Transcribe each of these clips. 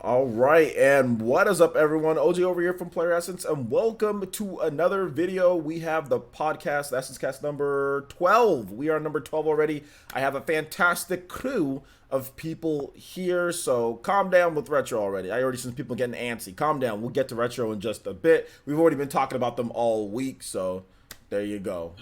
All right, and what is up, everyone? OG over here from Player Essence, and welcome to another video. We have the podcast, EssenceCast number 12. We are number 12 already. I have a fantastic crew of people here, so calm down with Retro already. I already seen people getting antsy. Calm down. We'll get to Retro in just a bit. We've already been talking about them all week, so there you go.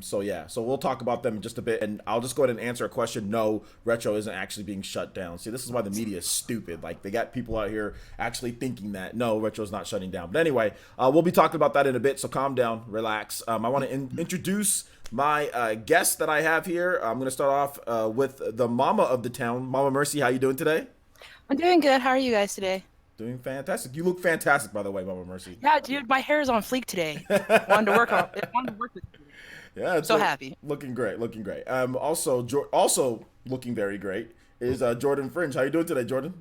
So we'll talk about them in just a bit, and I'll just go ahead and answer a question. No, Retro isn't actually being shut down. See, this is why the media is stupid. Like, they got people out here actually thinking that no, Retro's not shutting down. But anyway, we'll be talking about that in a bit. So calm down, relax. I want to introduce my guest that I have here. I'm gonna start off with the mama of the town, Mama Mercy. How you doing today? I'm doing good. How are you guys today? Doing fantastic. You look fantastic, by the way, Mama Mercy. Yeah, dude, my hair is on fleek today. Wanted to work on it. Wanted to work with you. Yeah, it's So happy. looking great, looking great. Also looking very great is Jordan Fringe. How you doing today, Jordan?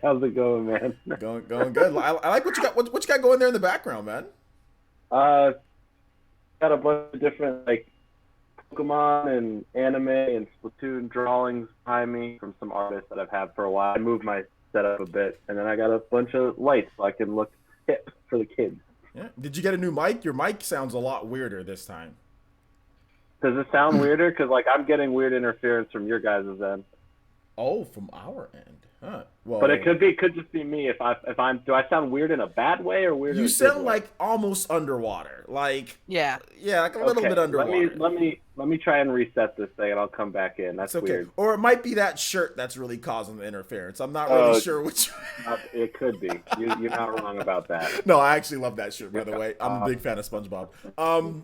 How's it going, man? Going good. I like what you got. What you got going there in the background, man? Uh, got a bunch of different like Pokemon and anime and Splatoon drawings behind me from some artists that I've had for a while. I moved my setup a bit, and then I got a bunch of lights so I can look hip for the kids. Yeah. Did you get a new mic? Your mic sounds a lot weirder this time. Does it sound weirder? Because like I'm getting weird interference from your guys' end. Oh, from our end, huh? Well, But it could just be me if I'm do I sound weird in a bad way or weird in you a good sound way? like almost underwater. Like, Yeah. yeah, like a little Okay, bit underwater. let me try and reset this thing and I'll come back in. That's It's okay. weird. Or it might be that shirt that's really causing the interference. I'm not really sure which. It could be. You're not wrong about that. No, I actually love that shirt, by the way. I'm a big fan of SpongeBob.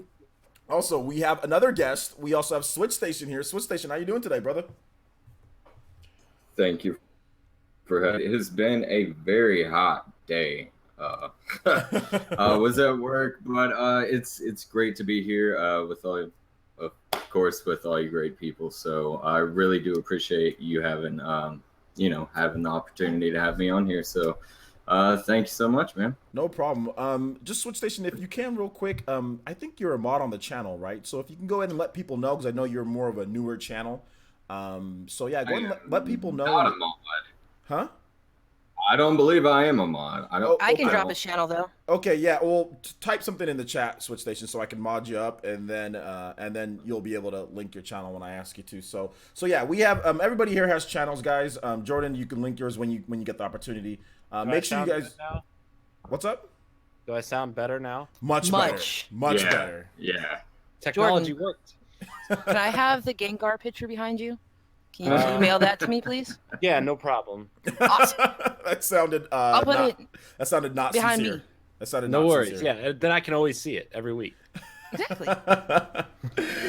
Also, we have another guest. We also have Switch Station here. Switch Station, how you doing today, brother? Thank you for having. It has been a very hot day. I was at work, but it's great to be here with all, of course, with all you great people. So I really do appreciate you having having the opportunity to have me on here. So thank you so much, man. No problem. Just Switch Station, if you can, real quick. I think you're a mod on the channel, right? So if you can go ahead and let people know, because I know you're more of a newer channel. So yeah, go ahead and let people know. Not a mod. Huh? I don't believe I am a mod. I don't. I can okay. drop his channel though. Okay, yeah. Well, type something in the chat, Switch Station, so I can mod you up, and then you'll be able to link your channel when I ask you to. So yeah, we have everybody here has channels, guys. Jordan, you can link yours when you get the opportunity. Make sure you guys. Now? What's up? Do I sound better now? Much Much. better. Yeah. Technology Jordan. worked. Can I have the Gengar picture behind you? Can you email that to me, please? Yeah, no problem. Awesome. That sounded I'll put it that sounded not behind sincere. me. That sounded No not worries. sincere. Yeah, then I can always see it every week. Exactly.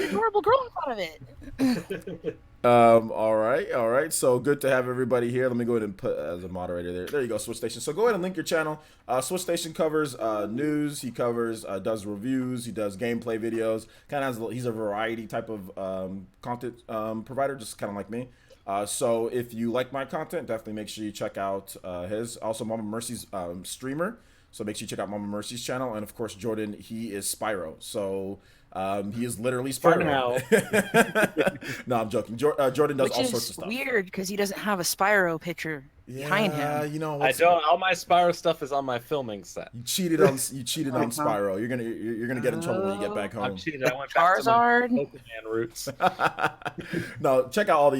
Adorable girl in front of it. All right. So good to have everybody here. Let me go ahead and put as a moderator there. There you go, Switch Station. So go ahead and link your channel. Switch Station covers news. He covers does reviews. He does gameplay videos. He's a variety type of content provider, just kind of like me. So if you like my content, definitely make sure you check out his. Also, Mama Mercy's streamer. So make sure you check out Mama Mercy's channel. And of course, Jordan, he is Spyro. So he is literally For Spyro. now. No, I'm joking. Jordan does Which all is sorts of stuff. weird because he doesn't have a Spyro picture behind him. You know, I don't. All my Spyro stuff is on my filming set. You cheated on Spyro. You're gonna get in trouble when you get back I'm home. cheating. I went back to my Charizard. Pokemon roots. No, check out all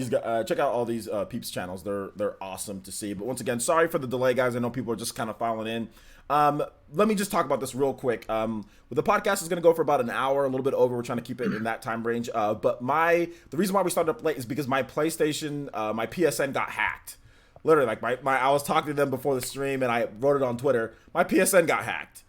these peeps channels. They're awesome to see. But once again, sorry for the delay, guys. I know people are just kind of filing in. Let me just talk about this real quick. The podcast is going to go for about an hour, a little bit over. We're trying to keep it in that time range. But the reason why we started up late is because my PlayStation, my PSN got hacked. Literally, like I was talking to them before the stream, and I wrote it on Twitter. My PSN got hacked.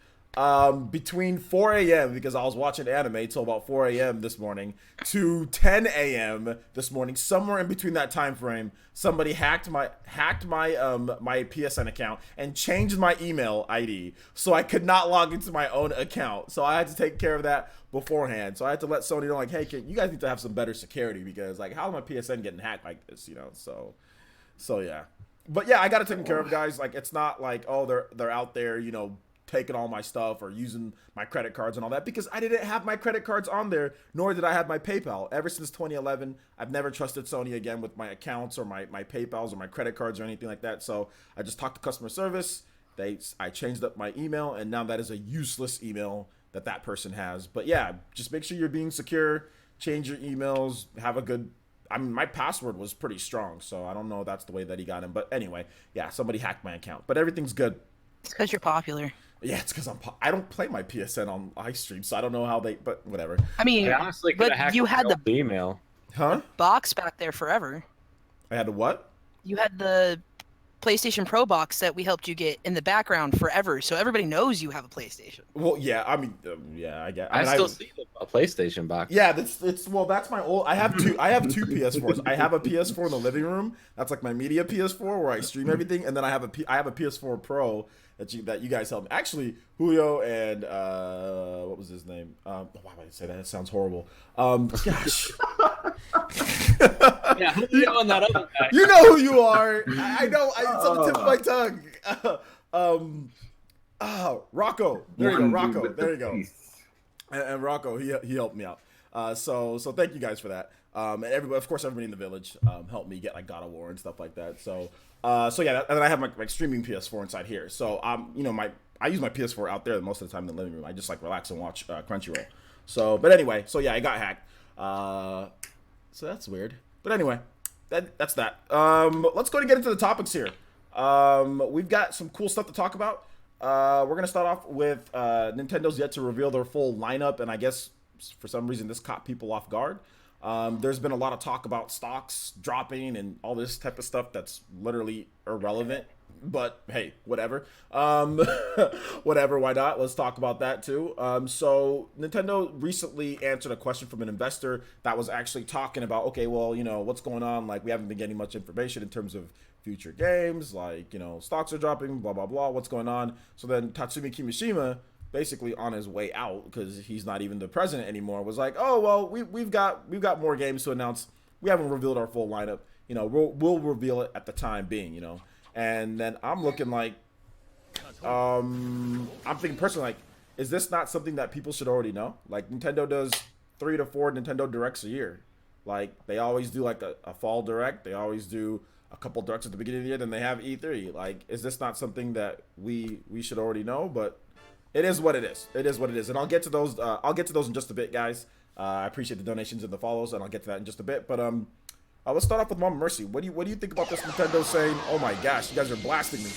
Between 4 a.m. because I was watching anime till about 4 a.m. this morning to 10 a.m. this morning, somewhere in between that time frame, somebody hacked my my PSN account and changed my email ID so I could not log into my own account. So I had to take care of that beforehand. So I had to let Sony know, like, hey, you guys need to have some better security because, like, how is my PSN getting hacked like this? You know, so yeah. But yeah, I got it taken care of, guys. Like, it's not like, oh, they're out there, you know, taking all my stuff or using my credit cards and all that, because I didn't have my credit cards on there, nor did I have my PayPal. Ever since 2011, I've never trusted Sony again with my accounts or my PayPals or my credit cards or anything like that. So I just talked to customer service. I changed up my email, and now that is a useless email that person has. But yeah, just make sure you're being secure, change your emails, have a good, I mean, my password was pretty strong, so I don't know if that's the way that he got in. But anyway, yeah, somebody hacked my account, but everything's good. It's because you're popular. Yeah, it's because I don't play my PSN on iStream, so I don't know how they, but whatever. I mean, I honestly could but have hacked you had the email. Huh? box back there forever. I had to what? You had the PlayStation Pro box that we helped you get in the background forever, so everybody knows you have a PlayStation. Well, yeah, I mean, yeah, I get. I still see a PlayStation box. Yeah, that's my old. I have two PS4s. I have a PS4 in the living room. That's like my media PS4 where I stream everything, and then I have a PS4 Pro that you guys helped me. Actually, Julio and what was his name? Why would I say that? It sounds horrible. Gosh. Yeah, Julio and that other guy. You know who you are. I know. It's on the tip of my tongue. Rocco. There you go, Rocco. There you go. And Rocco, he helped me out. So thank you guys for that. And everybody, of course, everybody in the village helped me get like God of War and stuff like that. So yeah, and then I have my streaming PS4 inside here. So I use my PS4 out there most of the time in the living room. I just like relax and watch Crunchyroll. So, but anyway, so yeah, I got hacked. So that's weird. But anyway, that's that. Let's go and get into the topics here. We've got some cool stuff to talk about. We're gonna start off with Nintendo's yet to reveal their full lineup, and I guess for some reason this caught people off guard. There's been a lot of talk about stocks dropping and all this type of stuff that's literally irrelevant. But hey, whatever. Whatever, why not? Let's talk about that too. So Nintendo recently answered a question from an investor that was actually talking about, okay, well, what's going on? Like, we haven't been getting much information in terms of future games, like, stocks are dropping, blah, blah, blah, what's going on? So then Tatsumi Kimishima, basically on his way out, because he's not even the president anymore, was like, oh, well, we've got more games to announce. We haven't revealed our full lineup. We'll reveal it at the time being, And then I'm looking like, I'm thinking personally, like, is this not something that people should already know? Like, Nintendo does 3 to 4 Nintendo Directs a year. Like, they always do like a fall Direct. They always do a couple Directs at the beginning of the year. Then they have E3. Like, is this not something that we should already know? But it is what it is. It is what it is. And I'll get to those. I'll get to those in just a bit, guys. I appreciate the donations and the follows, and I'll get to that in just a bit. But let's start off with Mama Mercy. What do you think about this Nintendo saying, "Oh my gosh, you guys are blasting me"?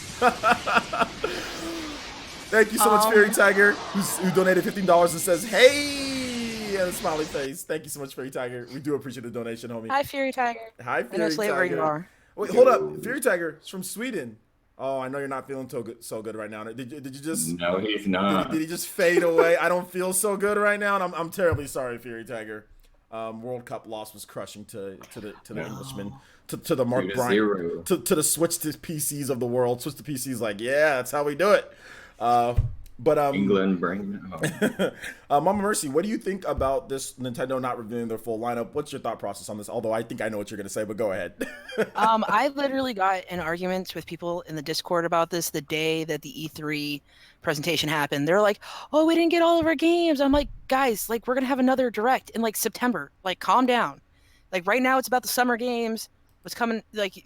Thank you so much, Fairy Tiger, who donated $15 and says, "Hey," and a smiley face. Thank you so much, Fairy Tiger. We do appreciate the donation, homie. Hi, Fairy Tiger. Hi, Fairy I know Tiger. where you are. Wait, hold up, Fairy Tiger is from Sweden. Oh, I know you're not feeling so good right now. Did you just? No, he's not. Did he just fade away? I don't feel so good right now, and I'm terribly sorry, Fairy Tiger. World Cup loss was crushing to the Englishman, to the Mark Bryant, to the switch to PCs of the world. Switch to PCs, like, yeah, that's how we do it. But England, bring it home. Mama Mercy, what do you think about this Nintendo not revealing their full lineup? What's your thought process on this? Although I think I know what you're gonna say, but go ahead. I literally got in arguments with people in the Discord about this the day that the E3 presentation happened. They're like, "Oh, we didn't get all of our games." I'm like, guys, like, we're gonna have another Direct in like September. Like, calm down. Like, right now it's about the summer games. What's coming? Like,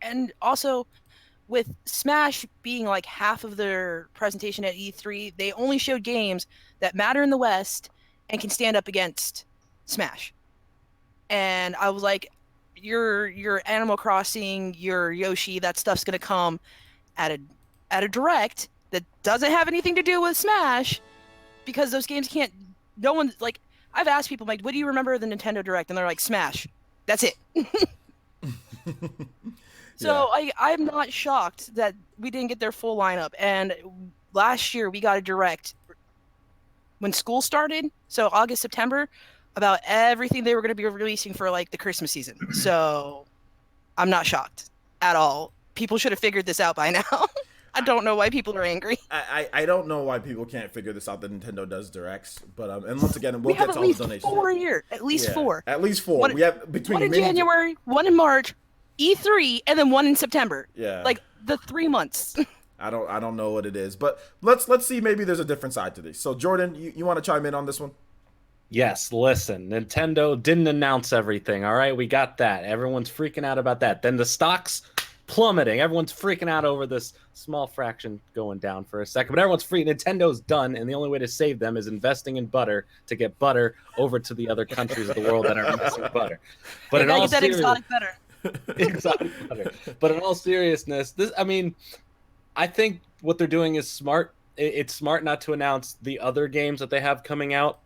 and also, with Smash being like half of their presentation at E3, they only showed games that matter in the West and can stand up against Smash. And I was like, your Animal Crossing, your Yoshi, that stuff's gonna come at a Direct that doesn't have anything to do with Smash, because those games can't. No one, like, I've asked people, like, what do you remember of the Nintendo Direct? And they're like, Smash. That's it. So yeah. I'm not shocked that we didn't get their full lineup. And last year we got a Direct when school started, so August, September, about everything they were going to be releasing for like the Christmas season. So I'm not shocked at all. People should have figured this out by now. I don't know why people are angry. I don't know why people can't figure this out that Nintendo does Directs. But and once again, we'll get to all the donations. Four a year. At least four. At least four. We have between one in January, one in March, E3, and then one in September. Yeah. Like the 3 months. I don't know what it is, but let's see. Maybe there's a different side to this. So Jordan, you want to chime in on this one? Yes, listen, Nintendo didn't announce everything, all right? We got that. Everyone's freaking out about that. Then the stocks plummeting. Everyone's freaking out over this small fraction going down for a second. But everyone's free. Nintendo's done, and the only way to save them is investing in butter to get butter over to the other countries of the world that are missing butter. But in all exotic butter. exotic butter. But in all seriousness, I think what they're doing is smart. It's smart not to announce the other games that they have coming out,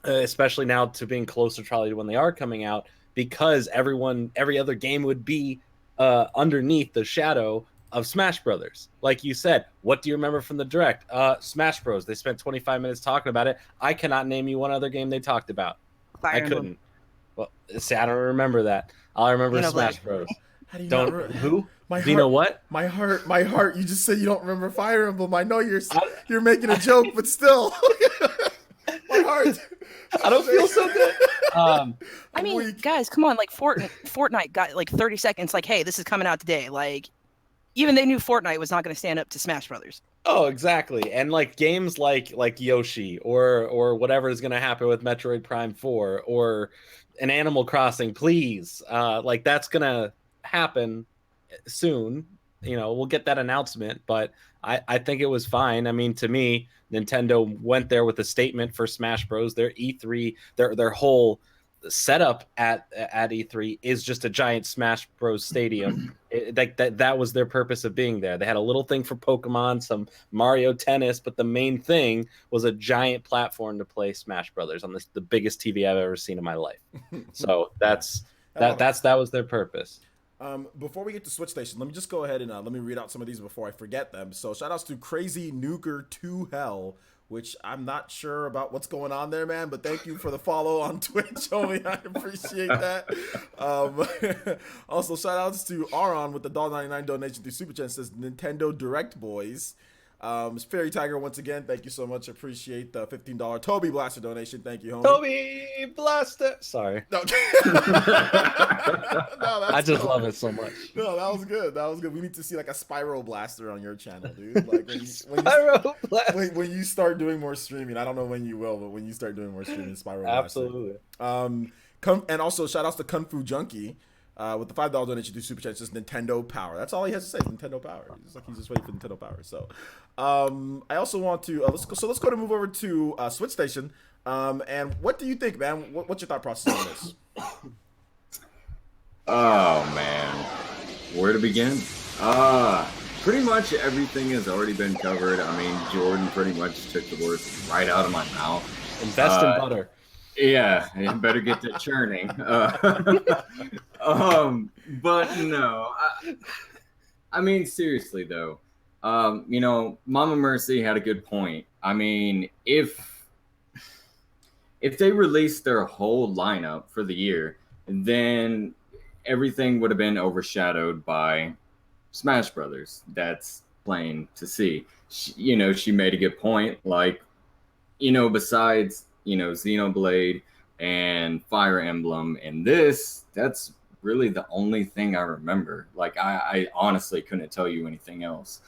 especially now to being closer probably to when they are coming out, because every other game would be underneath the shadow of Smash Brothers. Like you said, what do you remember from the Direct? Smash Bros. They spent 25 minutes talking about it. I cannot name you one other game they talked about. Fire I Emblem. couldn't. Well, see, I don't remember that. All I remember is Smash Bros. How do you Don't not who? My Do you know what? My heart. You just said you don't remember Fire Emblem. I know you're making a joke, but still, my heart. I don't feel so good. I mean, guys, come on! Like Fortnite got like 30 seconds. Like, hey, this is coming out today. Like, even they knew Fortnite was not going to stand up to Smash Brothers. Oh, exactly. And like games like Yoshi or whatever is going to happen with Metroid Prime 4 or an Animal Crossing, please. Like that's going to happen soon. You know, we'll get that announcement, but I think it was fine. I mean, to me, Nintendo went there with a statement for Smash Bros. Their E3, their whole setup at E3 is just a giant Smash Bros. Stadium. That was their purpose of being there. They had a little thing for Pokemon, some Mario Tennis, but the main thing was a giant platform to play Smash Brothers on the biggest TV I've ever seen in my life. So that was their purpose. Before we get to Switch Station, let me just go ahead and let me read out some of these before I forget them. So shout outs to Crazy Nuker 2 Hell, which I'm not sure about what's going on there, man, but thank you for the follow on Twitch, homie. I appreciate that. Also, shout outs to Aron with the $1.99 donation through Super Chat. Says Nintendo Direct Boys. Fairy Tiger, once again, thank you so much. Appreciate the $15 Toby Blaster donation. Thank you, homie. Toby Blaster. Sorry. No. I just love it so much. No, that was good. That was good. We need to see like a Spyro Blaster on your channel, dude. Like when you start doing more streaming, I don't know when you will, but when you start doing more streaming, Spyro Absolutely. Blaster. And also shout outs to Kung Fu Junkie. With the $5 donation to Super Chat, it's just Nintendo Power. That's all he has to say. Nintendo Power. He's just waiting for Nintendo Power. So, I also want to let's go to move over to Switch Station. And what do you think, man? What's your thought process on this? Oh man, where to begin? Pretty much everything has already been covered. I mean, Jordan pretty much took the words right out of my mouth. Invest in butter. Yeah, you better get that churning. But no, I mean, seriously though, Mama Mercy had a good point. I mean, if they released their whole lineup for the year, then everything would have been overshadowed by Smash Brothers. That's plain to see. She made a good point. Like, besides Xenoblade and Fire Emblem and that's really the only thing I remember. Like, I honestly couldn't tell you anything else.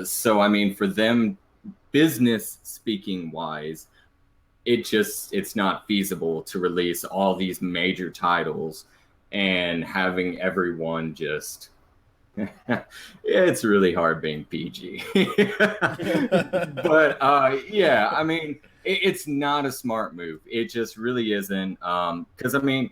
So, I mean, for them, business speaking wise, it's not feasible to release all these major titles and having everyone just... it's really hard being PG. But, yeah, I mean... It's not a smart move. It just really isn't. Because, I mean,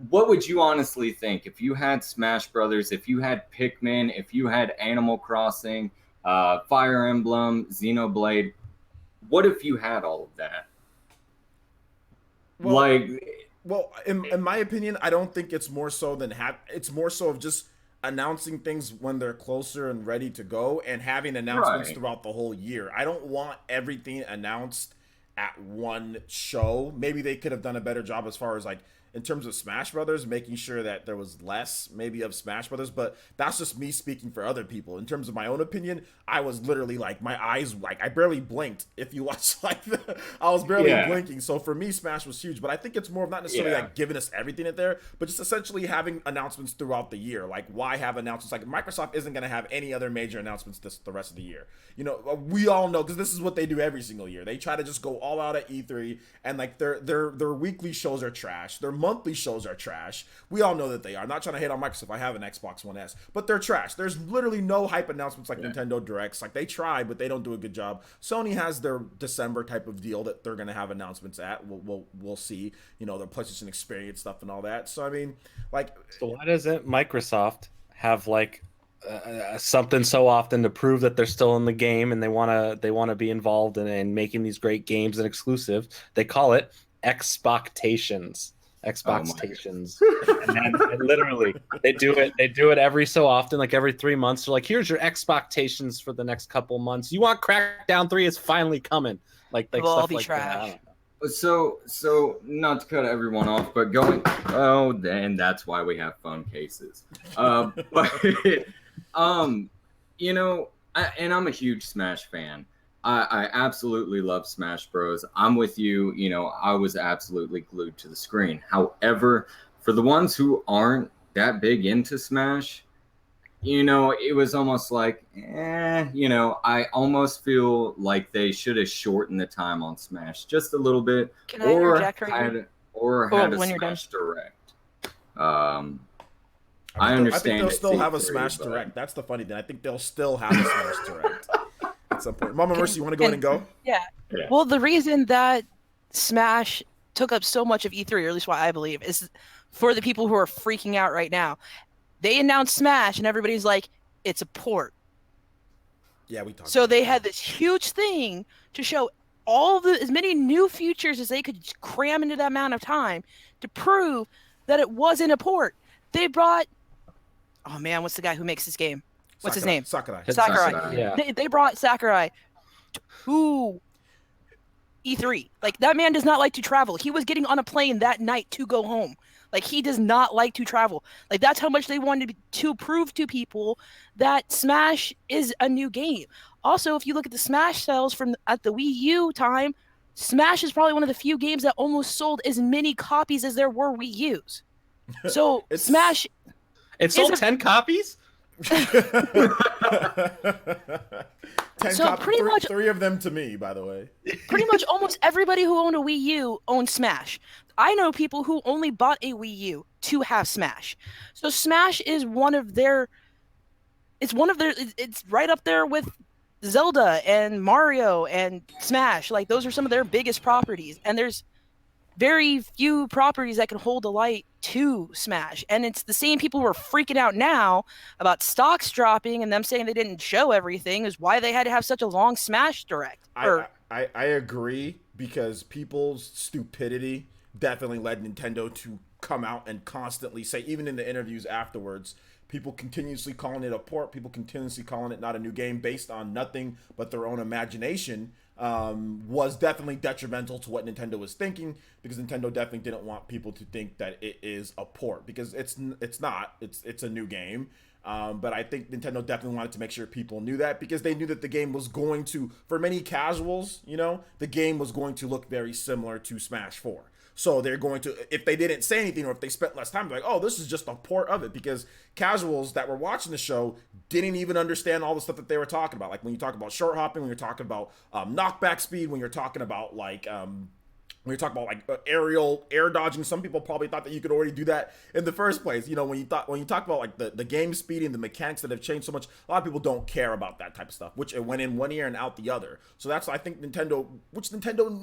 what would you honestly think if you had Smash Brothers, if you had Pikmin, if you had Animal Crossing, Fire Emblem, Xenoblade? What if you had all of that? Well, in my opinion, I don't think it's more so than it's more so of just announcing things when they're closer and ready to go and having announcements throughout the whole year. I don't want everything announced at one show. Maybe they could have done a better job as far as like in terms of Smash Brothers, making sure that there was less maybe of Smash Brothers, but that's just me speaking for other people. In terms of my own opinion, I was literally like, my eyes, like I barely blinked. If you watch I was barely blinking. So for me, Smash was huge, but I think it's more of not necessarily like giving us everything in there, but just essentially having announcements throughout the year. Like, why have announcements? Like, Microsoft isn't going to have any other major announcements the rest of the year. You know, we all know, because this is what they do every single year. They try to just go all out at E3, and like their weekly shows are trash. Their monthly shows are trash. We all know that they are. I'm not trying to hate on Microsoft. I have an Xbox One S, but they're trash. There's literally no hype announcements like Nintendo Directs. Like, they try, but they don't do a good job. Sony has their December type of deal that they're going to have announcements at. We'll see. You know, their PlayStation Experience stuff and all that. So I mean, like, so why doesn't Microsoft have like something so often to prove that they're still in the game and they want to be involved in making these great games and exclusive? They call it Xboxtations. Xboxtations. And then literally they do it every so often, like every 3 months. They're like, here's your Xboxtations for the next couple months. You want Crackdown 3 is finally coming. Like It'll stuff all be like trash. that. So not to cut everyone off, but then that's why we have phone cases. But you know, and I'm a huge Smash fan. I absolutely love Smash Bros. I'm with you. You know, I was absolutely glued to the screen. However, for the ones who aren't that big into Smash, you know, it was almost like, you know, I almost feel like they should have shortened the time on Smash just a little bit, Can I interject right here? had a when you're done. Smash Direct. I understand. think they'll still it's have a E3, Smash but- Direct. That's the funny thing. I think they'll still have a Smash Direct at some point. Mama Mercy, you want to go ahead and go? Yeah. Well, the reason that Smash took up so much of E3, or at least what I believe, is for the people who are freaking out right now. They announced Smash, and everybody's like, it's a port. Yeah, we talked. So they had this huge thing to show as many new features as they could cram into that amount of time to prove that it wasn't a port. They brought, oh man, what's the guy who makes this game? What's his name? Sakurai. Sakurai. Yeah. They brought Sakurai to E3. Like, that man does not like to travel. He was getting on a plane that night to go home. Like, he does not like to travel. Like, that's how much they wanted to prove to people that Smash is a new game. Also, if you look at the Smash sales at the Wii U time, Smash is probably one of the few games that almost sold as many copies as there were Wii U's. So Smash, it sold 10 copies. 10 So copies, pretty much- three of them to me, by the way. pretty much almost everybody who owned a Wii U owned Smash. I know people who only bought a Wii U to have Smash. So Smash is it's right up there with Zelda and Mario and Smash. Like, those are some of their biggest properties, and there's very few properties that can hold a light to Smash. And it's the same people who are freaking out now about stocks dropping and them saying they didn't show everything is why they had to have such a long Smash Direct. I agree, because people's stupidity definitely led Nintendo to come out and constantly say, even in the interviews afterwards, people continuously calling it a port, people continuously calling it not a new game based on nothing but their own imagination, was definitely detrimental to what Nintendo was thinking, because Nintendo definitely didn't want people to think that it is a port, because it's not. It's a new game. But I think Nintendo definitely wanted to make sure people knew that, because they knew that the game was going to, for many casuals, you know, the game was going to look very similar to Smash 4. So they're going to, if they didn't say anything or if they spent less time, they're like, oh, this is just a port of it, because casuals that were watching the show didn't even understand all the stuff that they were talking about. Like, when you talk about short hopping, when you're talking about knockback speed, when you're talking about like when you're talking about like aerial air dodging, some people probably thought that you could already do that in the first place. You know, when you talk about like the game speed and the mechanics that have changed so much, a lot of people don't care about that type of stuff, which it went in one ear and out the other. So that's, I think, Nintendo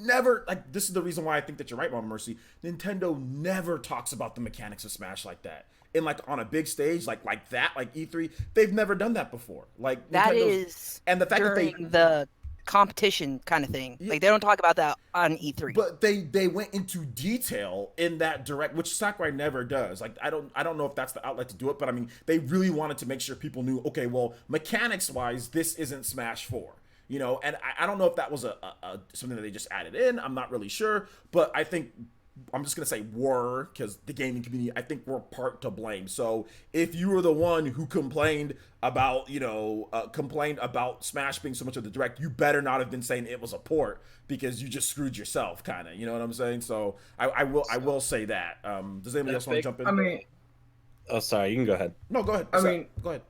never, like, this is the reason why I think that you're right, Mama Mercy. Nintendo never talks about the mechanics of Smash like that. And like on a big stage like that, like E3, they've never done that before. Like, that Nintendo's, is and the fact that during the competition kind of thing. Like, they don't talk about that on E3. But they went into detail in that direct, which Sakurai never does. Like, I don't know if that's the outlet to do it, but I mean, they really wanted to make sure people knew, okay, well, mechanics wise, this isn't Smash 4. You know, and I don't know if that was a something that they just added in. I'm not really sure, but I think I'm just gonna say were, because the gaming community, I think, were part to blame. So if you were the one who complained about, complained about Smash being so much of the direct, you better not have been saying it was a port, because you just screwed yourself, kind of. You know what I'm saying? So I will say that. Does anybody else want to jump in? I mean, Oh, sorry. You can go ahead. No, go ahead. Go ahead.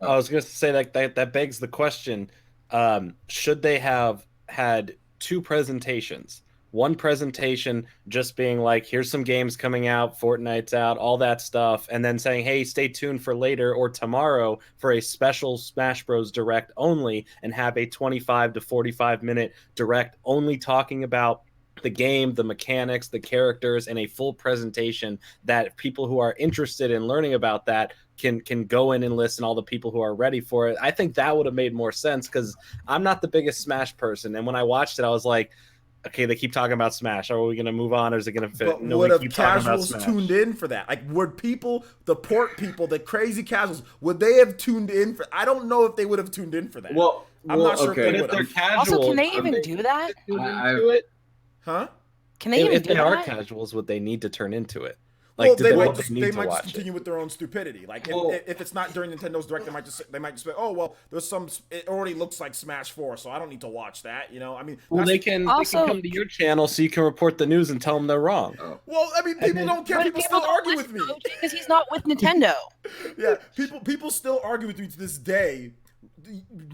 I was going to say that begs the question: should they have had two presentations? One presentation just being like, "Here's some games coming out, Fortnite's out, all that stuff," and then saying, "Hey, stay tuned for later or tomorrow for a special Smash Bros. Direct only," and have a 25 to 45-minute direct only talking about the game, the mechanics, the characters, and a full presentation that people who are interested in learning about that can go in and listen. All the people who are ready for it. I think that would have made more sense, because I'm not the biggest Smash person, and when I watched it, I was like, okay, they keep talking about Smash. Are we going to move on, or is it going to fit? But No, would we have keep talking about casuals Smash. tuned in for that? Like, would people, the port people, the crazy casuals, would they have tuned in for? I don't know if they would have tuned in for that. I'm not sure okay. if they But would if they're have. casual, Also, can they even do that? Huh? Can they even if do they are that? casuals, would they need to turn into it? Well, Do they need might to just watch continue it? with their own stupidity. Like, Well- if it's not during Nintendo's Direct, they might just say, oh well, there's some. It already looks like Smash 4, so I don't need to watch that. I mean, Well, that's- they can Also- come to your channel so you can report the news and tell them they're wrong. Well, I mean, people don't care. But People still don't argue with listen me. to OJ because he's not with Nintendo. Yeah, people still argue with me to this day.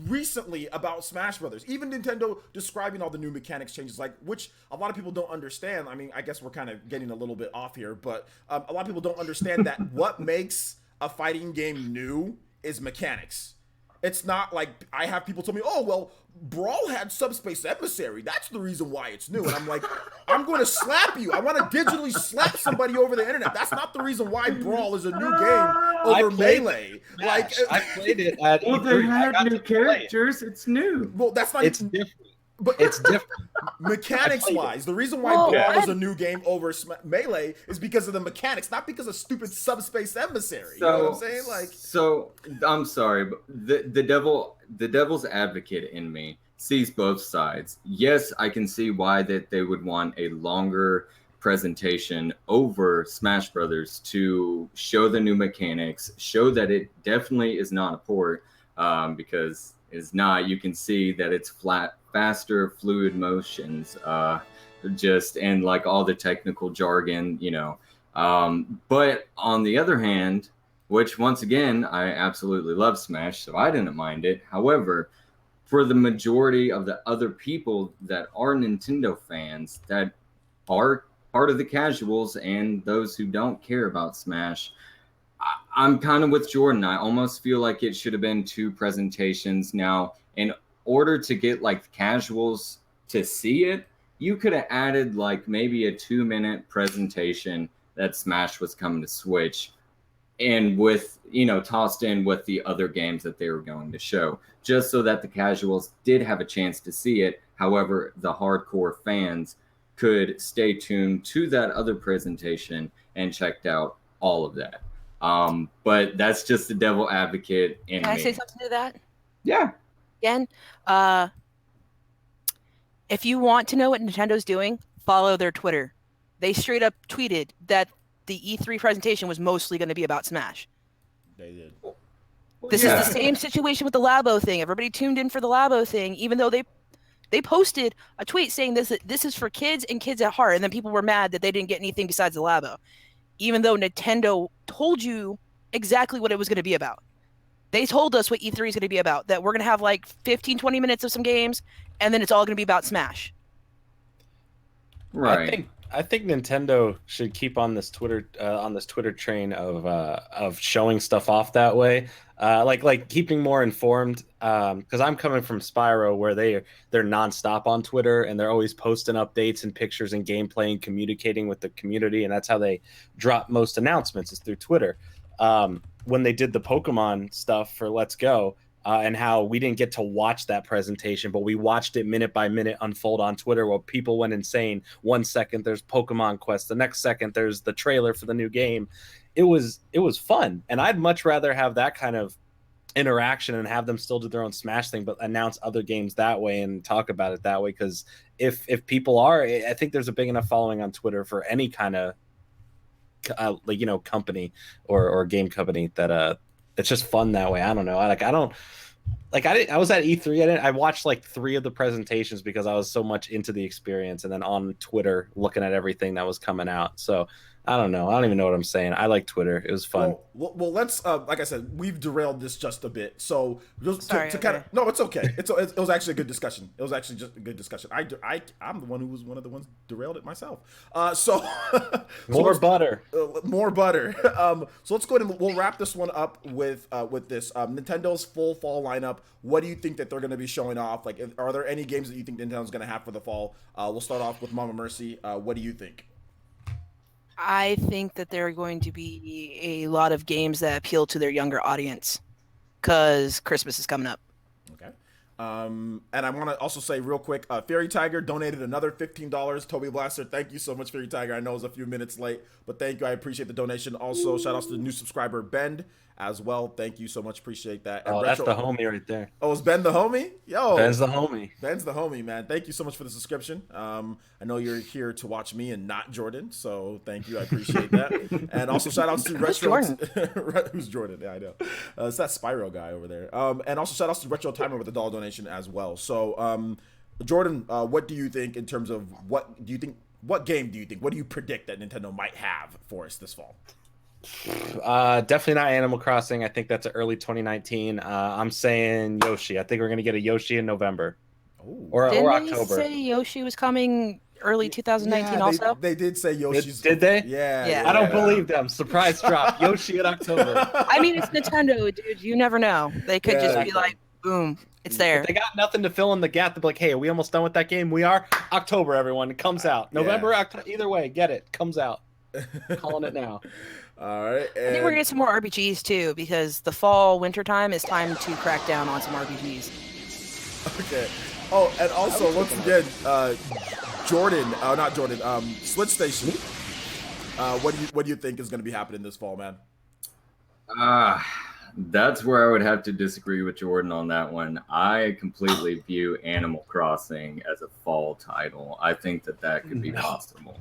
Recently about Smash Brothers, even Nintendo describing all the new mechanics changes, like, which a lot of people don't understand. I mean, I guess we're kind of getting a little bit off here, but a lot of people don't understand that what makes a fighting game new is mechanics. It's not like I have people tell me, oh, well, Brawl had Subspace Emissary. That's the reason why it's new. And I'm like, I'm going to slap you. I want to digitally slap somebody over the internet. That's not the reason why Brawl is a new game over Melee. Like, I played it at Well, they E3. I had got new to play it. characters. It's new. well, that's not. It's different. But It's different. mechanics-wise, the reason why Well, Brawl is I- a new game over Melee is because of the mechanics, not because of stupid Subspace Emissary. So, you know what I'm saying? Like, so I'm sorry, but the devil's advocate in me sees both sides. Yes, I can see why that they would want a longer presentation over Smash Brothers to show the new mechanics, show that it definitely is not a port, because it's not. You can see that it's faster, fluid motions, and like all the technical jargon, But on the other hand, which once again, I absolutely love Smash, so I didn't mind it. However, for the majority of the other people that are Nintendo fans, that are part of the casuals and those who don't care about Smash, I'm kind of with Jordan. I almost feel like it should have been two presentations. Now, in order to get like casuals to see it, you could have added like maybe a 2-minute presentation that Smash was coming to Switch, and with, tossed in with the other games that they were going to show, just so that the casuals did have a chance to see it. However, the hardcore fans could stay tuned to that other presentation and checked out all of that. But that's just the devil advocate in Can I me. say something to that? Yeah. Again, if you want to know what Nintendo's doing, follow their Twitter. They straight up tweeted that the E3 presentation was mostly going to be about Smash. they did. This is the same situation with the Labo thing. Everybody tuned in for the Labo thing, even though they posted a tweet saying this is for kids and kids at heart, and then people were mad that they didn't get anything besides the Labo, even though Nintendo told you exactly what it was going to be about. They told us what E3 is going to be about, that we're going to have like 15, 20 minutes of some games, and then it's all going to be about Smash. Right. I think Nintendo should keep on this Twitter train of showing stuff off that way, like keeping more informed. Because I'm coming from Spyro, where they're nonstop on Twitter and they're always posting updates and pictures and gameplay and communicating with the community, and that's how they drop most announcements, is through Twitter. When they did the Pokemon stuff for Let's Go. And how we didn't get to watch that presentation, but we watched it minute by minute unfold on Twitter, where people went insane. 1 second there's Pokemon Quest, the next second there's the trailer for the new game. It was fun, and I'd much rather have that kind of interaction and have them still do their own Smash thing, but announce other games that way and talk about it that way. Because if people are, I think there's a big enough following on Twitter for any kind of like, you know, company or game company that it's just fun that way. I don't know. I was at E3. I watched like 3 of the presentations because I was so much into the experience, and then on Twitter looking at everything that was coming out. So I don't know. I don't even know what I'm saying. I like Twitter. It was fun. Well, let's like I said, we've derailed this just a bit. So just Sorry, to kind of no, it's okay. It was actually a good discussion. It was actually just a good discussion. I'm the one who was one of the ones derailed it myself. So More butter. More butter. So let's go ahead and we'll wrap this one up with this Nintendo's full fall lineup. What do you think that they're going to be showing off? Like, are there any games that you think Nintendo's going to have for the fall? We'll start off with Mama Mercy. What do you think? I think that there are going to be a lot of games that appeal to their younger audience because Christmas is coming up. Okay. And I want to also say real quick, Fairy Tiger donated another $15. Toby Blaster, thank you so much, Fairy Tiger. I know it was a few minutes late, but thank you. I appreciate the donation. Also, shout outs to the new subscriber, Bend, as well. Thank you so much. Appreciate that. And That's the homie right there. Oh, is Ben the homie? Yo. Ben's the homie. Ben's the homie, man. Thank you so much for the subscription. I know you're here to watch me and not Jordan, so thank you. I appreciate that. And also shout outs to Retro. Jordan? Who's Jordan? Yeah, I know. It's that Spyro guy over there. And also shout outs to Retro Timer with the dollar donation as well. So, Jordan, what do you think in terms of what game do you think? What do you predict that Nintendo might have for us this fall? Definitely not Animal Crossing. I think that's early 2019. I'm saying Yoshi. I think we're gonna get a Yoshi in November. Or October. Didn't they say Yoshi was coming early 2019 yeah, also? They did say Yoshi's. Did they? Yeah. I don't believe them. Surprise drop. Yoshi in October. I mean, it's Nintendo, dude. You never know. They could just be like, boom, it's there. They got nothing to fill in the gap. They're like, hey, are we almost done with that game? We are. October, everyone. It comes out. November, October. Either way, get it. Comes out. Calling it now. All right. I think we're gonna get some more RPGs too, because the fall winter time is time to crack down on some RPGs. Okay. Oh, and also once again, Jordan, not Jordan, Switch Station. What do you think is going to be happening this fall, man? That's where I would have to disagree with Jordan on that one. I completely view Animal Crossing as a fall title. I think that could be possible.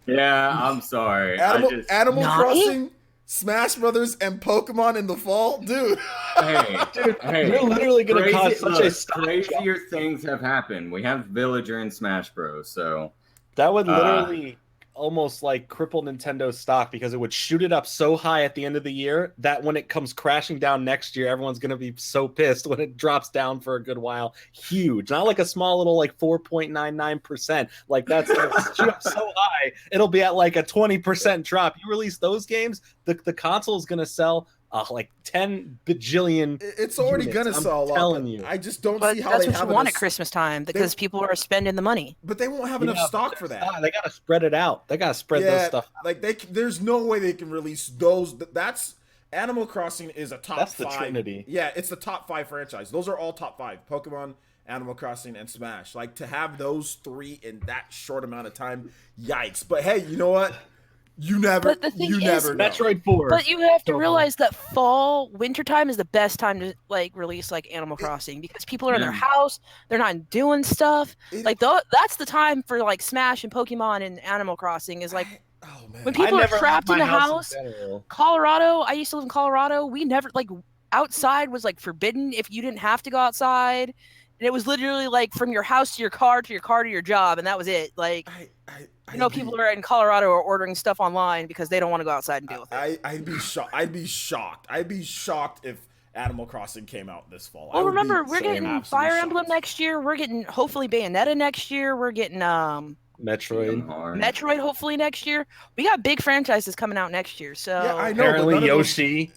Yeah, I'm sorry. Animal Crossing, Smash Brothers, and Pokemon in the fall, dude. Hey, you're literally gonna cause such crazier things have happened. We have Villager and Smash Bros. So that would literally almost like cripple Nintendo's stock, because it would shoot it up so high at the end of the year that when it comes crashing down next year, everyone's going to be so pissed when it drops down for a good while. Huge, not like a small little like 4.99%. Like that's shoot up so high, it'll be at like a 20% drop. You release those games, the console is going to sell like 10 bajillion. It's already units. gonna sell. I'm telling you. I just don't see how that's they what have you want at Christmas time, because people are spending the money. But they won't have enough stock for that. They gotta spread it out. They gotta spread those stuff out. Like there's no way they can release those. That's Animal Crossing is a top 5. That's the Trinity. Yeah, it's the top 5 franchise. Those are all top 5: Pokemon, Animal Crossing, and Smash. Like, to have those 3 in that short amount of time, yikes. But hey, you know what? You never know. Metroid 4. But you have to realize that wintertime is the best time to like release like Animal Crossing, because people are in their house, they're not doing stuff. That's the time for like Smash and Pokemon and Animal Crossing is like when people are trapped in the house. Colorado, I used to live in Colorado. We never like outside was like forbidden if you didn't have to go outside. And it was literally like from your house to your car to your car to your job, and that was it. Like, people are in Colorado are ordering stuff online because they don't want to go outside and deal with it. I'd be shocked. I'd be shocked if Animal Crossing came out this fall. Well, remember, we're getting Fire Emblem next year. We're getting hopefully Bayonetta next year. We're getting Metroid hopefully next year. We got big franchises coming out next year. So yeah, I know. Apparently Yoshi.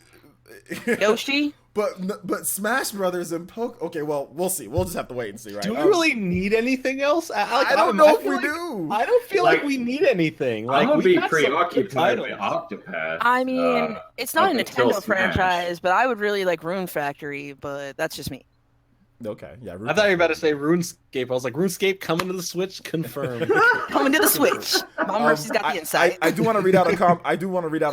But Smash Brothers and Okay, well, we'll see. We'll just have to wait and see, right? Do we really need anything else? I don't know if we do. I don't feel like we need anything. Like, I'm gonna be preoccupied with Octopath. I mean, it's not a Nintendo franchise, but I would really like Rune Factory. But that's just me. Okay, yeah. I thought you were about to say RuneScape. I was like, RuneScape coming to the Switch, confirmed. Coming to the Switch. Mom Mercy's got the insight. I do want to read out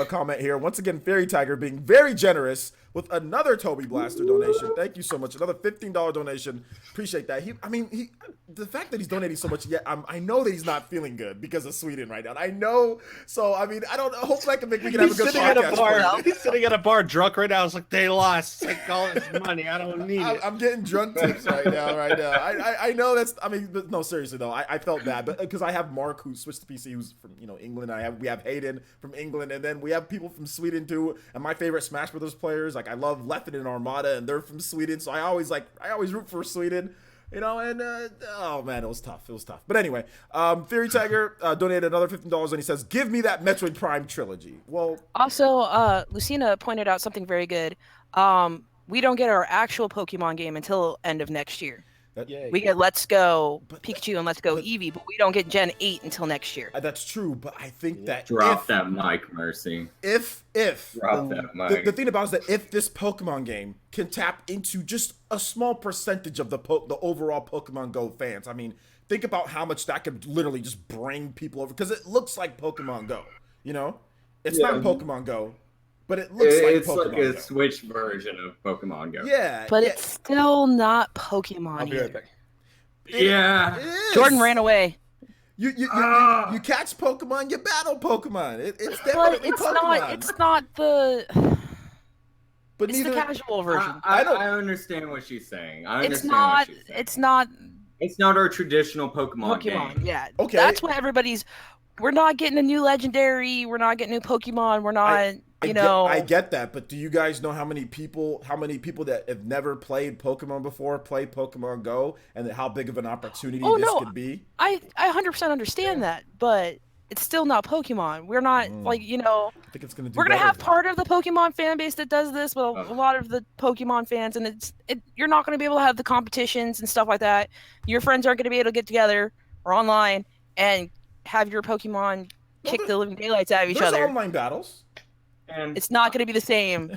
a comment here. Once again, Fairy Tiger being very generous with another Toby Blaster donation. Thank you so much. Another $15 donation. Appreciate that. The fact that he's donating so much, I know that he's not feeling good because of Sweden right now. I know. So I don't know. Hopefully we can have a good podcast. He's sitting at a bar drunk right now. I was like, they lost. Take all this money. I don't need it. I'm getting drunk tips right now. I know that's. But no, seriously though, I felt bad, but because I have Mark who switched to PC, who's from England. We have Hayden from England, and then we have people from Sweden too. And my favorite Smash Brothers players, like I love Leffen and Armada, and they're from Sweden. So I always root for Sweden. And oh man, it was tough. But anyway, Fairy Tiger donated another $15, and he says, "Give me that Metroid Prime trilogy." Well, also, Lucina pointed out something very good. We don't get our actual Pokemon game until end of next year. We get Let's Go Pikachu and Let's Go Eevee, but we don't get Gen 8 until next year. That's true, but I think that drop that mic, Mercy. If drop that mic. The thing about it is that if this Pokemon game can tap into just a small percentage of the overall Pokemon Go fans, think about how much that could literally just bring people over, because it looks like Pokemon Go. It's not Pokemon Go. But it looks it's like Pokemon like a Go. Switch version of Pokemon Go. Yeah. But it's still not Pokemon I'll be right back. Yeah. Jordan ran away. You catch Pokemon, you battle Pokemon. It's definitely Pokemon. It's not the. But it's the casual version. I understand what she's saying. It's not our traditional Pokemon game. Yeah. Okay. That's what everybody's. We're not getting a new legendary. We're not getting new Pokemon. We're not. I get that, but do you guys know how many people that have never played Pokemon before play Pokemon Go, and how big of an opportunity could be? I 100% understand that, but it's still not Pokemon. We're not I think it's gonna do. We're gonna have part of the Pokemon fan base that does this, but a lot of the Pokemon fans, and you're not gonna be able to have the competitions and stuff like that. Your friends aren't gonna be able to get together or online and have your Pokemon kick the living daylights out of each other. There's online battles. And it's not going to be the same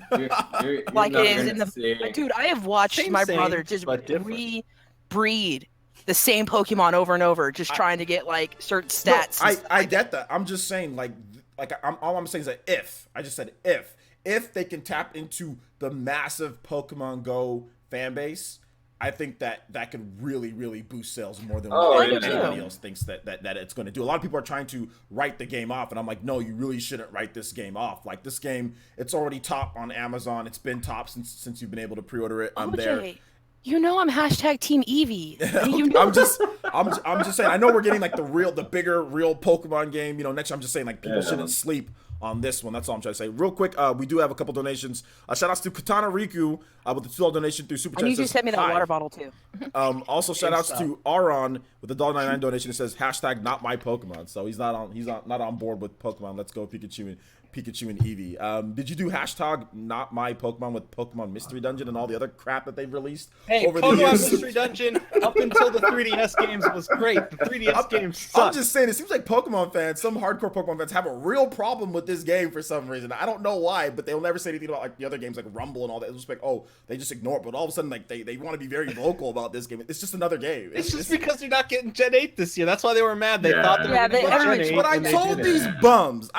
like it is in the. Dude, I have watched my brother just re-breed the same Pokemon over and over, just trying to get like certain stats. No, I get that. I'm just saying, all I'm saying is that if they can tap into the massive Pokemon Go fan base, I think that could really, really boost sales more than anybody else thinks that it's going to do. A lot of people are trying to write the game off, and I'm like, no, you really shouldn't write this game off. Like, this game, it's already top on Amazon. It's been top since you've been able to pre-order it. I'm there. I'm hashtag Team Eevee. I'm just saying. I know we're getting like the bigger real Pokemon game. Next year, I'm just saying like people shouldn't sleep on this one. That's all I'm trying to say. Real quick, we do have a couple donations. Shout outs to Katana Riku with the $2 donation through Super Chat. I need you to send me that water bottle too. Also, shout outs to Aron with the $1.99 donation. It says hashtag not my Pokemon. So he's not on board with Pokemon. Let's go Pikachu and Eevee. Did you do hashtag not my Pokemon with Pokemon Mystery Dungeon and all the other crap that they've released? Over Pokemon the years? Mystery Dungeon up until the 3DS games was great. The 3DS games sucked. I'm just saying, it seems like Pokemon fans, some hardcore Pokemon fans, have a real problem with this game for some reason. I don't know why, but they'll never say anything about like the other games like Rumble and all that. It's just like, they just ignore it. But all of a sudden, like they want to be very vocal about this game. It's just another game. It's just because you're not getting Gen 8 this year. That's why they were mad. They thought they were Gen 8. But I told these bums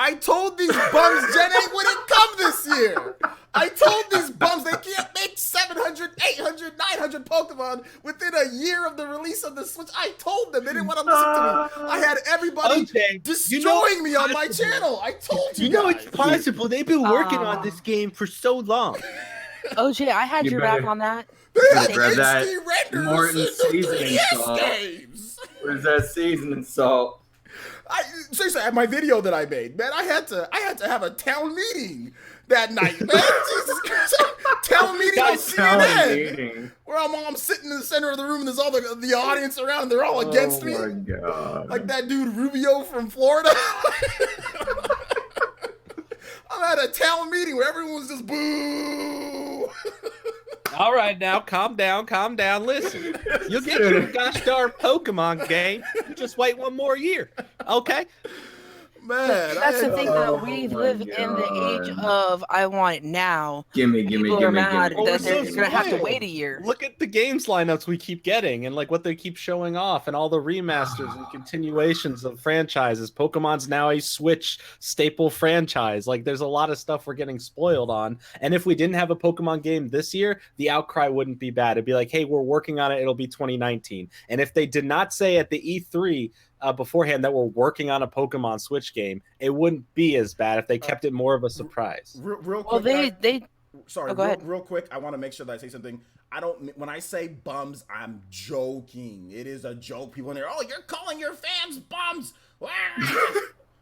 Gen 8 wouldn't come this year. I told these bums they can't make 700, 800, 900 Pokemon within a year of the release of the Switch. I told them. They didn't want to listen to me. I had everybody destroying me on my channel. I told you guys. It's possible. They've been working on this game for so long. OJ, I had your back on that. They had grab that HD renders Morton in the seasoning 3DS salt. games. Where's that seasoning salt? Seriously, at my video that I made, man, I had to have a town meeting that night, man. Jesus Christ. Town meeting on CNN. Where I'm sitting in the center of the room and there's all the audience around and they're all against me. Oh my God. Like that dude Rubio from Florida. I'm at a town meeting where everyone's just boo. All right, now calm down. Listen, you'll get your gosh darn Pokemon game. You just wait one more year, okay? Man, That's the thing though. Oh We my live in the age God. of I want it now. Gimme, People are mad Oh, that we're they're so gonna have to spoiled. wait a year. Look at the games lineups we keep getting and like what they keep showing off and all the remasters and continuations of franchises. Pokemon's now a Switch staple franchise. Like there's a lot of stuff we're getting spoiled on. And if we didn't have a Pokemon game this year, the outcry wouldn't be bad. It'd be like, hey, we're working on it. It'll be 2019. And if they did not say at the E3 beforehand that we're working on a Pokemon Switch game, it wouldn't be as bad if they kept it more of a surprise. Real quick. Well, they Sorry, Oh, go ahead. real quick. I want to make sure that I say something. I don't. When I say bums, I'm joking. It is a joke. People in there, oh, you're calling your fans bums.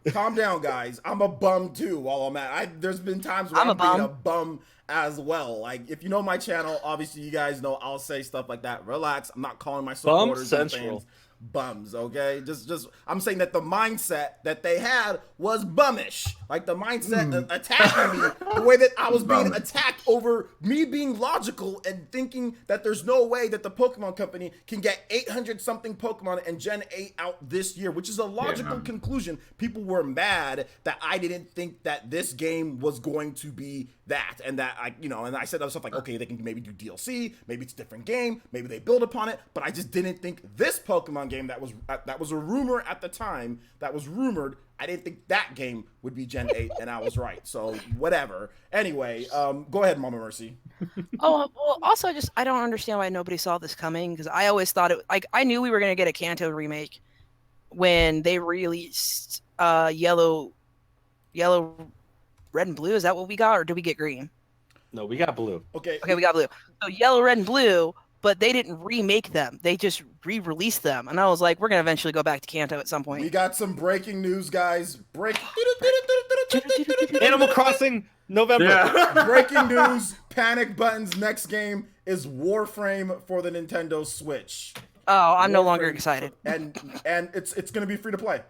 Calm down, guys. I'm a bum too. While I'm at, there's been times where I'm a being bum. a bum as well. Like if you know my channel, obviously you guys know I'll say stuff like that. Relax. I'm not calling my supporters and Central. fans bums, okay? Just I'm saying that the mindset that they had was bummish. Like the mindset attacking me, the way that I was being attacked over me being logical and thinking that there's no way that the Pokemon Company can get 800 something Pokemon and Gen 8 out this year, which is a logical conclusion. People were mad that I didn't think that this game was going to be that, and that and I said other stuff like, okay, they can maybe do DLC, maybe it's a different game, maybe they build upon it, but I just didn't think this Pokemon game that was a rumor at the time, that was rumored, I didn't think that game would be Gen 8, and I was right. So whatever. Anyway, go ahead, Mama Mercy. Oh, well, also I don't understand why nobody saw this coming, because I always thought I knew we were gonna get a Kanto remake when they released yellow, red and blue. Is that what we got, or did we get green? No, we got blue. Okay, Okay, we got blue. So yellow, red, and blue, but they didn't remake them. They just re-released them. And I was like, we're going to eventually go back to Kanto at some we point. got some breaking news, guys. Animal Crossing, November. Yeah. Breaking news, Panic Button's next game is Warframe for the Nintendo Switch. Oh, I'm no longer Warframe- excited. And it's going to be free to play.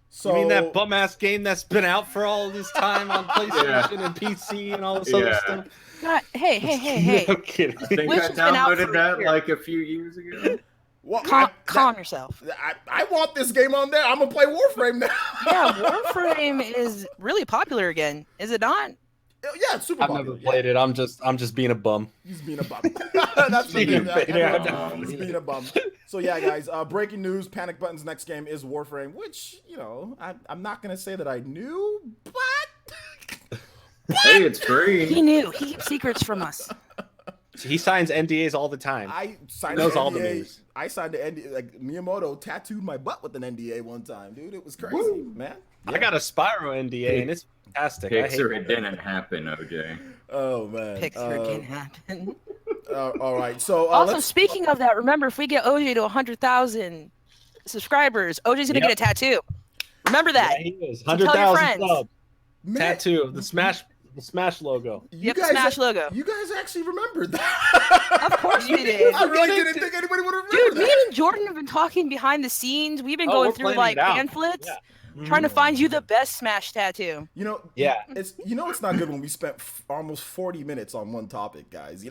So You mean that bum-ass game that's been out for all this time on PlayStation and PC and all this other stuff? God, hey. No kidding. I think Which I has been out for downloaded a that year. like a few years ago. Well, Calm yourself. I want this game on there. I'm gonna play Warframe now. Yeah, Warframe is really popular again. Is it not? Yeah, it's super I've popular. never played it. I'm just being a bum. He's being a bum. That's the name. Yeah. He's being a bum. So yeah, guys. Breaking news: Panic Button's next game is Warframe, which I'm not gonna say that I knew, but Hey, it's free. He knew. He keeps secrets from us. He signs NDAs all the time. I signed knows an all the NDA. news. I signed an NDA. Like Miyamoto tattooed my butt with an NDA one time, dude. It was crazy, man. I got a Spyro NDA and it's fantastic. I hate Pixar, it. it didn't happen, OJ. Oh man. Pixar can happen. All right. So Also, let's. speaking of that, remember, if we get OJ to 100,000 subscribers, OJ's gonna Yep. get a tattoo. Remember that. Yeah, he is. So tell your 100,000 friends. subs. Man, Tattoo of the Smash logo. you Yep, guys, Smash logo. You guys actually remembered that. Of course we did. I really didn't think anybody would remember Dude, me that. and Jordan have been talking behind the scenes. We've been Oh, going we're through planning like it out. pamphlets, Yeah. trying to find you the best Smash tattoo. Yeah. It's it's not good when we spent almost 40 minutes on one topic, guys.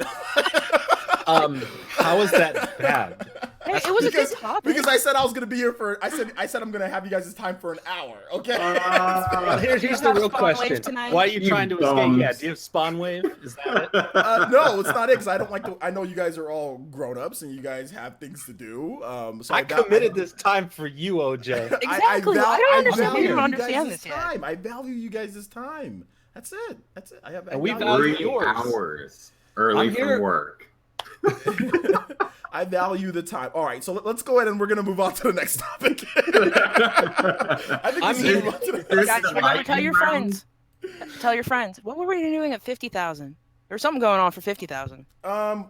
How is that bad? Hey, it was a good topic. Because I said I was gonna be here for. I said I'm gonna have you guys' time for an hour. Okay. Well, here's You the have real Spawn Wave question. tonight? Why are you You trying to bums. escape? Yeah, do you have Spawn Wave? Is that it? No, it's not it. Because I don't like to. I know you guys are all grown ups and you guys have things to do. So I committed this time for you, OJ. Exactly. I don't understand why you value don't understand guys' this yet. time. I value you guys' time. That's it. I have. I And we value- value 3 yours. hours early I'm here- from work. I value the time. All right, so let's go ahead and we're gonna move on to the next topic. I think I'm we should here- move on to the This Guys, is the remember, tell lightning your round. friends. Tell your friends. What were we doing at 50,000? There's something going on for 50,000.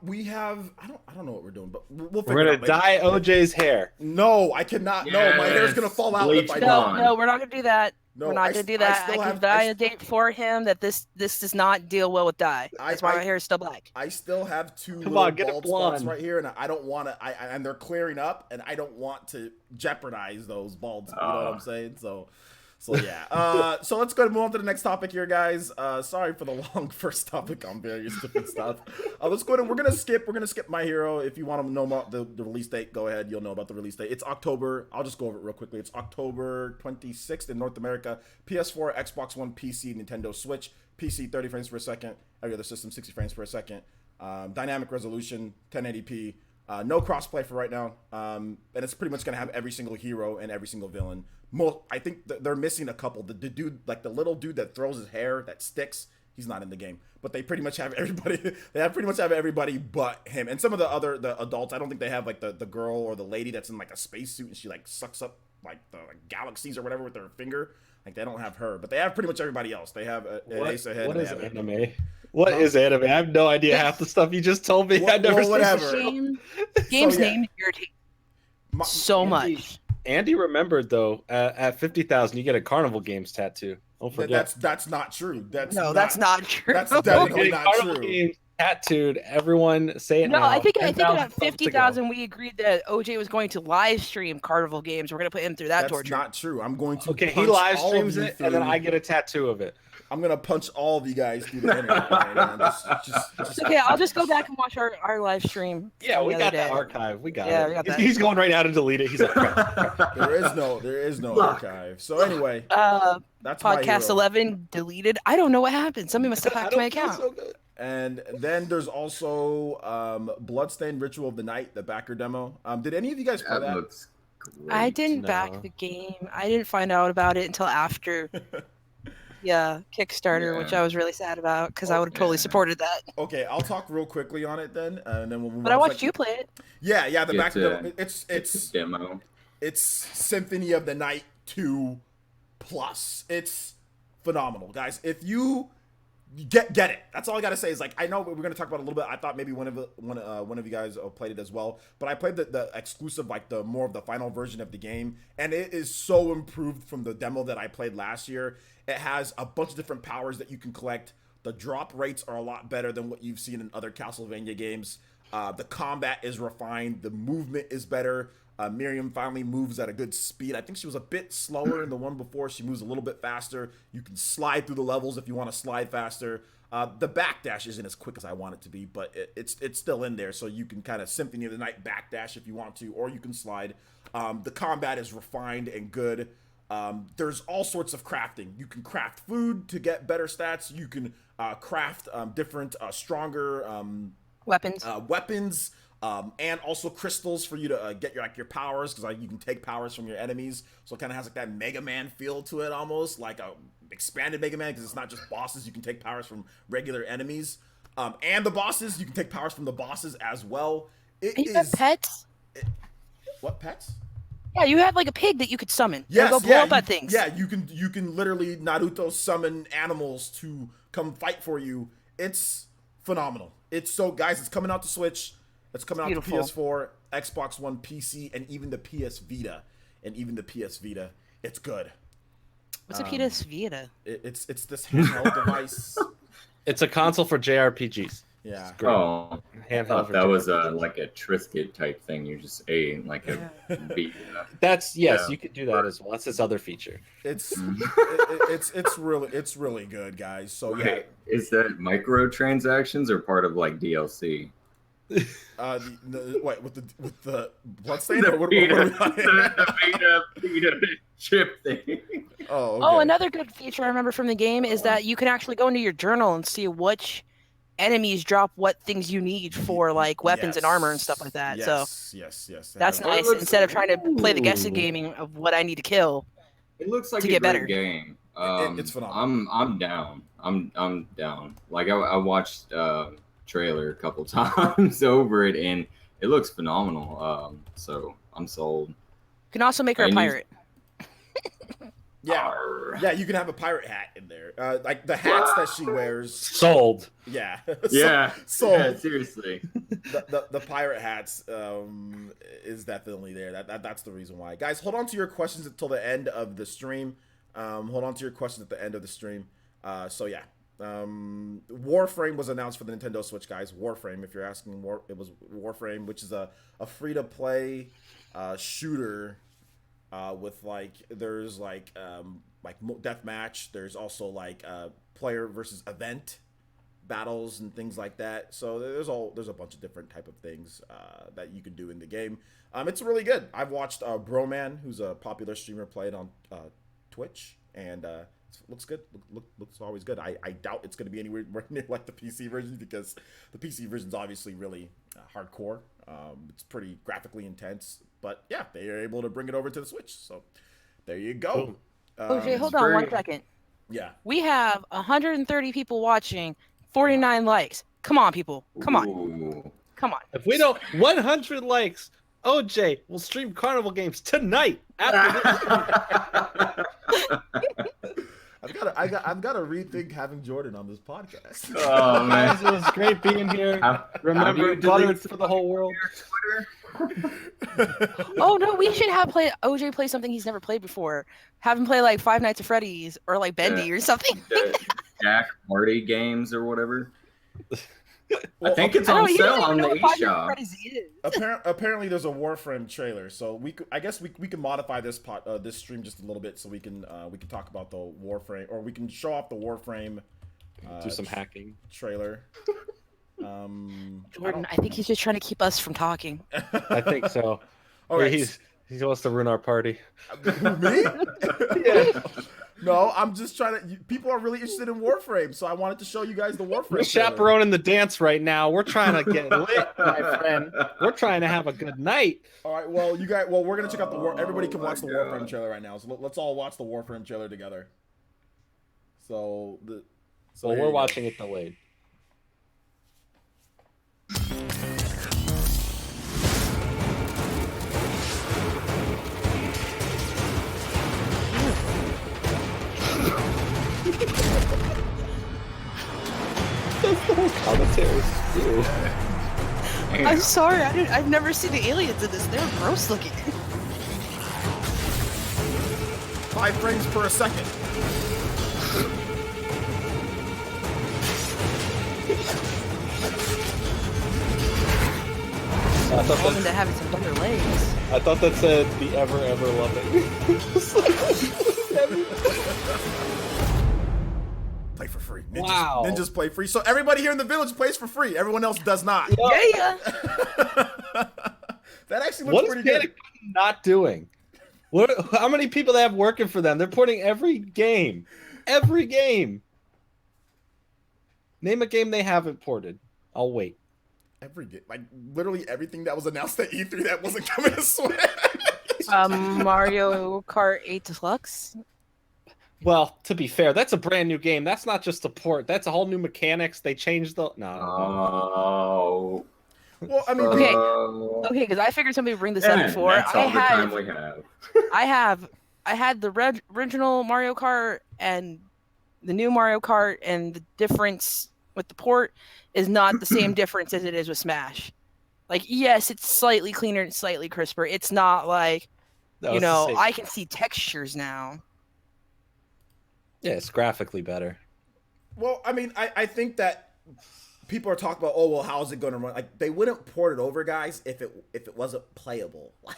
We have. I don't know what we're doing, but we'll figure We're it gonna out later. dye OJ's hair. No, I cannot. No, my hair's gonna Yes, fall out bleach if I it. don't. on. No, we're not gonna do that. No, we're not I gonna do s- I that. still I have- can validate for him that this does not deal well with dye. That's why I- my hair is still black. I still have two Come little on, get it bald spots blonde. right here, and I don't want to. And they're clearing up, and I don't want to jeopardize those balds. You know what I'm saying? So yeah, so let's go and move on to the next topic here, guys. Sorry for the long first topic on various different stuff. Let's go ahead. We're gonna skip My Hero. If you want to know about the release date, go ahead. You'll know about the release date. It's October. I'll just go over it real quickly. It's October 26th in North America. PS4, Xbox One, PC, Nintendo Switch. PC 30 frames per second. Every other system 60 frames per second. Dynamic resolution 1080p. No crossplay for right now, and it's pretty much gonna have every single hero and every single villain. I think they're missing a couple. The dude, like the little dude that throws his hair that sticks, he's not in the game. But they pretty much have everybody. They pretty much have everybody but him. And some of the adults, I don't think they have like the girl or the lady that's in like a spacesuit and she like sucks up like the galaxies or whatever with her finger. Like they don't have her, but they have pretty much everybody else. They have Ace ahead. What is anime? What is anime? I have no idea half the stuff you just told me. I never whatever. Game's name irritates so much. Andy remembered though, at 50,000 you get a Carnival Games tattoo. Don't forget. That's not true. That's not true. That's definitely not Carnival true. Games tattooed. Everyone say it now. I think at 10,000 50,000 we agreed that OJ was going to live stream Carnival Games. We're going to put him through that torture. That's not true. I'm going to. Okay, he live streams it, and then I get a tattoo of it. I'm gonna punch all of you guys through the internet. Right now. Just okay, I'll just go back and watch our live stream. Yeah, we got that archive. We got it. We got that. He's going right now to delete it. He's like, crap. There is no archive. So anyway, that's podcast 11 deleted. I don't know what happened. Somebody must have hacked my account. So good. And then there's also Bloodstained Ritual of the Night, the backer demo. Did any of you guys play that? Looks great. I didn't back the game. I didn't find out about it until after. Kickstarter, which I was really sad about because I would have totally supported that. Okay, I'll talk real quickly on it then, and then we'll move on. But I watched you play it. Yeah, the back demo. It's demo. It's Symphony of the Night 2 plus. It's phenomenal, guys. If you get it, that's all I gotta say. Is like I know we're gonna talk about it a little bit. I thought maybe one of you guys played it as well, but I played the exclusive, like the more of the final version of the game, and it is so improved from the demo that I played last year. It has a bunch of different powers that you can collect. The drop rates are a lot better than what you've seen in other Castlevania games. The combat is refined. The movement is better. Miriam finally moves at a good speed. I think she was a bit slower in the one before. She moves a little bit faster. You can slide through the levels if you want to slide faster. The backdash isn't as quick as I want it to be, but it's still in there, so you can kind of Symphony of the Night backdash if you want to, or you can slide. The combat is refined and good. There's all sorts of crafting. You can craft food to get better stats. You can craft different, stronger weapons, and also crystals for you to get your powers, because you can take powers from your enemies. So it kind of has like that Mega Man feel to it, almost like a expanded Mega Man, because it's not just bosses. You can take powers from regular enemies, and the bosses. You can take powers from the bosses as well. You have pets? What pets? Yeah, you had like a pig that you could summon. Yes, go blow up at things. Yeah, you can literally Naruto summon animals to come fight for you. It's phenomenal. It's coming out to Switch. It's coming out to PS4, Xbox One, PC, and even the PS Vita. It's good. What's a PS Vita? It's this handheld device. It's a console for JRPGs. Yeah. Oh, I thought that was like a Triscuit type thing. You just ate like a beat. That's you could do that as well. That's this other feature. It's really good, guys. So Wait, is that microtransactions or part of like DLC? What with the Bloodstained? The Vita chip thing. Oh, okay. Oh, another good feature I remember from the game is that you can actually go into your journal and see which enemies drop what things you need for like weapons and armor and stuff like that. Yes. That's nice. Instead of trying to play the guessing gaming of what I need to kill. It looks like to a get great better. game. It's phenomenal. I'm down. I'm down. Like I watched trailer a couple times over it, and it looks phenomenal. So I'm sold. You can also make her a pirate. Yeah, you can have a pirate hat in there. Like the hats that she wears. Sold. Yeah. Sold. Yeah, seriously. The pirate hats is definitely there. That's the reason why. Guys, hold on to your questions until the end of the stream. Warframe was announced for the Nintendo Switch, guys. Warframe, if you're asking, it was Warframe, which is a free-to-play shooter with there's like deathmatch. There's also like player versus event battles and things like that. So there's a bunch of different type of things that you can do in the game. It's really good. I've watched Broman, who's a popular streamer, play it on Twitch, and looks good. Looks always good. I doubt it's going to be anywhere near like the PC version, because the PC version is obviously really hardcore. It's pretty graphically intense, but yeah, they are able to bring it over to the Switch. So there you go. OJ, hold on 1 second. Yeah. We have 130 people watching, 49 likes. Come on, people. Come on. Ooh. Come on. If we don't 100 likes, OJ will stream Carnival games tonight after this. I've got to rethink having Jordan on this podcast. Oh man, Guys, it was great being here. Remember, buttered for the whole world. Oh no, we should have OJ play something he's never played before. Have him play like Five Nights at Freddy's or like Bendy or something. Jack Party games or whatever. Well, I think it's I on know, he doesn't sale even on know the what Five Nights at eShop. Freddy's is. Apparently, there's a Warframe trailer, so I guess we can modify this this stream just a little bit, so we can talk about the Warframe, or we can show off the Warframe. Do some hacking. Trailer. Jordan, I think he's just trying to keep us from talking. I think so. All right. He wants to ruin our party. Me? Yeah. No, I'm just trying to. People are really interested in Warframe, so I wanted to show you guys the Warframe. We're trailer. chaperoning the dance right now. We're trying to get lit, my friend. We're trying to have a good night. All right, well, we're gonna check out the Everybody can Oh, watch the my Warframe God. trailer right now. So let's all watch the Warframe trailer together. So Well, here we're you go. watching it delayed. That's the whole commentary. Ew. I'm sorry, I've never seen the aliens in this. They're gross looking. 5 frames per second. I thought Told them that, to having some better legs. I thought that said the ever loving. Play for free. Ninjas, Wow. Ninjas play free. So everybody here in the village plays for free. Everyone else does not. Yeah. That actually What looks is pretty Panic good. Button not doing? How many people they have working for them? They're porting every game. Every game. Name a game they haven't ported. I'll wait. Every game, like literally everything that was announced at E3 that wasn't coming to Switch. Mario Kart 8 Deluxe. Well, to be fair, that's a brand new game. That's not just a port. That's a whole new mechanics. They changed the Oh. Well, I mean, Okay. Oh. Okay, because I figured somebody would bring this up Man, before. that's all the time we have. I had the original Mario Kart and the new Mario Kart, and the difference with the port is not the same difference as it is with Smash. Like, yes, it's slightly cleaner and slightly crisper. It's not like, No, you it's the know, same. I can see textures now. Yeah, it's graphically better. well, I mean, I think that people are talking about, oh well, how's it going to run? Like they wouldn't port it over, guys, if it wasn't playable. Like,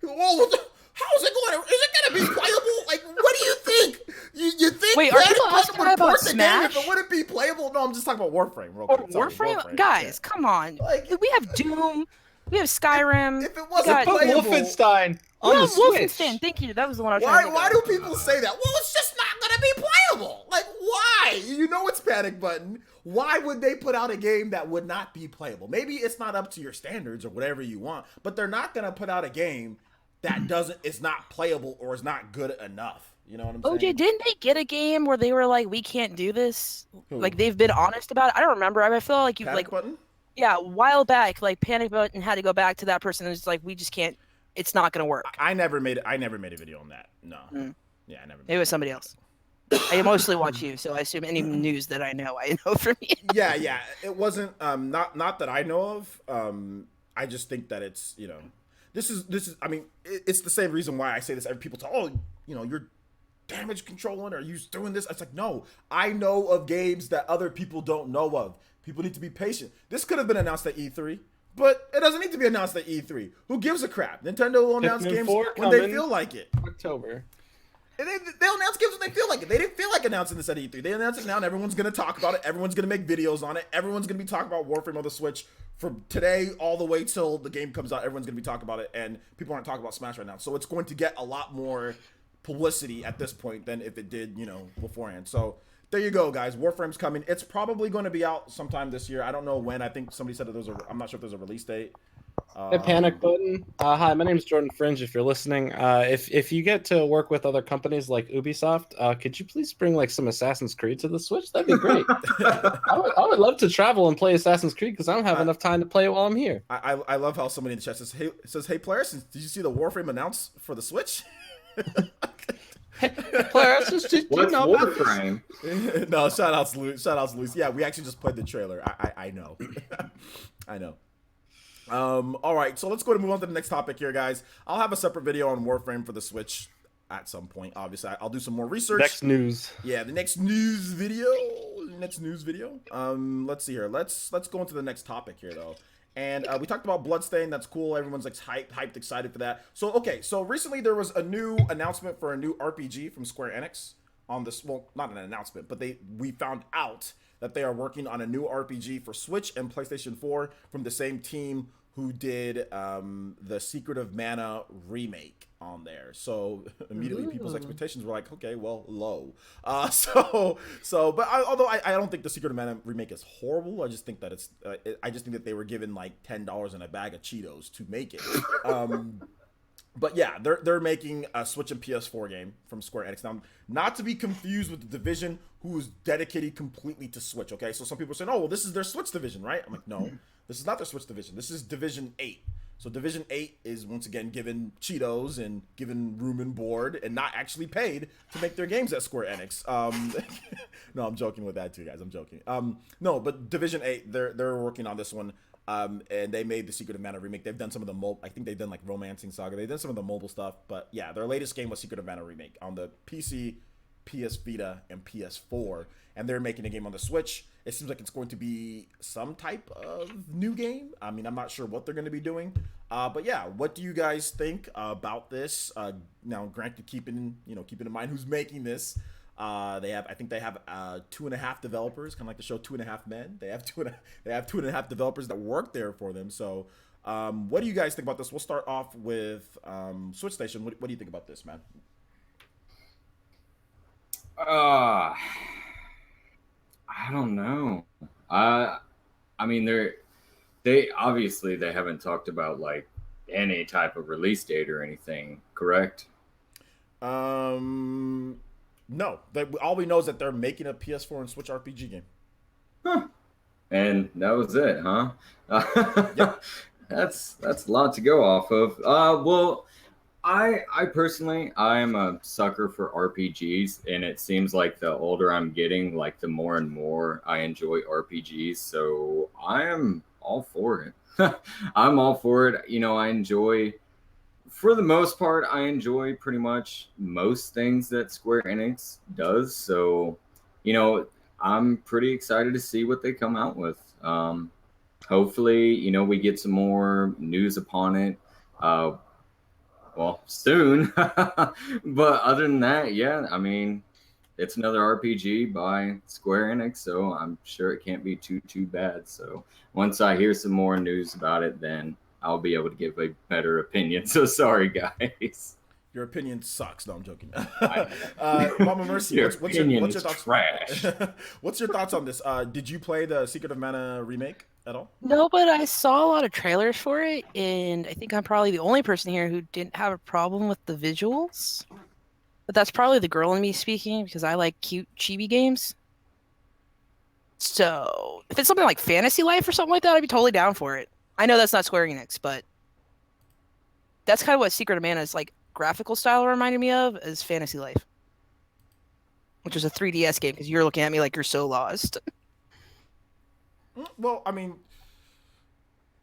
whoa, how's it going? Is it going to be playable? Like, what do you think? You think? Wait, are Panic people Button asking would about port the game Smash? if it wouldn't be playable? No, I'm just talking about Warframe. Real Or quick. Sorry, Warframe? Guys, come on. Like- We have Doom. We have Skyrim. If it wasn't got- Put playable, Wolfenstein on No, the Switch. Wolfenstein. Thank you. That was the one I was trying to why think do of. people say that? Well, it's just not going to be playable. Like, why? You know it's Panic Button. Why would they put out a game that would not be playable? Maybe it's not up to your standards or whatever you want, but they're not going to put out a game that is not playable or is not good enough. You know what I'm saying? OJ, didn't they get a game where they were like, we can't do this? Who? Like, they've been honest about it? I don't remember. I feel like you Panic like, Button? yeah, a while back, like Panic Button had to go back to that person and was like, we just can't, it's not going to work. I never made a video on that. No. Mm. Yeah, I never. It was somebody else. I mostly watch you, so I assume any news that I know from you. Yeah. It wasn't not that I know of. I just think that it's, you know, this is I mean, it's the same reason why I say this. People talk, oh, you know, you're damage controlling or you doing this. It's like, no, I know of games that other people don't know of. People need to be patient. This could have been announced at E3, but it doesn't need to be announced at E3. Who gives a crap? Nintendo will announce Pikmin games 4 when they coming. feel like it. October. They'll announce games when they feel like it. They didn't feel like announcing this at E3. They announced it now, and everyone's going to talk about it. Everyone's going to make videos on it. Everyone's going to be talking about Warframe on the Switch from today all the way till the game comes out. Everyone's going to be talking about it, and people aren't talking about Smash right now. So it's going to get a lot more publicity at this point than if it did, beforehand. So there you go, guys. Warframe's coming. It's probably going to be out sometime this year. I don't know when. I think somebody said that I'm not sure if there's a release date. Hey, Panic Button. Hi, my name's Jordan Fringe. If you're listening, if you get to work with other companies like Ubisoft, could you please bring like some Assassin's Creed to the Switch? That'd be great. I would love to travel and play Assassin's Creed because I don't have enough time to play it while I'm here. I love how somebody in the chat says, "Hey players, did you see the Warframe announced for the Switch?" Players, what's Warframe? No, shout outs, Luis. Yeah, we actually just played the trailer. I know. I know. All right, so let's go and move on to the next topic here, guys. I'll have a separate video on Warframe for the Switch at some point. Obviously, I'll do some more research. Next news. Yeah, the next news video. Let's see here. Let's go into the next topic here, though. And we talked about Bloodstained. That's cool. Everyone's like hyped, excited for that. So recently there was a new announcement for a new RPG from Square Enix on this. Well, not an announcement, but we found out that they are working on a new RPG for Switch and PlayStation 4 from the same team who did the Secret of Mana remake on there. So immediately people's expectations were like, okay, well, low. But although I don't think the Secret of Mana remake is horrible, I just think that I just think that they were given like $10 in a bag of Cheetos to make it. But yeah, they're making a Switch and PS4 game from Square Enix. Now, not to be confused with the division who is dedicated completely to Switch, okay? So some people are saying, oh, well, this is their Switch division, right? I'm like, no, this is not their Switch division. This is Division 8. So Division 8 is, once again, given Cheetos and given room and board and not actually paid to make their games at Square Enix. No, I'm joking with that too, guys. I'm joking. No, but Division 8, they're working on this one. And they made the Secret of Mana remake. They've done some of the I think they've done like Romancing Saga. They've done some of the mobile stuff. But yeah, their latest game was Secret of Mana remake on the PC, PS Vita, and PS4. And they're making a game on the Switch. It seems like it's going to be some type of new game. I mean, I'm not sure what they're going to be doing. But yeah, what do you guys think about this? Now, granted, keeping in mind who's making this. I think they have 2.5 developers, kind of like the show 2.5 Men. They have 2.5 developers that work there for them. So, what do you guys think about this? We'll start off with Switch Station. What do you think about this, man? I don't know. I mean, they obviously they haven't talked about like any type of release date or anything, correct? No. All we know is that they're making a PS4 and Switch RPG game. Huh. And that was it, huh? Yep. That's a lot to go off of. Well, I personally, I am a sucker for RPGs, and it seems like the older I'm getting, like the more and more I enjoy RPGs. So I am all for it. I'm all for it. I enjoy, for the most part, I enjoy pretty much most things that Square Enix does. So, I'm pretty excited to see what they come out with. Hopefully, we get some more news upon it. Well, soon. But other than that, yeah, I mean, it's another RPG by Square Enix, so I'm sure it can't be too bad. So once I hear some more news about it, then I'll be able to give a better opinion. So sorry, guys. Your opinion sucks. No, I'm joking. Mama Mercy, what's your thoughts? Trash. What's your thoughts on this? Did you play the Secret of Mana remake at all? No, but I saw a lot of trailers for it, and I think I'm probably the only person here who didn't have a problem with the visuals. But that's probably the girl in me speaking, because I like cute chibi games. So if it's something like Fantasy Life or something like that, I'd be totally down for it. I know that's not Square Enix, but that's kind of what Secret of Mana's like graphical style reminded me of as Fantasy Life, which was a 3DS game, because you're looking at me like you're so lost. Well, I mean,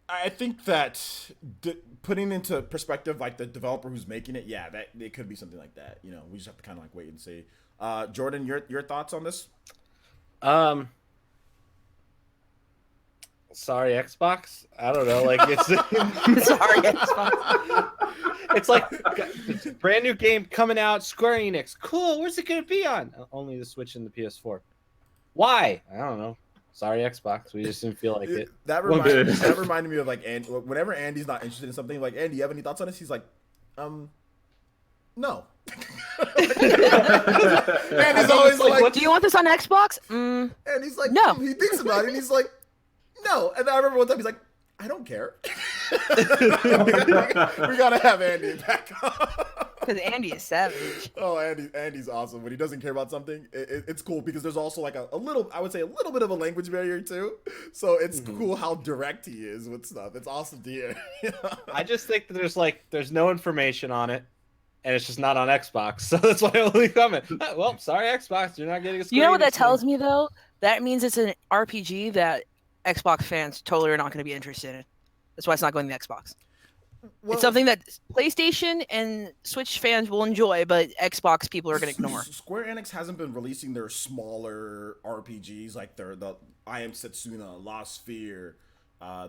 I think that putting into perspective, like the developer who's making it, yeah, that it could be something like that. We just have to kind of like wait and see. Jordan, your thoughts on this? Sorry, Xbox. I don't know. Like it's Sorry, Xbox. it's like it's a brand new game coming out. Square Enix. Cool. Where's it gonna be on? Only the Switch and the PS4. Why? I don't know. Sorry, Xbox. We just didn't feel like it. That reminded me of like whenever Andy's not interested in something, like, Andy, you have any thoughts on this? He's like, no. Andy's always like, do you want this on Xbox? And he's like, no. He thinks about it and he's like, no. And then I remember one time he's like, I don't care. we gotta have Andy back on. Because Andy is savage. Oh, Andy's awesome. When he doesn't care about something, it's cool because there's also like a little, I would say a little bit of a language barrier too. So it's cool how direct he is with stuff. It's awesome to hear. I just think that there's no information on it, and it's just not on Xbox. So that's why I only comment. Well, sorry, Xbox, you're not getting a Square You know what that Enix tells game. me though? That means it's an RPG that Xbox fans totally are not going to be interested in. That's why it's not going to the Xbox. Well, it's something that PlayStation and Switch fans will enjoy, but Xbox people are going to ignore. Square Enix hasn't been releasing their smaller RPGs like the I Am Setsuna, Lost Sphere,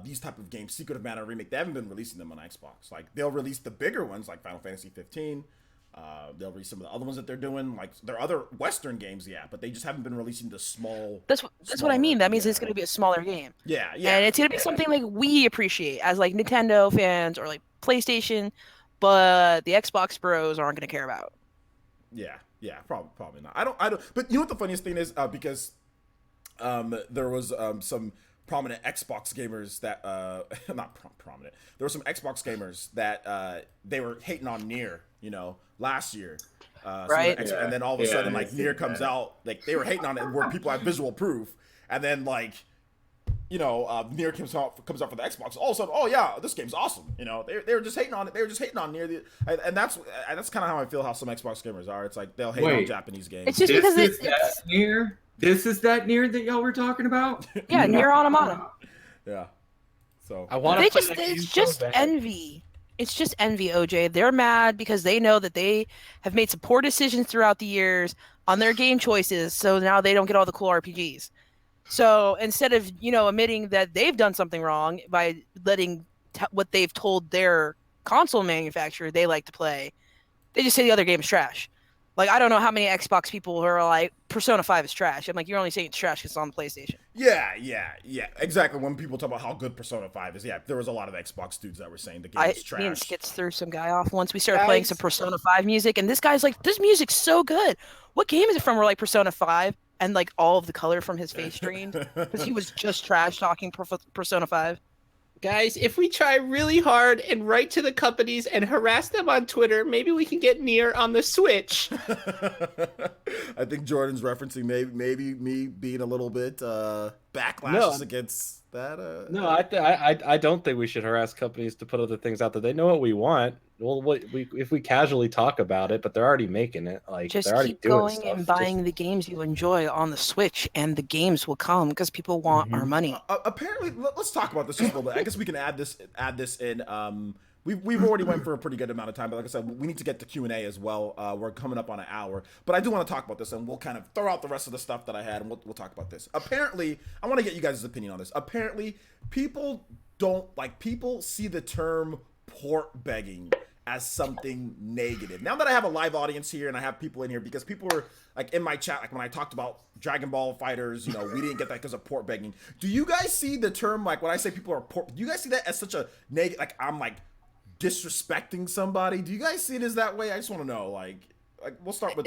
these type of games, Secret of Mana Remake. They haven't been releasing them on Xbox. Like they'll release the bigger ones like Final Fantasy 15. They'll release some of the other ones that they're doing, like their other Western games, yeah, but they just haven't been releasing the small. That's what I mean. That means it's going to be a smaller game. Yeah. And it's going to be something like we appreciate as like Nintendo fans or like PlayStation, but the Xbox bros aren't going to care about. Yeah, probably not. I don't. But you know what the funniest thing is? Because there was some prominent Xbox gamers that not prominent. There were some Xbox gamers that they were hating on Nier, last year. Right. And then all of a sudden, like Nier comes out, like they were hating on it where people have visual proof, and then like, Nier comes out for the Xbox. All of a sudden, oh yeah, this game's awesome. They were just hating on it. They were just hating on Nier, and that's kind of how I feel how some Xbox gamers are. It's like they'll hate on Japanese games. It's just because it's Nier. This is that Nier that y'all were talking about. Yeah, Nier Automata. Yeah. So I want to. It's just envy. It's just envy, OJ. They're mad because they know that they have made some poor decisions throughout the years on their game choices, so now they don't get all the cool RPGs. So instead of, admitting that they've done something wrong by letting what they've told their console manufacturer they like to play, they just say the other game's trash. Like, I don't know how many Xbox people are like, Persona 5 is trash. I'm like, you're only saying it's trash because it's on the PlayStation. Yeah, exactly. When people talk about how good Persona 5 is, there was a lot of Xbox dudes that were saying the game is trash. Me and Skits threw some guy off once we started playing some Persona 5 music, and this guy's like, this music's so good. What game is it from? We're like, Persona 5, and like all of the color from his face drained because he was just trash talking Persona 5. Guys, if we try really hard and write to the companies and harass them on Twitter, maybe we can get Nier on the Switch. I think Jordan's referencing maybe me being a little bit backlash against that. No, I don't think we should harass companies to put other things out there. They know what we want. Well, if we casually talk about it, but they're already making it. Like just they're already keep doing going stuff. and buying the games you enjoy on the Switch, and the games will come because people want our money. Apparently, let's talk about this just a little bit. I guess we can add this in. We've already went for a pretty good amount of time, but like I said, we need to get to Q&A as well. We're coming up on an hour, but I do want to talk about this, and we'll kind of throw out the rest of the stuff that I had, and we'll talk about this. Apparently, I want to get you guys' opinion on this. Apparently, people see the term port begging as something negative. Now that I have a live audience here and I have people in here, because people were like in my chat, like when I talked about Dragon Ball Fighters, we didn't get that because of port begging. Do you guys see the term, like when I say people are port, do you guys see that as such a negative, like I'm like disrespecting somebody? Do you guys see it as that way? I just want to know, like we'll start with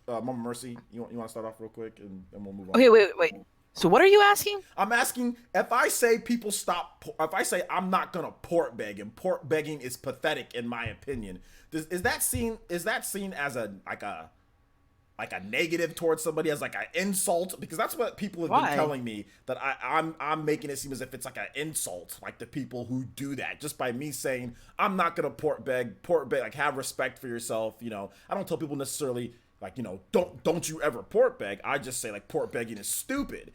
Mama Mercy. You want to start off real quick and we'll move on. Okay, wait. So what are you asking? I'm asking if I say if I say I'm not gonna port beg, and port begging is pathetic in my opinion, is that seen as a negative towards somebody, as like an insult? Because that's what people have been telling me, that I'm making it seem as if it's like an insult, like the people who do that, just by me saying I'm not gonna port beg, like have respect for yourself. I don't tell people necessarily like, don't you ever port beg. I just say like port begging is stupid,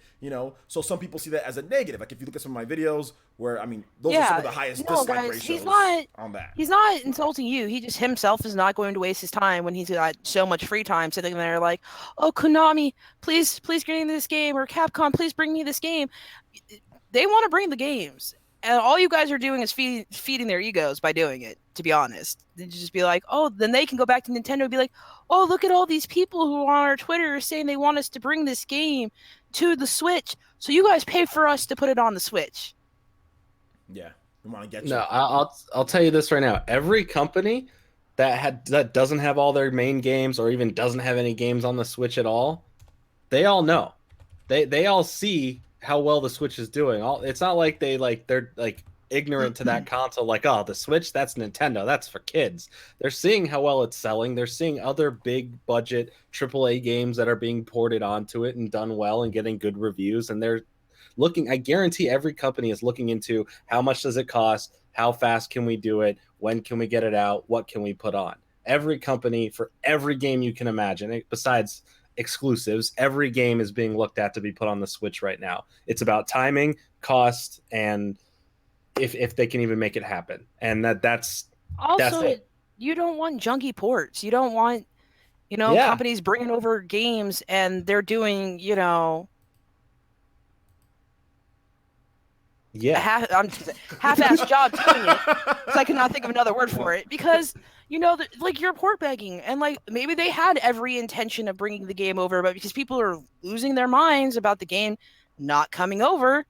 so some people see that as a negative. Like if you look at some of my videos where, those are some of the highest dislike ratios on that. He's not insulting you. He just himself is not going to waste his time when he's got so much free time sitting there like, oh, Konami, please bring me this game, or Capcom, please bring me this game. they want to bring the games, and all you guys are doing is feeding their egos by doing it. To be honest, they just be like, oh, then they can go back to Nintendo and be like, oh, look at all these people who are on our Twitter saying they want us to bring this game to the Switch, so you guys pay for us to put it on the Switch. Yeah, we want to get you. No, I'll tell you this right now. Every company that doesn't have all their main games or even doesn't have any games on the Switch at all, they all know. They all see how well the Switch is doing. It's not like they're ignorant to that console, like, oh, the Switch, that's Nintendo, that's for kids. They're seeing how well it's selling. They're seeing other big budget AAA games that are being ported onto it and done well and getting good reviews, and they're looking. I guarantee every company is looking into how much does it cost, how fast can we do it, when can we get it out, what can we put on. Every company, for every game you can imagine, besides exclusives, every game is being looked at to be put on the Switch right now. It's about timing, cost, and if they can even make it happen. And that's Also, it. You don't want junky ports. You don't want, companies bringing over games and they're doing, half-assed job doing it. Because I cannot think of another word for it. Because, you're port begging. And, maybe they had every intention of bringing the game over, but because people are losing their minds about the game not coming over,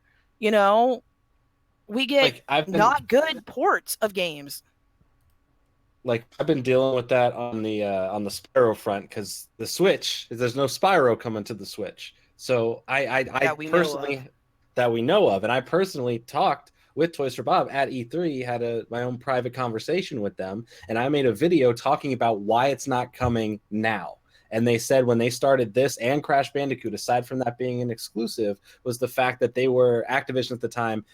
we get not good ports of games. I've been dealing with that on the Spyro front, because the Switch, there's no Spyro coming to the Switch. So I personally, that we know of, and I personally talked with Toys for Bob at E3, had my own private conversation with them, and I made a video talking about why it's not coming now. And they said when they started this and Crash Bandicoot, aside from that being an exclusive, was the fact that Activision at the time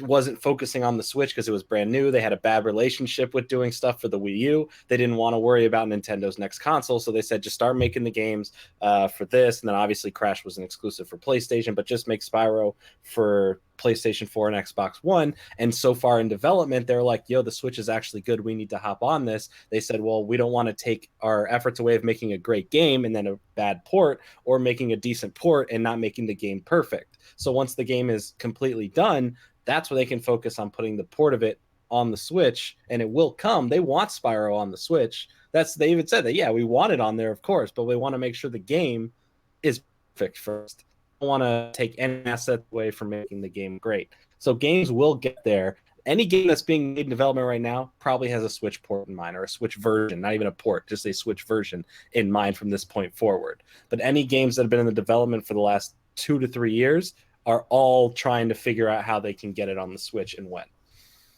wasn't focusing on the Switch because it was brand new. They had a bad relationship with doing stuff for the Wii U. They didn't want to worry about Nintendo's next console, so they said just start making the games for this. And then obviously Crash was an exclusive for PlayStation, but just make Spyro for PlayStation 4 and Xbox One. And so far in development, they're like, yo, the Switch is actually good. We need to hop on this. They said, well, we don't want to take our efforts away of making a great game and then a bad port, or making a decent port and not making the game perfect. So once the game is completely done, that's where they can focus on putting the port of it on the Switch, and it will come. They want Spyro on the Switch. They even said that, yeah, we want it on there, of course, but we want to make sure the game is perfect first. We don't want to take any asset away from making the game great. So games will get there. Any game that's being made in development right now probably has a Switch port in mind, or a Switch version, not even a port, just a Switch version in mind from this point forward. But any games that have been in the development for the last 2 to 3 years are all trying to figure out how they can get it on the Switch and when.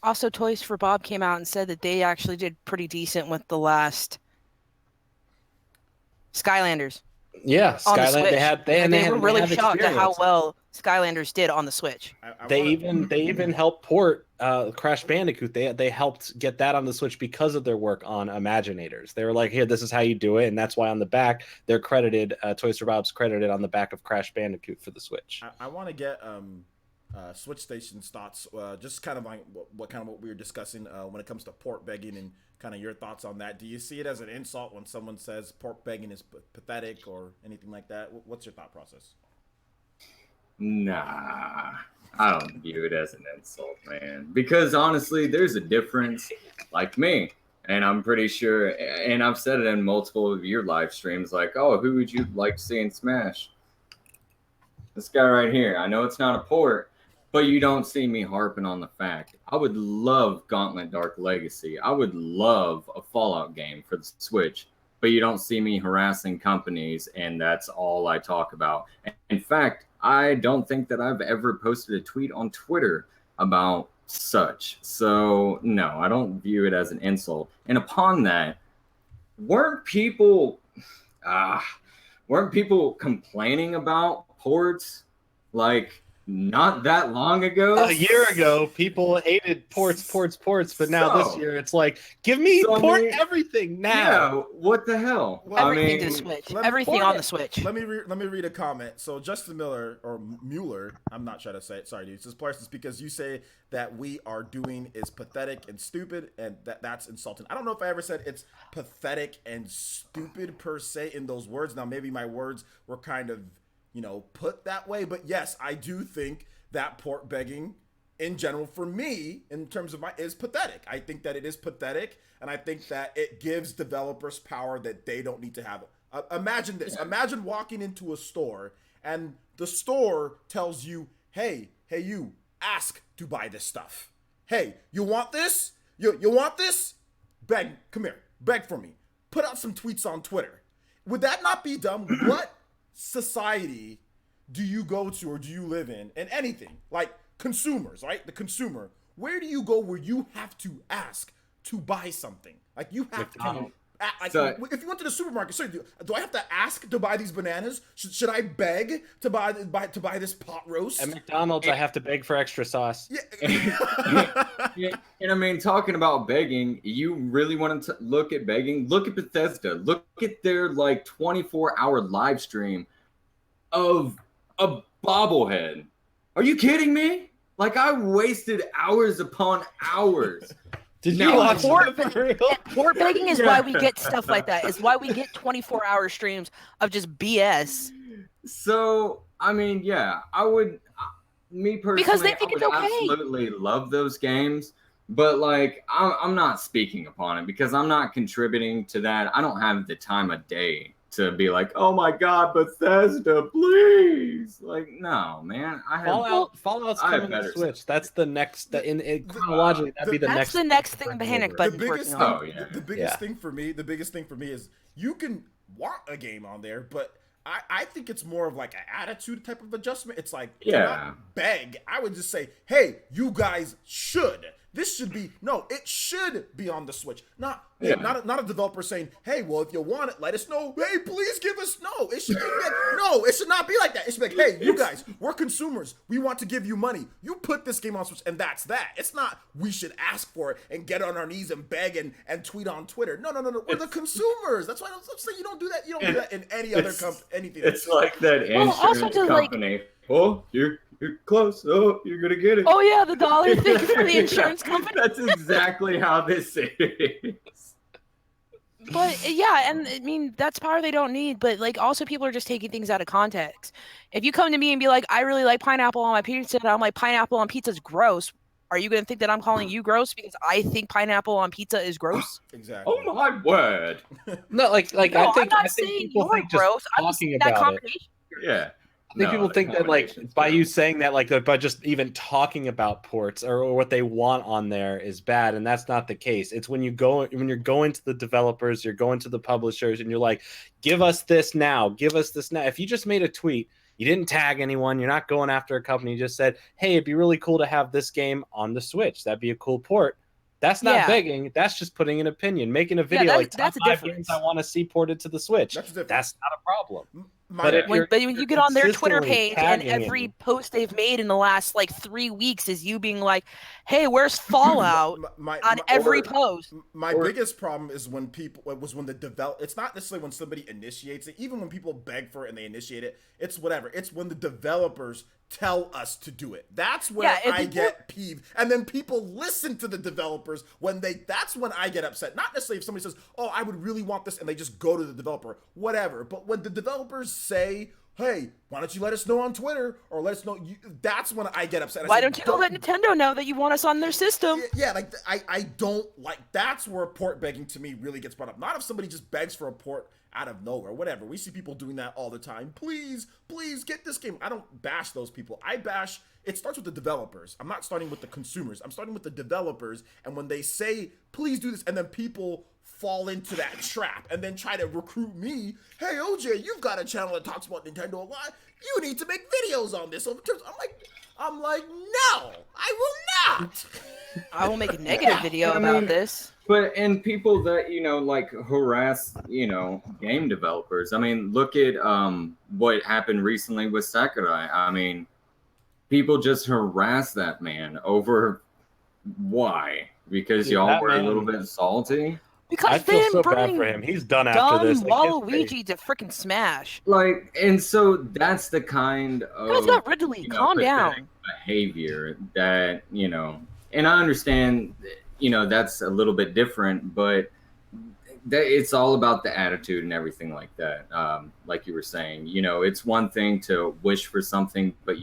Also, Toys for Bob came out and said that they actually did pretty decent with the last Skylanders. Yeah, Skylanders. They were really shocked at how well Skylanders did on the Switch. They even helped port Crash Bandicoot. They helped get that on the Switch because of their work on Imaginators. They were like, here, this is how you do it, and that's why on the back they're credited. Toys for Bob's credited on the back of Crash Bandicoot for the Switch. I want to get Switch Station's thoughts, just kind of like what we were discussing when it comes to port begging, and kind of your thoughts on that. Do you see it as an insult when someone says port begging is pathetic or anything like that? What's your thought process? Nah, I don't view it as an insult, man. Because honestly, there's a difference. Like me, and I'm pretty sure, and I've said it in multiple of your live streams, like, oh, who would you like to see in Smash? This guy right here. I know it's not a port, but you don't see me harping on the fact. I would love Gauntlet Dark Legacy. I would love a Fallout game for the Switch, but you don't see me harassing companies, and that's all I talk about. In fact, I don't think that I've ever posted a tweet on Twitter about such. So, no, I don't view it as an insult. And upon that, weren't people complaining about ports like not that long ago? A year ago, people hated ports, but now this year it's like, give me everything now. Yeah, what the hell? Well, everything to the Switch. Everything on the Switch. Let me read a comment. So Justin Miller, or Mueller, I'm not trying to say it. Sorry, dude. This part is because you say that we are doing is pathetic and stupid, and that's insulting. I don't know if I ever said it's pathetic and stupid per se in those words. Now maybe my words were kind of put that way, but yes, I do think that port begging in general for me in terms of is pathetic. I think that it is pathetic, and I think that it gives developers power that they don't need to have. Imagine this. Imagine walking into a store and the store tells you, hey, you, ask to buy this stuff. Hey, you want this? You want this? Beg, come here. Beg for me. Put out some tweets on Twitter. Would that not be dumb? What society do you go to or do you live in anything? Like consumers, right? The consumer. Where do you go where you have to ask to buy something? Like you have to. Like, so, if you went to the supermarket, sorry, do I have to ask to buy these bananas? Should I beg to buy this pot roast? At McDonald's, I have to beg for extra sauce. Yeah. And I mean, talking about begging, you really want to look at begging? Look at Bethesda. Look at their like 24-hour live stream of a bobblehead. Are you kidding me? Like I wasted hours upon hours. Did you watch port begging is why we get stuff like that. Is why we get 24-hour streams of just BS. So, I mean, yeah, I would, me personally, because they think I would absolutely love those games. But, like, I'm not speaking upon it because I'm not contributing to that. I don't have the time of day to be like, oh my God, Bethesda, please. Like, no, man. Fallout's coming to Switch. That's the next, chronologically, that'd be the next. That's the next thing Panic Button's working on. The biggest thing for me is you can want a game on there, but I think it's more of like an attitude type of adjustment. It's like, not beg. I would just say, hey, you guys should. This should be, it should be on the Switch. Not a developer saying, hey, well, if you want it, let us know. Hey, please give us, it should be like, it should not be like that. It should be like, hey, you guys, we're consumers. We want to give you money. You put this game on Switch, and that's that. It's not, we should ask for it and get on our knees and beg and tweet on Twitter. No. We're the consumers. That's why I'm saying you don't do that. You don't do that in any other anything. It's like that insurance company. Oh, you're close. Oh, you're gonna get it. Oh yeah, the dollar thing for the insurance company. That's exactly how this is. But yeah, and I mean that's power they don't need. But like also people are just taking things out of context. If you come to me and be like, I really like pineapple on my pizza, and I'm like, pineapple on pizza is gross. Are you gonna think that I'm calling you gross because I think pineapple on pizza is gross? Exactly. Oh my word. No, I think I'm not I saying think people you're think just gross. I'm talking just that about combination. Yeah. I think people think that like by you saying that like by just even talking about ports or what they want on there is bad, and that's not the case. It's when you're going to the developers, you're going to the publishers, and you're like, give us this now, give us this now. If you just made a tweet, you didn't tag anyone, you're not going after a company, you just said, hey, it'd be really cool to have this game on the Switch. That'd be a cool port. That's not begging. That's just putting an opinion, making a video like top 5 games I want to see ported to the Switch. That's not a problem. But when you get on their Twitter page and every post they've made in the last like 3 weeks is you being like, hey, where's Fallout on every post? My biggest problem is when it's not necessarily when somebody initiates it, even when people beg for it and they initiate it, it's whatever. It's when the developers tell us to do it. That's where I get peeved. And then people listen to the developers that's when I get upset. Not necessarily if somebody says, oh, I would really want this, and they just go to the developer, whatever. But when the developers say, hey, why don't you let us know on Twitter or let us know, that's when I get upset. Why don't you let Nintendo know that you want us on their system? Yeah, like I don't like, that's where port begging to me really gets brought up. Not if somebody just begs for a port out of nowhere, whatever. We see people doing that all the time. Please get this game. I don't bash those people. It starts with the developers. I'm not starting with the consumers. I'm starting with the developers. And when they say, please do this, and then people fall into that trap and then try to recruit me. Hey, OJ, you've got a channel that talks about Nintendo a lot. You need to make videos on this. I'm like, no, I will not. I will make a negative video about this. And people that, like harass, game developers. I mean, look at what happened recently with Sakurai. I mean, people just harass that man over why? Because y'all were a little bit salty? Because I feel so bad for him. He's done after this. Waluigi to freaking Smash. And so that's the kind of guys got Ridley. Calm down. Behavior that and I understand, that's a little bit different, but it's all about the attitude and everything like that. Like you were saying, it's one thing to wish for something, but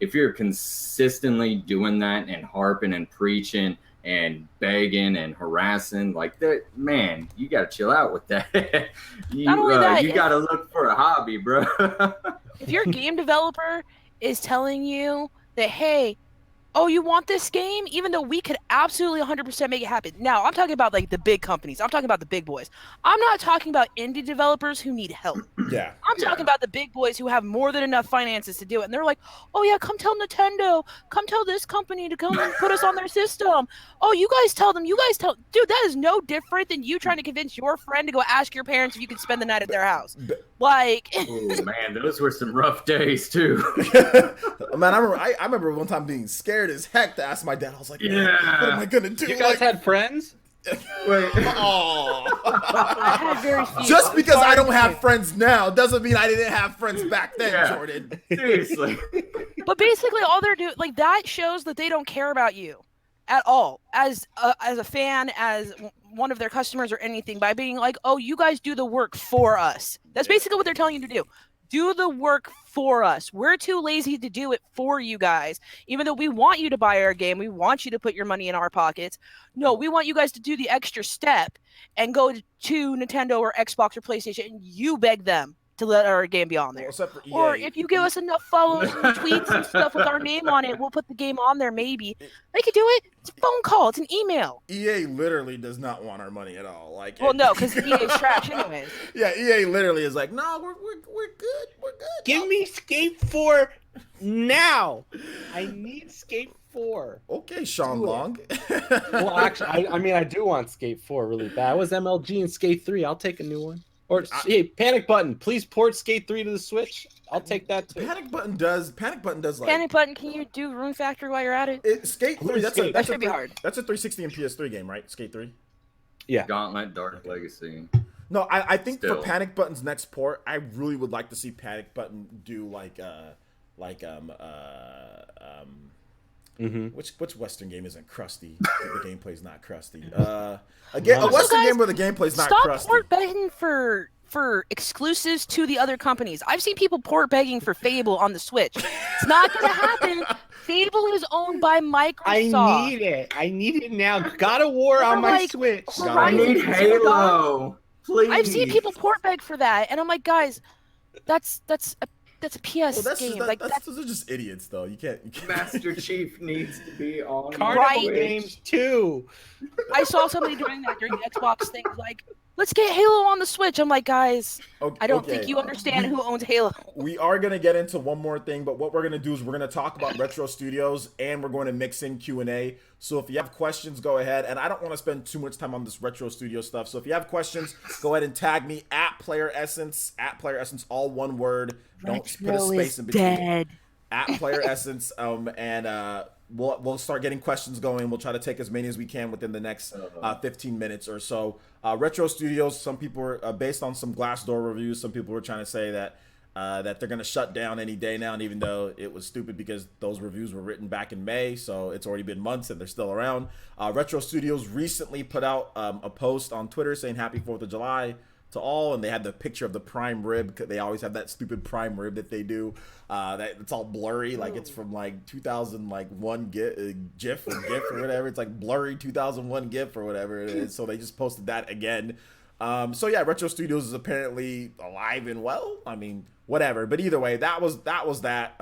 if you're consistently doing that and harping and preaching and begging and harassing like that, man, you gotta chill out with that. Not only that, You gotta look for a hobby, bro. if your game developer is telling you that, hey, oh, you want this game? Even though we could absolutely 100% make it happen. Now, I'm talking about like the big companies. I'm talking about the big boys. I'm not talking about indie developers who need help. Yeah. I'm talking about the big boys who have more than enough finances to do it. And they're like, oh, yeah, come tell Nintendo. Come tell this company to come and put us on their system. Oh, you guys tell them. You guys tell. Dude, that is no different than you trying to convince your friend to go ask your parents if you can spend the night at their house. Like, oh man, those were some rough days too. Man, I remember one time being scared as heck to ask my dad. I was like, Yeah. what am I gonna do? You guys had friends? Wait. I had very few. Just because I don't have friends. friends now doesn't mean I didn't have friends back then, Yeah. Jordan. Seriously. But basically, all they're doing, like, that shows that they don't care about you at all as a fan, as one of their customers or anything, by being like, oh, you guys do the work for us. That's basically what they're telling you to do. Do the work for us. We're too lazy to do it for you guys. Even though we want you to buy our game, we want you to put your money in our pockets. No, we want you guys to do the extra step and go to Nintendo or Xbox or PlayStation and you beg them to let our game be on there. Except for EA. Or if you give us enough follows and tweets and stuff with our name on it, we'll put the game on there maybe. They could do it. It's a phone call. It's an email. EA literally does not want our money at all. Like, Well, no, because EA's trash anyways. Yeah, EA literally is like, no, we're good. We're good. Give me Skate 4 now. I need Skate 4. Okay, Sean Do it. Long. Well, actually, I mean, I do want Skate 4 really bad. I was MLG and Skate 3. I'll take a new one. Or, hey, Panic Button, please port Skate 3 to the Switch. I'll take that too. Panic Button does like Panic Button, can you do Rune Factory while you're at it? Skate 3. That's a Skate? That should be hard. That's a 360 and PS3 game, right? Skate 3. Gauntlet, Dark Legacy. No, I think Still. for Panic Button's next port, I really would like to see Panic Button do which Western game isn't crusty? The gameplay's not crusty. A Western game where the gameplay's not Stop crusty. port begging for exclusives to the other companies. I've seen people port begging for Fable on the Switch. It's not going to happen. Fable is owned by Microsoft. I need it now. God of War on my like, Switch. I need Halo. Please. I've seen people port beg for that, and I'm like, guys, that's a PS Well, game. those are just idiots, though. You can't. Master Chief needs to be on Carnival Right. Games too. I saw somebody doing that during the Xbox thing, like, let's get Halo on the Switch. I'm like, guys, I don't think you understand who owns Halo. We are going to get into one more thing, but what we're going to do is we're going to talk about Retro Studios, and we're going to mix in Q&A. So if you have questions, go ahead. And I don't want to spend too much time on this Retro Studio stuff. So if you have questions, go ahead and tag me at Player Essence, all one word. Don't put a space in between. Dead. At Player Essence, and we'll start getting questions going. We'll try to take as many as we can within the next 15 minutes or so. Retro Studios, some people were based on some Glassdoor reviews. Some people were trying to say that they're going to shut down any day now, and even though it was stupid because those reviews were written back in May, so it's already been months and they're still around. Retro Studios recently put out a post on Twitter saying Happy 4th of July to all, and they had the picture of the prime rib. They always have that stupid prime rib that they do. That it's all blurry, like it's from like 2001 GIF or whatever. It's like blurry 2001 GIF or whatever it is. So they just posted that again. So yeah, Retro Studios is apparently alive and well. I mean, whatever. But either way, that was that.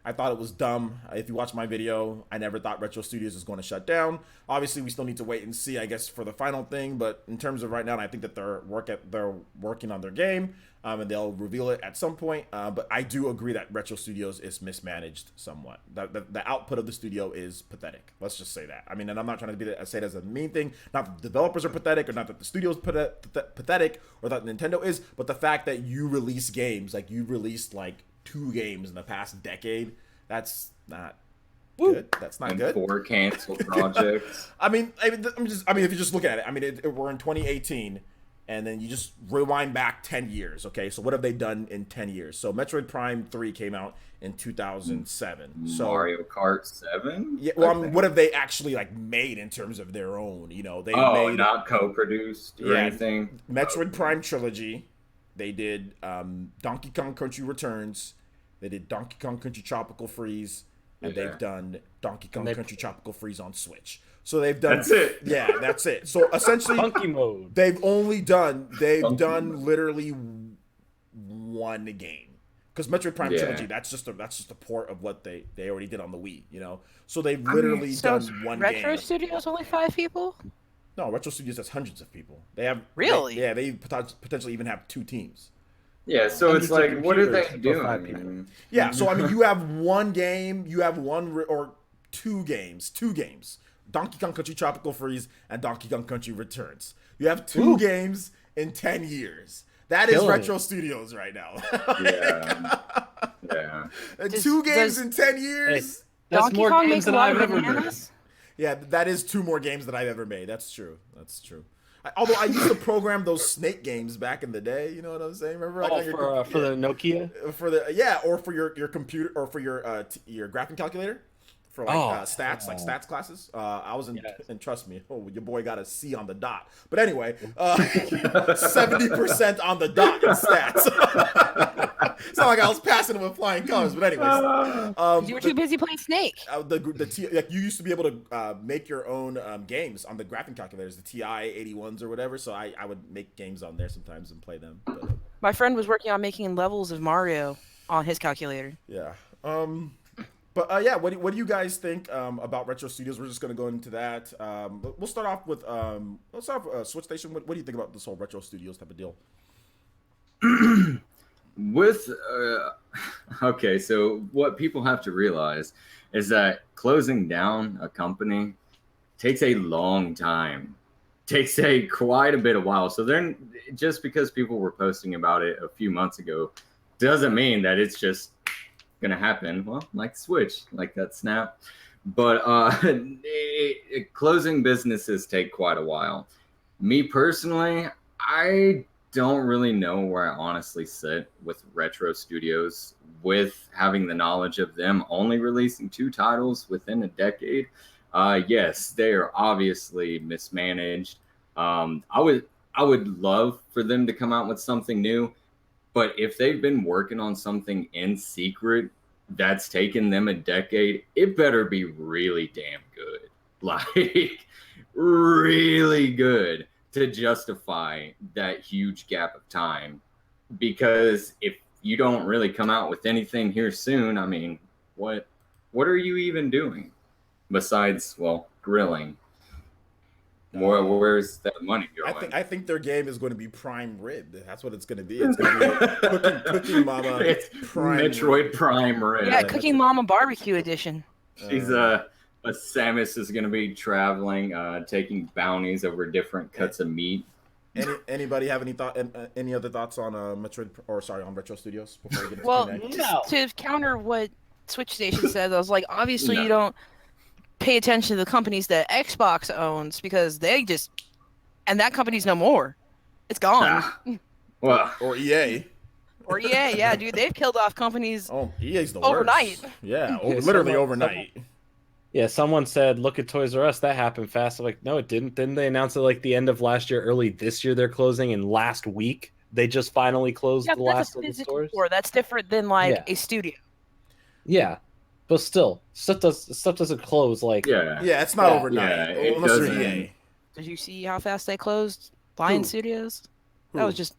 I thought it was dumb. If you watch my video, I never thought Retro Studios was going to shut down. Obviously, we still need to wait and see, I guess, for the final thing. But in terms of right now, I think that they're working on their game, and they'll reveal it at some point. But I do agree that Retro Studios is mismanaged somewhat. The output of the studio is pathetic. Let's just say that. I mean, and I'm not trying to say it as a mean thing. Not that the developers are pathetic, or not that the studio is pathetic, or that Nintendo is, but the fact that you release games, like you released like 2 games in the past decade, that's not good. That's not good. 4 canceled projects. I mean, if you just look at it, I mean, we're in 2018, and then you just rewind back 10 years. Okay, so what have they done in 10 years? So Metroid Prime 3 came out in 2007. So Mario Kart 7. Yeah, well, I mean, what have they actually like made in terms of their own? You know, they made not co-produced or anything. Metroid Prime trilogy. They did Donkey Kong Country Returns. They did Donkey Kong Country Tropical Freeze. and Yeah. they've done Donkey Kong they- Country Tropical Freeze on Switch. So they've done. That's it. Yeah, that's it. So essentially, Funky mode. they've done Funky. literally one game. Because Metroid Prime Yeah. Trilogy, that's just a port of what they already did on the Wii, you know. So they've literally So done one Retro game. Studios only 5 people? No, Retro Studios has hundreds of people. They have Really? they potentially even have 2 teams. Yeah, so it's Hundreds of like, what are they computers for 5 doing? people. Yeah, so I mean, you have one game, you have or two games, Donkey Kong Country Tropical Freeze and Donkey Kong Country Returns. You have 2 games in 10 years. That is Killing Retro Studios right now. Yeah. Yeah. And Does- 2 games does- in 10 years. That's Donkey more Kong games makes a than lot I've of ever made. bananas? Yeah, that is 2 more games that I've ever made. That's true. Although I used to program those Snake games back in the day. You know what I'm saying? Remember? Like, Oh, on your- for the Nokia. or for your computer or for your graphing calculator for like stats classes. I was in, Yes. and trust me, your boy got a C on the dot. But anyway, 70% on the dot in stats. It's not like I was passing them with flying colors. But anyways, You were too busy playing Snake. like you used to be able to make your own games on the graphing calculators, the TI 81s or whatever. So I would make games on there sometimes and play them. But, My friend was working on making levels of Mario on his calculator. yeah. But yeah, what do you guys think about Retro Studios? We're just gonna go into that. We'll start off with Switch Station. What do you think about this whole Retro Studios type of deal? With okay, so what people have to realize is that closing down a company takes a long time, takes quite a bit of while. So then, just because people were posting about it a few months ago, doesn't mean that it's just gonna happen. Well, like Switch, like that snap. But closing businesses take quite a while. Me personally, I don't really know where I honestly sit with Retro Studios, with having the knowledge of them only releasing 2 titles within a decade. Yes, they are obviously mismanaged. I would love for them to come out with something new, but if they've been working on something in secret that's taken them a decade, it better be really damn good. Like, really good to justify that huge gap of time. Because if you don't really come out with anything here soon, I mean, what are you even doing besides, well, grilling? Where's that money going? I think their game is going to be prime rib. That's what it's going to be. It's going to be cooking mama. It's prime Metroid rib. Prime Red. Yeah, Cooking Mama Barbecue Edition. She's Samus is going to be traveling, taking bounties over different cuts of meat. Anybody have any other thoughts on on Retro Studios before we get into Well, Q&A? just to counter what Switch Station said, I was like, obviously No. you don't pay attention to the companies that Xbox owns because and that company's no more. It's gone. Well, Or EA. Or EA, yeah, dude, they've killed off companies. Oh, EA's the Overnight. worst. Yeah, Yeah, literally someone- overnight. Yeah, someone said, "Look at Toys R Us. That happened fast." I'm like, no, it didn't. Didn't they announce it like the end of last year, early this year? They're closing, and last week they just finally closed Yeah, the but that's last a of the physical stores. store. That's different than like Yeah. a studio. Yeah, but still, stuff doesn't close like. yeah. Yeah, it's not Yeah. overnight. Yeah, it unless you're doesn't. EA. Did you see how fast they closed Lion Who? Studios? Who? That was just.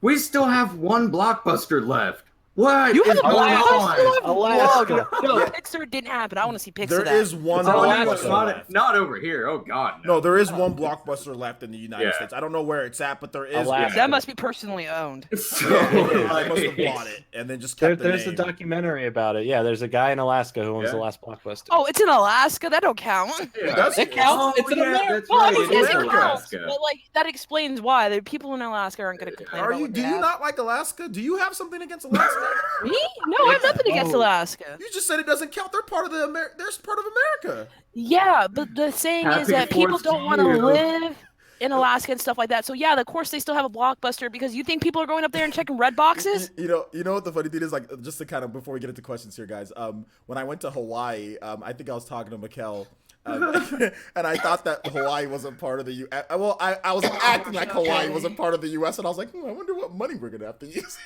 We still have one Blockbuster left. What You is have a going Blockbuster on? Alaska. No, Yeah. Pixar didn't happen. I want to see Pixar. There that. is one It's Alaska. Blockbuster left. Not over here. Oh God, no. No, there is one Blockbuster left in the United Yeah. States. I don't know where it's at, but there is. Alaska. That must be personally owned. So, Yeah, it is. They like, must have bought it and then just kept the There's a name. documentary about it. Yeah, there's a guy in Alaska who owns Yeah. the last Blockbuster. Oh, it's in Alaska. That don't count. Yeah. Does It counts. It's in America. That's Well, I right. mean, It yes, is it counts. Alaska. But like that explains why the people in Alaska aren't going to complain Are about you? what Do they you have. not like Alaska? Do you have something against Alaska? Me? No, I have nothing against Alaska. You just said it doesn't count. They're part of they're part of America. Yeah, but the saying is Happy that people 4th to don't want to you. live in Alaska and stuff like that. So yeah, of course they still have a Blockbuster because you think people are going up there and checking red boxes? You know what the funny thing is, like, just to kind of before we get into questions here, guys. When I went to Hawaii, I think I was talking to Mikkel, and I thought that Hawaii wasn't part of the U. Well, I was acting like Hawaii wasn't part of the U.S. and I was like, I wonder what money we're gonna have to use.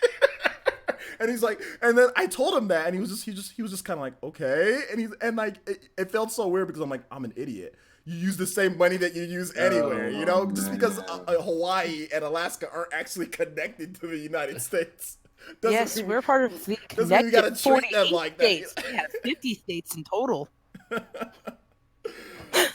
And he's like, and then I told him that, and he was just kind of like, okay. And like, it felt so weird because I'm like, I'm an idiot. You use the same money that you use anywhere, you know, just because Hawaii and Alaska aren't actually connected to the United States. Yes, we're part of the doesn't mean you gotta connected treat them 48 like that. states. We have 50 states in total.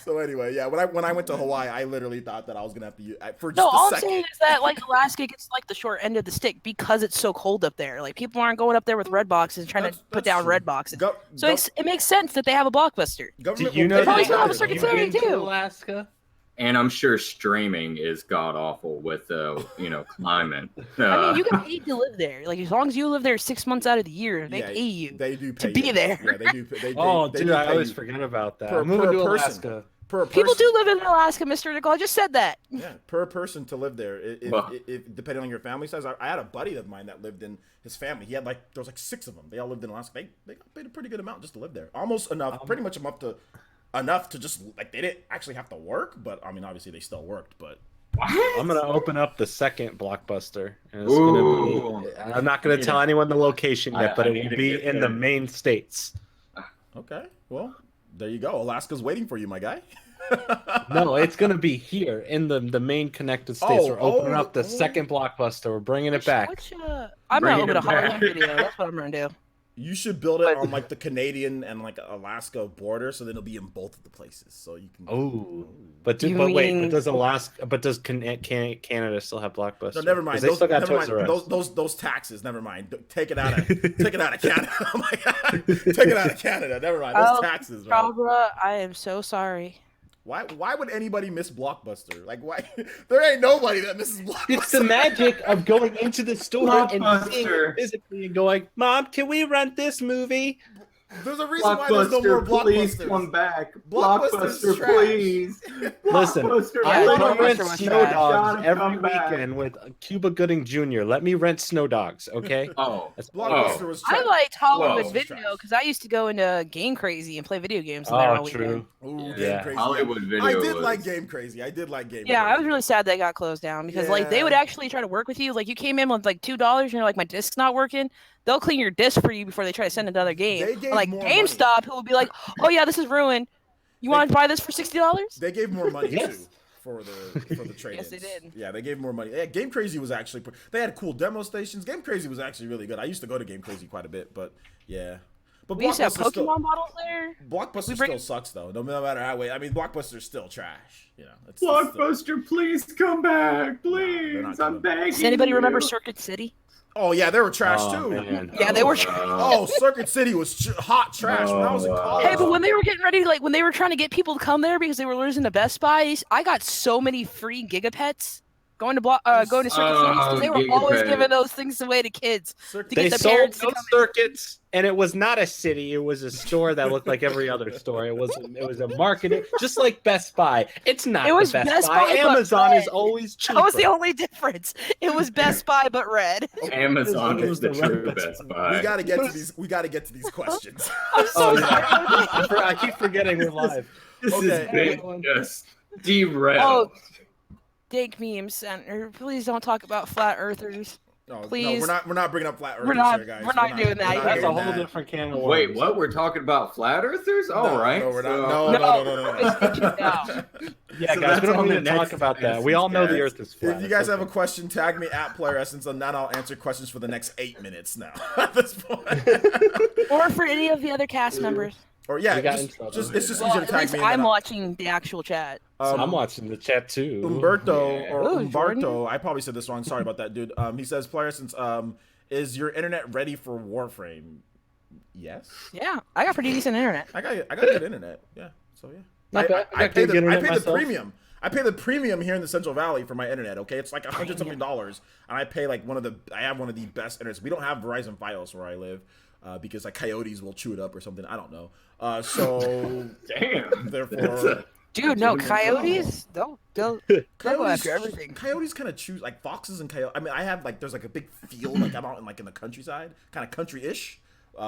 So anyway, yeah, when I went to Hawaii, I literally thought that I was gonna have to use for just No, a all I'm second. saying is that like Alaska gets like the short end of the stick because it's so cold up there. Like people aren't going up there with red boxes and trying to put That's down true. red boxes. it makes sense that they have a Blockbuster. Government Do you will know pay probably that still have a for circuit it. city too. Alaska? And I'm sure streaming is god awful with the climate. I mean, you get paid to live there. Like as long as you live there 6 months out of the year, they Yeah, pay you. They do pay to be you. there. Yeah, they do. They Dude, do I pay always you forget about that. per- I'm moving per to person. Alaska. per People person. do live in Alaska, Mr. Nicole. I just said that. Yeah, per person to live there. Well. Depending on your family size. I had a buddy of mine that lived in his family. He had there was 6 of them. They all lived in Alaska. They got paid a pretty good amount just to live there. Almost enough, pretty much enough to just they didn't actually have to work. But I mean, obviously they still worked. But I'm gonna open up the second Blockbuster. And it's Ooh. gonna be, I'm not gonna tell anyone the location yet, but I it need will to be get in there. the main states. okay, well there you go. Alaska's waiting for you, my guy. No, it's gonna be here in the main connected states. We're opening up the oh. second Blockbuster. We're bringing it back. I'm Bring gonna it open a back. Halloween video. That's what I'm gonna do. You should build it on the Canadian and Alaska border, so then it'll be in both of the places. So you can. Oh, but You wait, mean- does Alaska? But does Canada still have Blockbuster? No, never mind. 'Cause They still got never Toys mind. R Us. Those taxes. Never mind. Take it out of Canada. Oh my god. Take it out of Canada. Never mind. Those taxes. Right? Barbara, I am so sorry. Why would anybody miss Blockbuster? Like why? There ain't nobody that misses Blockbuster. It's the magic of going into the store and seeing Blockbuster. it physically and going, "Mom, can we rent this movie?" There's a reason why there's no more please Blockbusters. come back. Blockbuster's Blockbuster, trash. please. Listen, Blockbuster, I Yeah, want to rent Blockbuster was Snow trash. Dogs Gotta every come back. weekend with Cuba Gooding Jr. Let me rent Snow Dogs, okay? Oh, That's Blockbuster Oh. was I trash. liked Hollywood Whoa. Video because I used to go into Game Crazy and play video games. In there all weekend. Ooh, Yeah. Game Crazy. Hollywood Video I did was- like Game Crazy. I did like Game Yeah, Crazy. I was really sad they got closed down because like they would Yeah. actually try to work with you. Like you came in with like $2 and you're like, my disc's not working. They'll clean your disc for you before they try to send another game. They gave Or, like more GameStop, who would be like, oh yeah, this is ruined. You want to buy this for $60? They gave more money Yes. too for the trade-ins. Yes, they did. Yeah, they gave more money. Yeah, Game Crazy was actually. They had cool demo stations. Game Crazy was actually really good. I used to go to Game Crazy quite a bit, but yeah. But We used to have Blockbuster Pokemon bottles there. Blockbuster bring- still sucks though. No matter how I mean, Blockbuster's still trash. You know, it's still- Blockbuster, please come back, they're please. not I'm coming. begging. Does anybody remember you. Circuit City? Oh yeah, they were trash Oh, too. man. Yeah, they were. Oh, Circuit City was hot trash when I was in college. Hey, but when they were getting ready, like when they were trying to get people to come there because they were losing to Best Buy, I got so many free gigapets going to Circuit City because they were always Gigapet. giving those things away to kids. Circuit- To They get the sold parents to those come circuits, and it was not a city. It was a store that looked like every other store. It was a market, just like Best Buy. It's not It was the Best, Best Buy. Buy, but Amazon is red. always cheaper. That was the only difference. It was Best Buy but red. Amazon It is was the the true right Best Best Buy. We gotta get to these. We gotta get to these questions. I'm so Oh, sorry. yeah. I keep forgetting we're live. This Okay. has been just derailed. Oh, Dank Meme Center. Please don't talk about flat earthers. No, Please. no, we're not bringing up flat earthers We're not- here, guys. we're not doing that. we're not That's a doing whole that. different can of worms. Wait, what? We're talking about flat earthers? All right. No, we're not. so- No. Yeah, So guys, we that's don't on need the to talk next about that. We all know the Essence Earth is flat. If you guys have a question, tag me at Player Essence, and then I'll answer questions for the next 8 minutes now. At this point, Or for any of the other cast members. or yeah, We got just, in trouble. just it's just Well, easier to at tag least me. and I'm then watching the actual chat. I'm watching the chat too. Umberto Yeah. or Ooh, Umberto. Jordan? I probably said this wrong. Sorry about that, dude. He says, Player Essence, is your internet ready for Warframe? Yes. Yeah, I got pretty decent internet. I got good internet. Yeah. So yeah. Not bad. I I got pay good the internet myself. premium. I pay the premium here in the Central Valley for my internet. Okay, it's like $100 something, and I pay like I have one of the best internets. We don't have Verizon Fios where I live because like coyotes will chew it up or something. I don't know. So Damn. therefore, Dude, no, coyotes, they'll go after everything. Coyotes kind of choose like foxes and coyotes. I mean, I have like there's like a big field like I'm out in the countryside, kind of country-ish.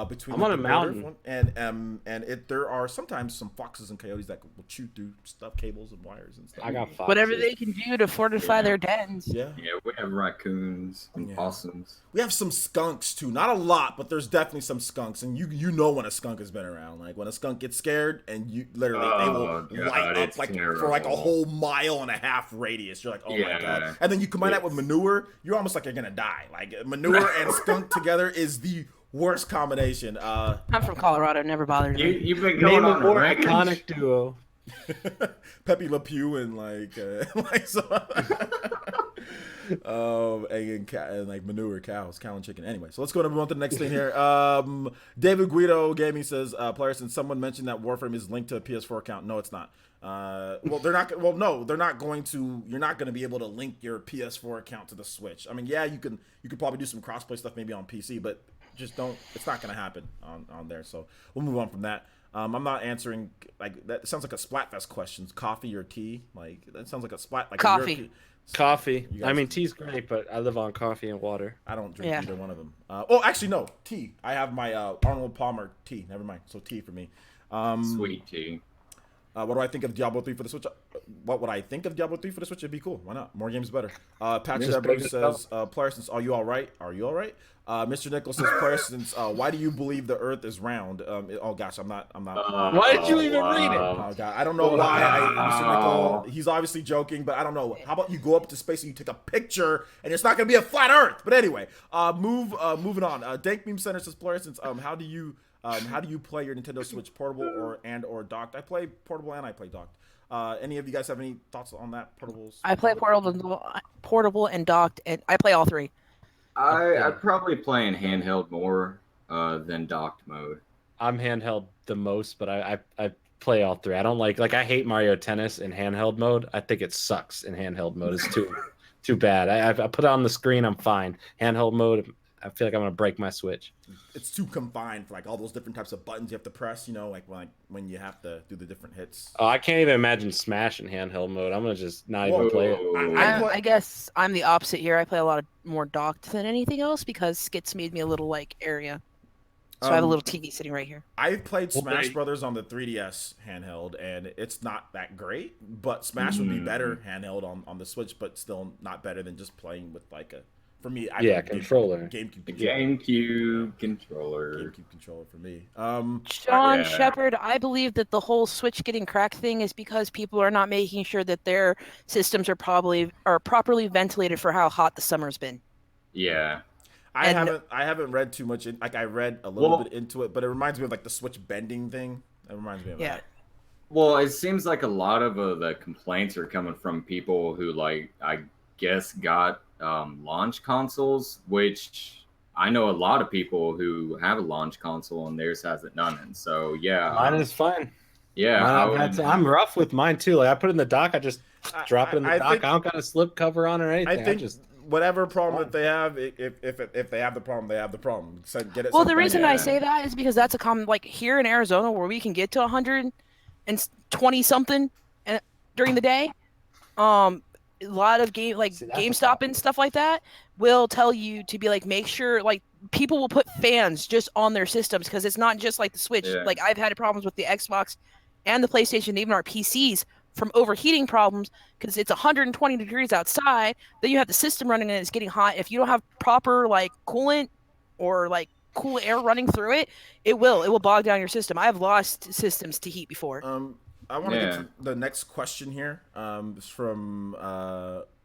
between I'm on the a border mountain. one- and there are sometimes some foxes and coyotes that will chew through stuff, cables and wires and stuff. I got foxes. Whatever they can do to fortify Yeah. their dens. Yeah. Yeah, we have raccoons and Yeah. possums. We have some skunks too. Not a lot, but there's definitely some skunks, and you know when a skunk has been around. Like when a skunk gets scared, and you literally they will Oh, God, light up it's like for like a terrible. whole mile and a half radius. You're like, oh my Yeah. god! And then you combine that with manure, you're almost like you're gonna die. Like manure and skunk together is the worst combination. I'm from Colorado. It never bothered me. You've been going Name a on a more ranch. iconic duo. Pepe Le Pew and like so, and like manure cows, cow and chicken. Anyway, so let's go and move on to the next thing here. David Guido Gaming says, players, and someone mentioned that Warframe is linked to a PS4 account. No, it's not. Well, they're not. Well, no, they're not going to. You're not going to be able to link your PS4 account to the Switch. I mean, yeah, you could probably do some crossplay stuff maybe on PC, but just don't. It's not going to happen on there. So we'll move on from that. I'm not answering like that. Sounds like a Splatfest questions. Coffee or tea? Like that sounds like a splat. Like Coffee. Coffee. You guys- I mean, tea's great, but I live on coffee and water. I don't drink Yeah. either one of them. Oh, actually, no. Tea. I have my Arnold Palmer tea. Never mind. So tea for me. Sweet tea. What do I think of Diablo 3 for the Switch? What would I think of Diablo 3 for the Switch? It'd be cool. Why not? More games better. Patrick Just W bring it says, player since, are you all right? Are you all right? Mr. Nichols says, player since, why do you believe the Earth is round? Oh gosh, I'm not. Why did you even read it? Oh god, I don't know why. Mr. Nicole, he's obviously joking, but I don't know. How about you go up to space and you take a picture, and it's not gonna be a flat Earth? But anyway, moving on. Dank Meme Center says, player since, how do you play your Nintendo Switch, portable or docked? I play portable and I play docked. Any of you guys have any thoughts on that? Portables? I play portable and docked, and I play all three. I'd probably play in handheld more than docked mode. I'm handheld the most, but I play all three. I don't like I hate Mario Tennis in handheld mode. I think it sucks in handheld mode. It's too bad. I put it on the screen, I'm fine. Handheld mode, I feel like I'm gonna break my Switch. It's too confined for like all those different types of buttons you have to press. You know, like when you have to do the different hits. Oh, I can't even imagine Smash in handheld mode. I'm gonna just not even play it. I guess I'm the opposite here. I play a lot of more docked than anything else because Skits made me a little like area. So I have a little TV sitting right here. I've played Well, Smash they- Brothers on the 3DS handheld, and it's not that great. But Smash would be better handheld on the Switch, but still not better than just playing with like a. For me, controller. GameCube The controller. GameCube controller. GameCube controller for me. John Yeah. Shepard, I believe that the whole Switch getting cracked thing is because people are not making sure that their systems are properly ventilated for how hot the summer's been. Yeah. I And- haven't read too much. I read a little Well- bit into it, but it reminds me of like the Switch bending thing. It reminds me of Yeah. that. Well, it seems like a lot of the complaints are coming from people who, like, I guess got launch consoles, which I know a lot of people who have a launch console and theirs hasn't done it. So yeah, Mine is fine. yeah. I'm rough with mine too. Like I put it in the dock, I just drop it in the I dock. think- I don't got a slip cover on or anything. I think just whatever problem that they have, if they have the problem, they have the problem. So get it. Well, the sent reason back. I say that is because that's a common, like here in Arizona where we can get to 120 something during the day. A lot of See, that's a GameStop problem. and stuff like that will tell you to be like, make sure like people will put fans just on their systems because it's not just like the Switch. Yeah. Like I've had problems with the Xbox and the PlayStation, and even our PCs from overheating problems because it's 120 degrees outside. Then you have the system running and it's getting hot. If you don't have proper like coolant or like cool air running through it, it will bog down your system. I have lost systems to heat before. I want to get Yeah. to the next question here. It's from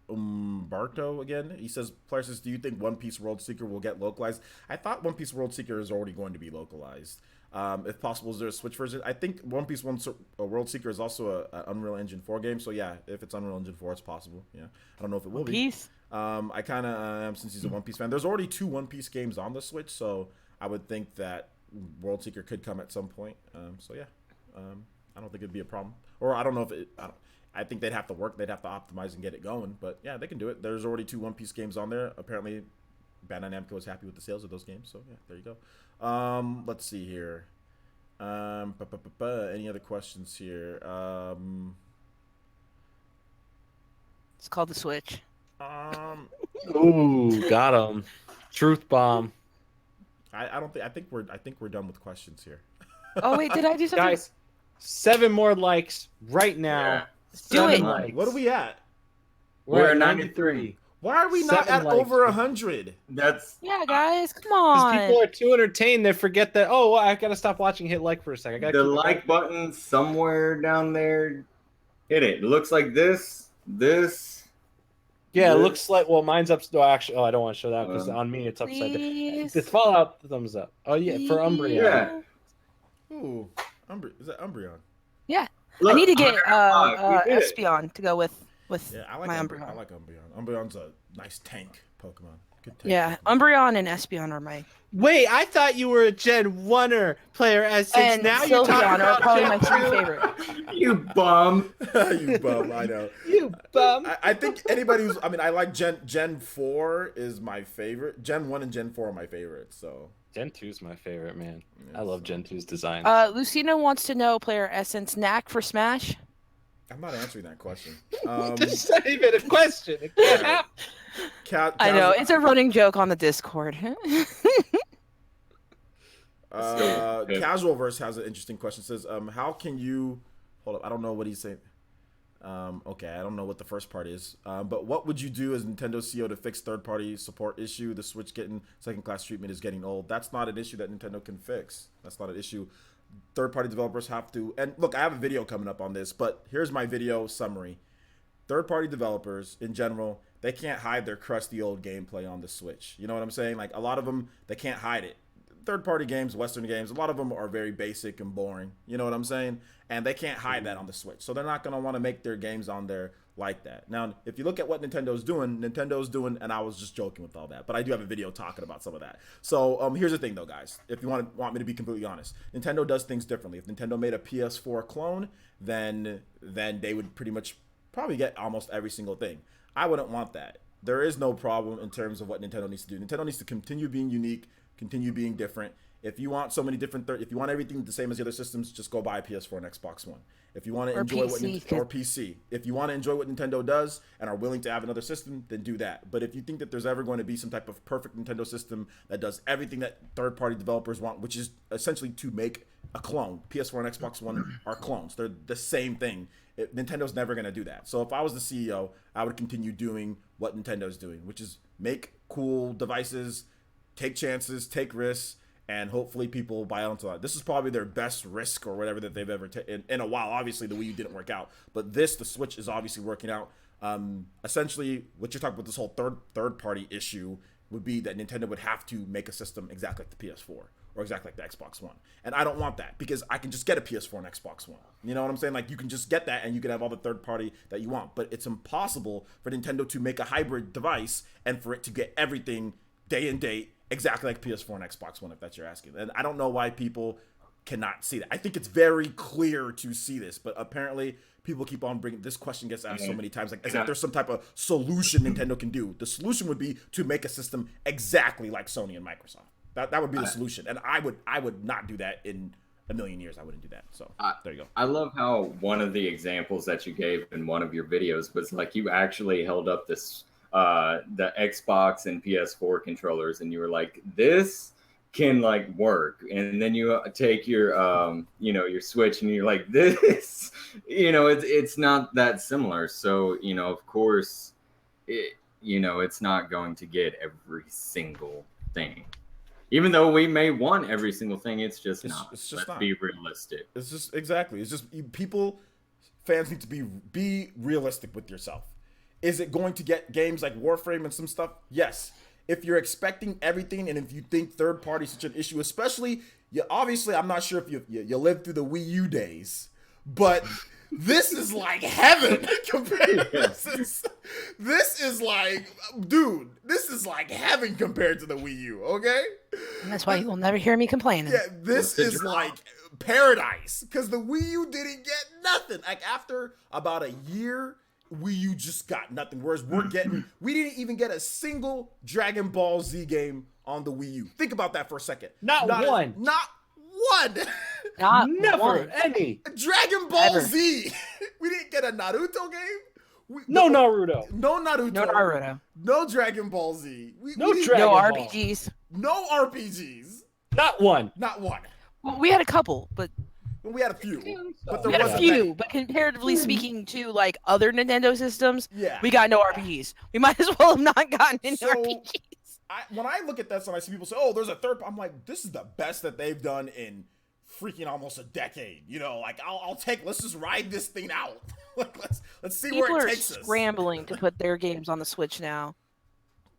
Umberto again. He says, "Player says, do you think One Piece World Seeker will get localized?" I thought One Piece World Seeker is already going to be localized. If possible, is there a Switch version? I think One Piece World Seeker is also a Unreal Engine 4 game. So yeah, if it's Unreal Engine 4, it's possible. Yeah, I don't know if it will be. Peace. I kind of am, since he's a One Piece fan. There's already 2 One Piece games on the Switch, so I would think that World Seeker could come at some point. So yeah, I don't think it'd be a problem. Or I don't know if it. I think they'd have to work. They'd have to optimize and get it going. But yeah, they can do it. There's already 2 One Piece games on there. Apparently, Bandai Namco is happy with the sales of those games. So yeah, there you go. Let's see here. Any other questions here? It's called the Switch. ooh, got him. Truth bomb. I don't think. I think we're done with questions here. Oh wait, did I do something? Guys, 7 more likes right now. Do it. 7 likes. What are we at? We're We're at at 93. Why are we not 7 at likes. over 100? That's Yeah, guys, come Because on. people are too entertained, they forget that. Oh, I gotta stop watching. Hit like for a second. I gotta the keep it like going. button somewhere down there. Hit it. It looks like this. Yeah, it This. looks like. Well, mine's up. No, actually, I don't want to show that because on me it's upside down. Please. It's Fallout thumbs up. Oh yeah, for Umbreon. Yeah. Ooh, is that Umbreon? Yeah. Look, I need to get 105, we did it. Espeon to go with Yeah, I like my Umbreon. I Umbreon. like Umbreon. Umbreon's a nice tank Pokemon. Good tank. Yeah, Pokemon. Umbreon and Espeon are my Wait, I thought you were a Gen 1er player, as since and now you're talking Sylveon are about probably Gen my 2 2. favorite. You bum. You bum. I know. You bum. I think anybody who's. I mean, I like Gen 4 is my favorite. Gen 1 and Gen 4 are my favorites. So. Gen 2's my favorite, man. Yeah, I love so- Gen 2's design. Lucina wants to know player Essence knack for Smash. I'm not answering that question. It's not even a question. It can't happen. I know it's a running joke on the Discord. Casualverse has an interesting question. It says, how can you hold up? I don't know what he's saying. Okay, I don't know what the first part is. But what would you do as Nintendo CEO to fix third-party support issue? The Switch getting second-class treatment is getting old. That's not an issue that Nintendo can fix. That's not an issue. Third-party developers have to. And look, I have a video coming up on this, but here's my video summary. Third-party developers in general, they can't hide their crusty old gameplay on the Switch. You know what I'm saying? Like a lot of them, they can't hide it. Third-party games, Western games, a lot of them are very basic and boring. You know what I'm saying? And they can't hide that on the Switch. So they're not going to want to make their games on there like that. Now, if you look at what Nintendo's doing, and I was just joking with all that, but I do have a video talking about some of that. So here's the thing, though, guys. If you want me to be completely honest, Nintendo does things differently. If Nintendo made a PS4 clone, then they would pretty much probably get almost every single thing. I wouldn't want that. There is no problem in terms of what Nintendo needs to do. Nintendo needs to continue being unique, continue being different. If you want so many different, if you want everything the same as the other systems, just go buy a PS4 and Xbox One. If you want to enjoy or PC, if you want to enjoy what Nintendo does and are willing to have another system, then do that. But if you think that there's ever going to be some type of perfect Nintendo system that does everything that third-party developers want, which is essentially to make a clone, PS4 and Xbox One are clones. They're the same thing. Nintendo's never going to do that. So if I was the CEO, I would continue doing what Nintendo's doing, which is make cool devices, take chances, take risks, and hopefully people will buy onto that. This is probably their best risk or whatever that they've ever taken in a while. Obviously, the Wii U didn't work out, but the Switch is obviously working out. Essentially, what you're talking about, this whole third party issue, would be that Nintendo would have to make a system exactly like the PS4 or exactly like the Xbox One. And I don't want that because I can just get a PS4 and Xbox One. You know what I'm saying? Like you can just get that and you can have all the third party that you want. But it's impossible for Nintendo to make a hybrid device and for it to get everything day and date exactly like PS4 and Xbox One, if that's you're asking. And I don't know why people cannot see that. I think it's very clear to see this, but apparently people keep on bringing this question gets asked so many times, like as if there's some type of solution Nintendo can do. The solution would be to make a system exactly like Sony and Microsoft. That would be the solution, and I would not do that in a million years. I wouldn't do that. So there you go. I love how one of the examples that you gave in one of your videos was like you actually held up this the Xbox and PS4 controllers, and you were like, this can like work. And then you take your your Switch and you're like, this it's not that similar. So of course it's not going to get every single thing, even though we may want every single thing. It's just not. Let's be realistic. It's just exactly. It's just fans need to be realistic with yourself. Is it going to get games like Warframe and some stuff? Yes. If you're expecting everything, and if you think third party is such an issue, especially, obviously, I'm not sure if you lived through the Wii U days, but this is like heaven compared. This is like, dude, this is like heaven compared to the Wii U. Okay. And that's why you will never hear me complaining. Yeah, this is like paradise because the Wii U didn't get nothing. Like after about a year, Wii U just got nothing. Whereas we didn't even get a single Dragon Ball Z game on the Wii U. Think about that for a second. Not one. Not one. Never any. Dragon Ball Z. We didn't get a Naruto game. No Naruto. No Naruto. No Naruto. No Dragon Ball Z. No Dragon No Ball. RPGs. No RPGs. Not one. Not one. Well, we had a couple, but Well, we had a few. But there we had a wasn't few. But comparatively speaking to like other Nintendo systems, Yeah. we got no RPGs. We might as well have not gotten any So, RPGs. When I look at this and I see people say, "Oh, there's a third," I'm like, "This is the best that they've done in freaking almost a decade." You know, like I'll take. Let's just ride this thing out. Like let's see People where are it takes us. scrambling to put their games on the Switch now.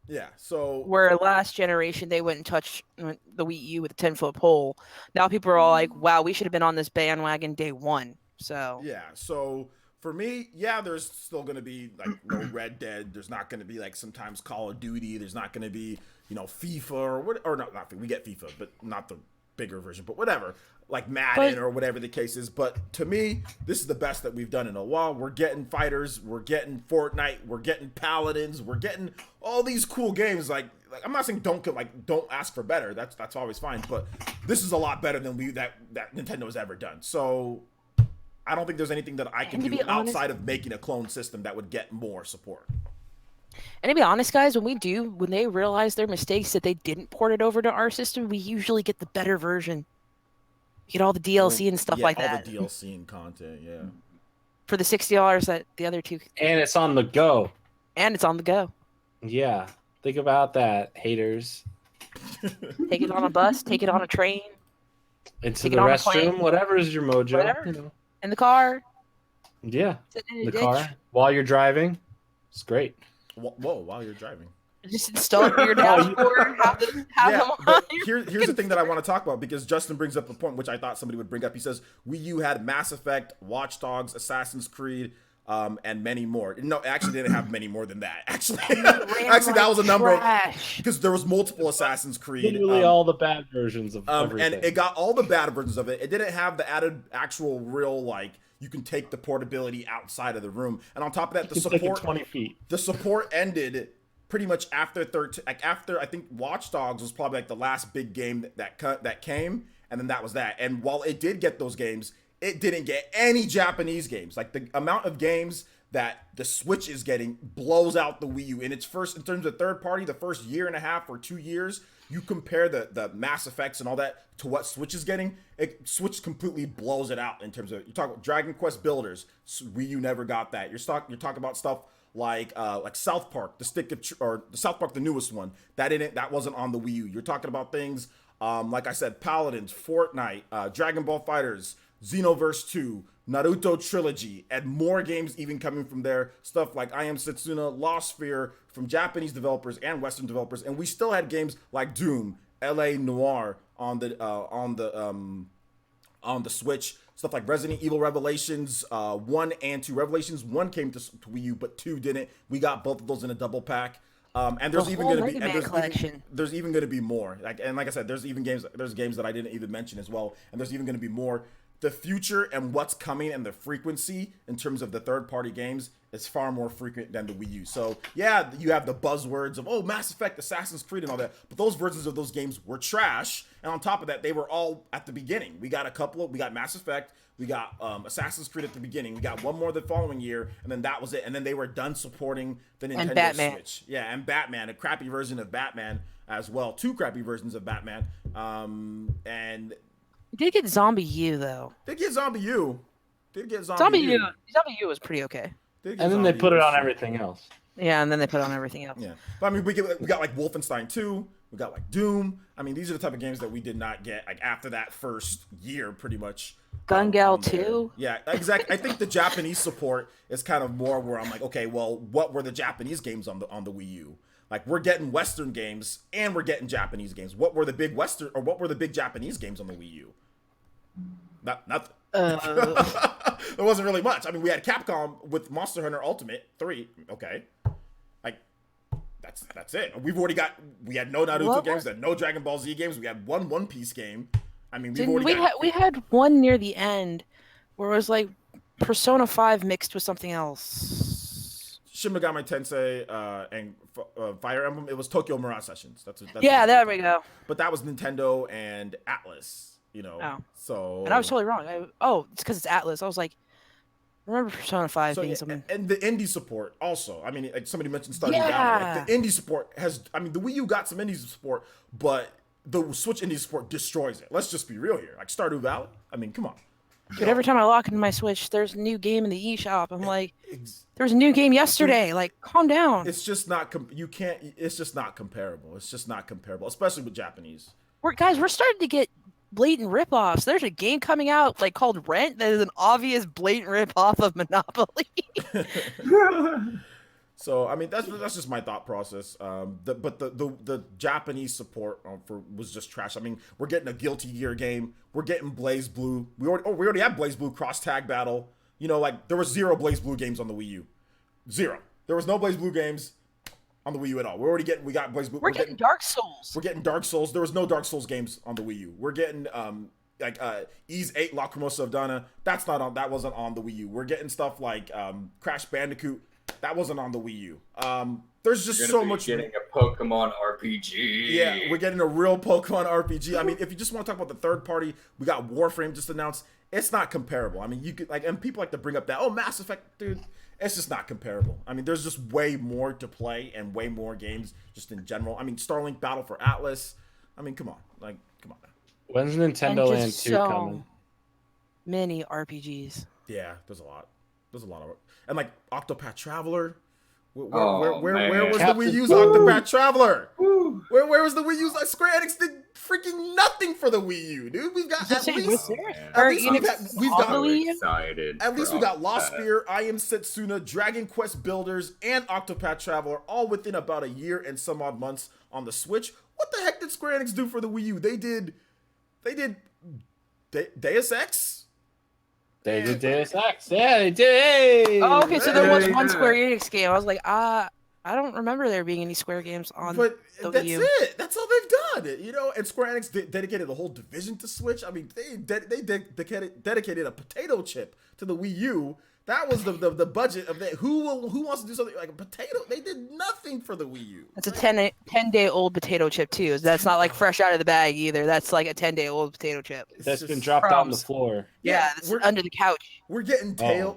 Yeah. So Where last generation they went and touched the Wii U with a 10-foot pole. Now people are all like, "Wow, we should have been on this bandwagon day one." So yeah. So for me, yeah, there's still gonna be like no Red Dead. There's not gonna be like sometimes Call of Duty. There's not gonna be FIFA or what, or not FIFA. We get FIFA, but not the bigger version. But whatever, like Madden or whatever the case is. But to me, this is the best that we've done in a while. We're getting fighters. We're getting Fortnite. We're getting Paladins. We're getting all these cool games. Like I'm not saying don't ask for better. That's always fine. But this is a lot better than that Nintendo has ever done. So I don't think there's anything that I can do outside of making a clone system that would get more support. And to be honest, guys, when they realize their mistakes that they didn't port it over to our system, we usually get the better version. You get all the DLC and stuff like that. All the DLC and content, yeah. For the $60 that the other two. And it's on the go. And it's on the go. Yeah. Think about that, haters. Take it on a bus, take it on a train. Into the restroom, whatever is your mojo. Whatever. In the car. Yeah. In the car. While you're driving. It's great. Whoa, while you're driving. Just install it in your dashboard. Have them on. Here's the thing that I want to talk about, because Justin brings up a point which I thought somebody would bring up. He says Wii U had Mass Effect, Watch Dogs, Assassin's Creed, and many more. No, it actually didn't have many more than that. Actually, that was a number because there was multiple Assassin's Creed. Literally all the bad versions of everything. And it got all the bad versions of it. It didn't have the added actual real you can take the portability outside of the room. And on top of that, the support 20 feet. The support ended pretty much after after I think Watch Dogs was probably like the last big game that came, and then that was that. And while it did get those games, it didn't get any Japanese games. Like the amount of games that the Switch is getting blows out the Wii U. In terms of third party, the first year and a half or 2 years, you compare the Mass Effects and all that to what Switch is getting, Switch completely blows it out in terms of, you talk about Dragon Quest Builders, Wii U never got that. You're talking about stuff like South Park, or the South Park, the newest one, that wasn't on the Wii U. You're talking about things like I said, Paladins, Fortnite, Dragon Ball Fighters, Xenoverse 2, Naruto Trilogy, and more games even coming from there. Stuff like I Am Setsuna, Lost Sphere from Japanese developers and Western developers, and we still had games like Doom, LA Noire on the Switch. Stuff like Resident Evil Revelations 1 and 2. Revelations 1 came to Wii U, but 2 didn't. We got both of those in a double pack. And there's even going to be there's even going to be more. Like I said, there's games that I didn't even mention as well, and there's even going to be more. The future and what's coming and the frequency in terms of the third-party games is far more frequent than the Wii U. So yeah, you have the buzzwords of Mass Effect, Assassin's Creed, and all that, but those versions of those games were trash. And on top of that, they were all at the beginning. We got Mass Effect, we got Assassin's Creed at the beginning, we got one more the following year, and then that was it. And then they were done supporting the Nintendo Switch. Yeah, and Batman, a crappy version of Batman as well, 2 crappy versions of Batman, and. Did get Zombie U though. Did get Zombie U. Zombie U was pretty okay. And then they put it on everything else. Yeah, and then they put it on everything else. Yeah, but I mean, we got like Wolfenstein 2. We got like Doom. I mean, these are the type of games that we did not get like after that first year, pretty much. Gun Gal 2. Yeah, exactly. I think the Japanese support is kind of more where I'm like, okay, well, what were the Japanese games on the Wii U? Like, we're getting Western games and we're getting Japanese games. What were the big Japanese games on the Wii U? Nothing. There wasn't really much. I mean, we had Capcom with Monster Hunter Ultimate 3. Okay, like that's it. We had no Naruto games, no Dragon Ball Z games. We had one Piece game. I mean, we had one near the end where it was like Persona 5 mixed with something else. Shin Megami Tensei and Fire Emblem. It was Tokyo Mirage Sessions. There we go. But that was Nintendo and Atlas. So. And I was totally wrong. It's because it's Atlas. I was like, remember Persona 5 So being yeah, something. and the indie support also. I mean, like somebody mentioned Stardew Valley. Yeah. Like the indie support has. I mean, the Wii U got some indie support, but the Switch indie support destroys it. Let's just be real here. Like Stardew Valley. I mean, come on. Dude, every time I log into my Switch, there's a new game in the eShop. I'm like, Ex- there was a new game yesterday. Like, calm down. It's just not. You can't. It's just not comparable. It's just not comparable, especially with Japanese. We're starting to get blatant ripoffs. There's a game coming out like called Rent that is an obvious blatant ripoff of Monopoly. So I mean, that's just my thought process. But the Japanese support was just trash. I mean, we're getting a Guilty Gear game. We're getting Blaze Blue. We already have Blaze Blue Cross Tag Battle. You know, like there was 0 Blaze Blue games on the Wii U. 0. There was no Blaze Blue games on the Wii U at all. We got Blaze Blue. We're getting Dark Souls. We're getting Dark Souls. There was no Dark Souls games on the Wii U. We're getting Ys 8 Lacrimosa of Dana. That wasn't on the Wii U. We're getting stuff like Crash Bandicoot. That wasn't on the Wii U. There's just so much. Getting a Pokemon RPG. Yeah, we're getting a real Pokemon RPG. I mean, if you just want to talk about the third party, we got Warframe just announced. It's not comparable. I mean, you could and people like to bring up that Mass Effect, dude. It's just not comparable. I mean, there's just way more to play and way more games just in general. I mean, Starlink Battle for Atlas. I mean, come on, come on. When's Nintendo Land 2 coming? Many RPGs. Yeah, there's a lot. There's a lot of it. And like Octopath Traveler. Where was the Wii U's Octopath Traveler? Where was the Wii U's? Like Square Enix did freaking nothing for the Wii U, dude. We've got at least we got Lost Sphere, I Am Setsuna, Dragon Quest Builders, and Octopath Traveler all within about a year and some odd months on the Switch. What the heck did Square Enix do for the Wii U? They did Deus Ex. They did Deus Ex. Yeah, they did. Oh, okay, so there was one Square Enix game. I was like, I don't remember there being any Square games on but the that's Wii U. it. That's all they've done. You know, and Square Enix dedicated the whole division to Switch. I mean, they dedicated a potato chip to the Wii U. That was the budget of that. Who wants to do something like a potato? They did nothing for the Wii U. That's a 10-day-old potato chip too. That's not like fresh out of the bag either. That's like a 10-day-old potato chip. That's been dropped on the floor. Yeah, that's under the couch. We're getting Tales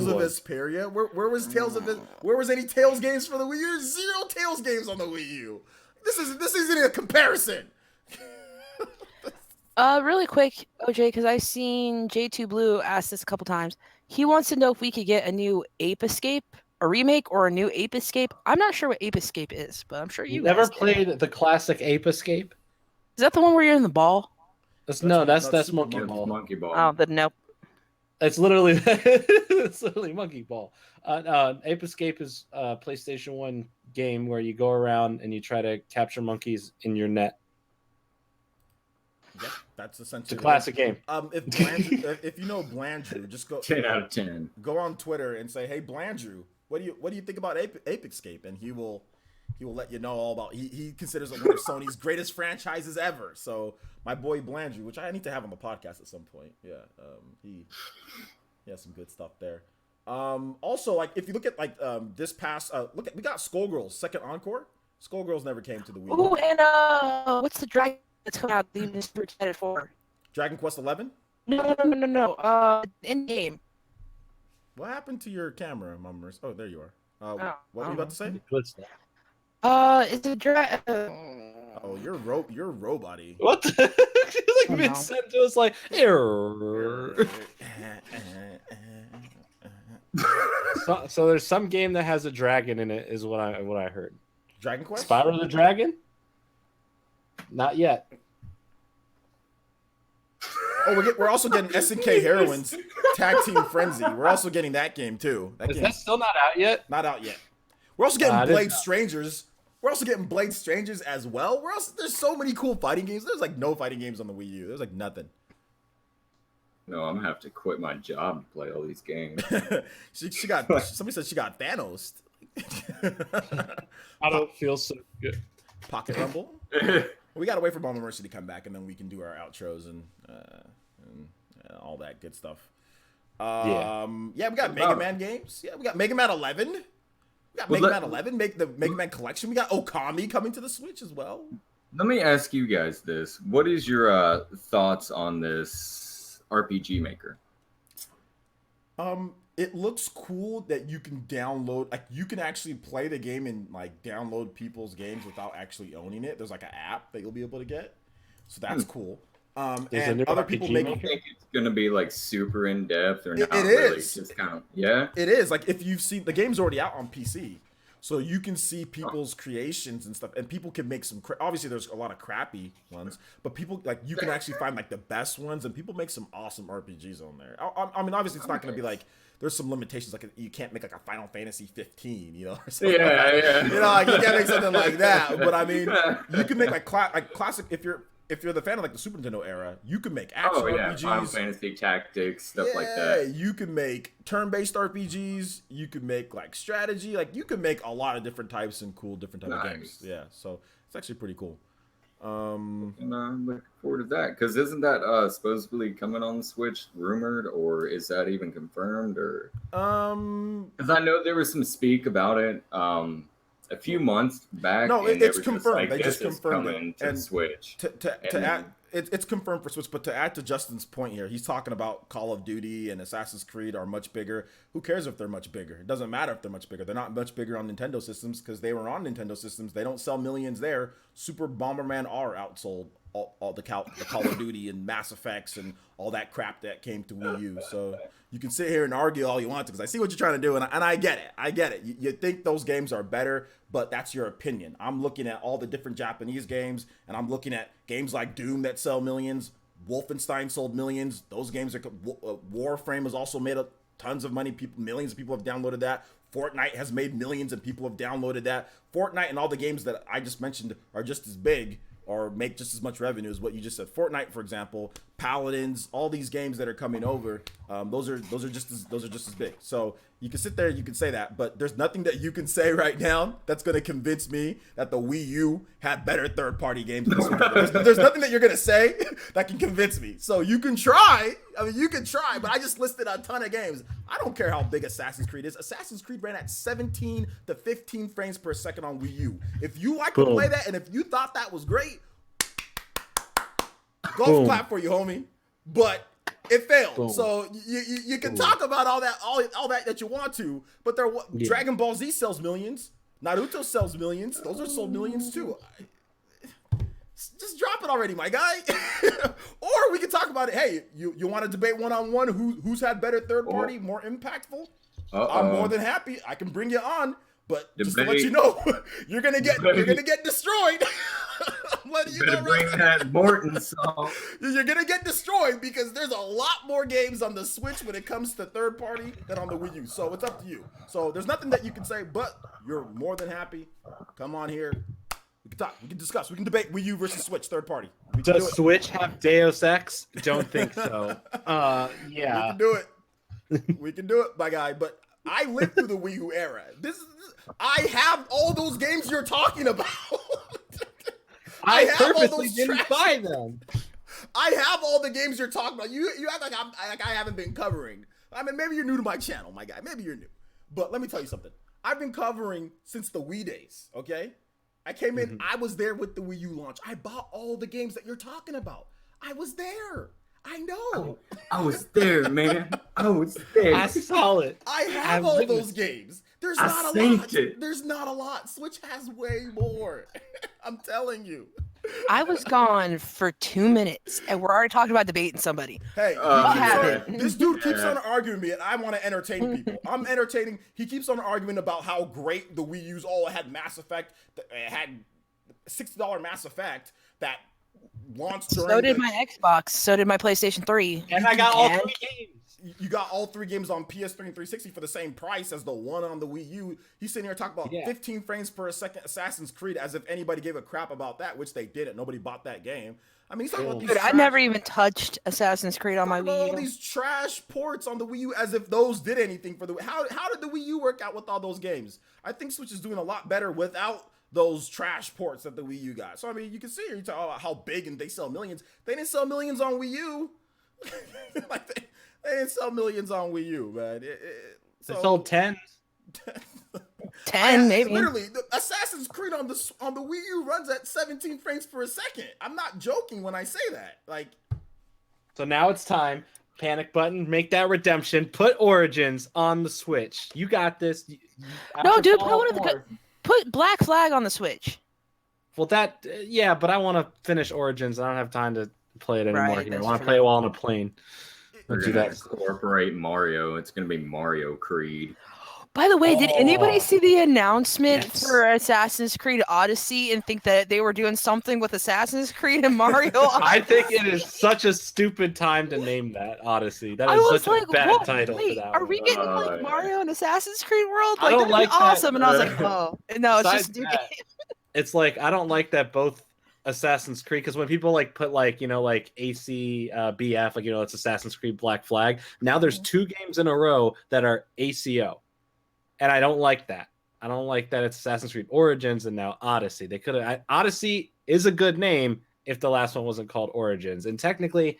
of Vesperia. Where was Tales of it? Where was any Tales games for the Wii U? 0 Tales games on the Wii U. This isn't a comparison. Really quick, OJ, because I've seen J2 Blue ask this a couple times. He wants to know if we could get a new Ape Escape, a remake, or a new Ape Escape. I'm not sure what Ape Escape is, but I'm sure you never guys played the classic Ape Escape. Is that the one where you're in the ball? That's Monkey Ball. Monkey Ball. Oh, then nope. It's literally Monkey Ball. Ape Escape is a PlayStation 1 game where you go around and you try to capture monkeys in your net. Yep, that's essentially it's a classic game. If you know Blandrew, just go 10 out of 10. Go on Twitter and say, "Hey Blandrew, what do you think about Ape Escape?" And he will let you know all about. He considers it one of Sony's greatest franchises ever. So my boy Blandrew, which I need to have on the podcast at some point. Yeah, he has some good stuff there. Also, like if you look at like this past we got Skullgirls second encore. Skullgirls never came to the Wii. Oh, and what's the dragon that's coming out that you've been super excited for? Dragon Quest 11? No. In game. What happened to your camera, Mummers? Oh, there you are. What were you about to say? It's a dragon. Oh, you're robot-y. What? Like mid sentence, like error. So there's some game that has a dragon in it, is what I heard. Dragon Quest? Spyro the Dragon? Not yet. Oh, we're also getting SNK Heroines Tag Team Frenzy. We're also getting that game too. Is that still not out yet? Not out yet. We're also getting Blade Strangers. We're also getting Blade Strangers as well. There's so many cool fighting games. There's like no fighting games on the Wii U. There's like nothing. No, I'm gonna have to quit my job to play all these games. Somebody said she got Thanos. I don't feel so good. Pocket Rumble. We gotta wait for Mama Mercy to come back, and then we can do our outros and all that good stuff. We got Mega Man games. Yeah, we got Mega Man 11. We got Mega Man 11. Make the Mega Man collection. We got Okami coming to the Switch as well. Let me ask you guys this: what is your thoughts on this RPG Maker? it looks cool that you can download, like you can actually play the game and like download people's games without actually owning it. There's like an app that you'll be able to get, so that's cool. And other people make. I don't think it's gonna be like super in depth or not. It really. is. Just kind of It is like if you've seen the game's already out on PC, so you can see people's creations and stuff, and people can make some. Obviously, there's a lot of crappy ones, but people like you can actually find like the best ones, and people make some awesome RPGs on there. I mean, obviously, it's not gonna be like. There's some limitations, like you can't make like a Final Fantasy 15, you know, or something like that. You know, like you can't make something like that. But I mean, you can make like classic if you're the fan of like the Super Nintendo era, you can make action RPGs, Final Fantasy Tactics, stuff like that. You can make turn-based RPGs. You can make like strategy. Like you can make a lot of different types and cool different type of games. Yeah, so it's actually pretty cool. And I'm looking forward to that because isn't that supposedly coming on the Switch, rumored, or is that even confirmed? Or because I know there was some speak about it a few months back. No, it's confirmed. They just confirmed it. To Switch. It's confirmed for Switch, but to add to Justin's point here, he's talking about Call of Duty and Assassin's Creed are much bigger. Who cares if they're much bigger? It doesn't matter if they're much bigger. They're not much bigger on Nintendo systems because they were on Nintendo systems. They don't sell millions there. Super Bomberman R outsold all the Call of Duty and Mass Effects and all that crap that came to Wii U. So you can sit here and argue all you want to because I see what you're trying to do, and I get it. I get it. You think those games are better, but that's your opinion. I'm looking at all the different Japanese games, and I'm looking at games like Doom that sell millions. Wolfenstein sold millions. Those games are Warframe has also made tons of money. Millions of people have downloaded that. Fortnite has made millions, and people have downloaded that. Fortnite and all the games that I just mentioned are just as big or make just as much revenue as what you just said. Fortnite, for example, Paladins, all these games that are coming over, those are just as big. So you can sit there, you can say that, but there's nothing that you can say right now that's going to convince me that the Wii U had better third-party games than this one. There's nothing that you're going to say that can convince me. So you can try. I mean, you can try, but I just listed a ton of games. I don't care how big Assassin's Creed is. Assassin's Creed ran at 17 to 15 frames per second on Wii U. If you like to play that, and if you thought that was great, golf clap for you, homie. But it failed. Boom. So you can talk about all that you want to, but Dragon Ball Z sells millions. Naruto sells millions. Those are sold millions too. Just drop it already, my guy. Or we can talk about it. Hey, you want to debate one-on-one who's had better third party, more impactful? I'm more than happy. I can bring you on. But just to let you know, you're gonna get destroyed. I'm letting you know bring that Morton song. You're gonna get destroyed because there's a lot more games on the Switch when it comes to third party than on the Wii U. So it's up to you. So there's nothing that you can say, but you're more than happy. Come on here. We can talk. We can discuss. We can debate Wii U versus Switch third party. Does Switch have Deus Ex? Don't think so. Yeah. We can do it. We can do it, my guy. But I lived through the Wii U era. I have all those games you're talking about. I purposely didn't buy them. I have all the games you're talking about. You act like I haven't been covering. I mean, maybe you're new to my channel, my guy. Maybe you're new. But let me tell you something. I've been covering since the Wii days, okay? I came in, I was there with the Wii U launch. I bought all the games that you're talking about. I was there. I know. I was there, man. I was there. I saw it. I have all those games. There's not a lot. There's not a lot. Switch has way more. I'm telling you. I was gone for 2 minutes, and we're already talking about debating somebody. Hey, this dude keeps on arguing me, and I want to entertain people. I'm entertaining. He keeps on arguing about how great the Wii U's. It had Mass Effect. It had $60 Mass Effect that launched during. So did my Xbox. So did my PlayStation 3. And I got all 3 games. You got all 3 games on PS3 and 360 for the same price as the one on the Wii U. He's sitting here talking about 15 frames per second Assassin's Creed as if anybody gave a crap about that, which they didn't. Nobody bought that game. I mean, he's talking about these I never even touched Assassin's Creed on my Wii U. All these trash ports on the Wii U as if those did anything for the Wii. How did the Wii U work out with all those games? I think Switch is doing a lot better without those trash ports that the Wii U got. So, I mean, you can see here, you talk about how big and they sell millions. They didn't sell millions on Wii U. They didn't sell millions on Wii U, man. They sold 10. 10, maybe. Literally, the Assassin's Creed on the Wii U runs at 17 frames per second. I'm not joking when I say that. Like, so now it's time Panic button, make that redemption, put Origins on the Switch. You got this. No, dude, put Black Flag on the Switch. Well, yeah, but I want to finish Origins. I don't have time to play it anymore. Right, I want to play it while on a plane. We're Do gonna that. incorporate Mario. It's gonna be Mario Creed. By the way, did anybody Oh. see the announcement Yes. for Assassin's Creed Odyssey and think that they were doing something with Assassin's Creed and Mario? I think it is such a stupid time to name that Odyssey. That I is was such like, a bad whoa, title wait, for that are one. we getting Yeah. like Mario and Assassin's Creed World? I Like, don't that'd like be that. awesome. And I was like, oh, no, it's just Besides new that, game. It's like I don't like that both Assassin's Creed, because when people like put like like ACBF, like it's Assassin's Creed Black Flag. Now there's 2 games in a row that are ACO, and I don't like that. I don't like that it's Assassin's Creed Origins and now Odyssey. They could have Odyssey is a good name if the last one wasn't called Origins, and technically,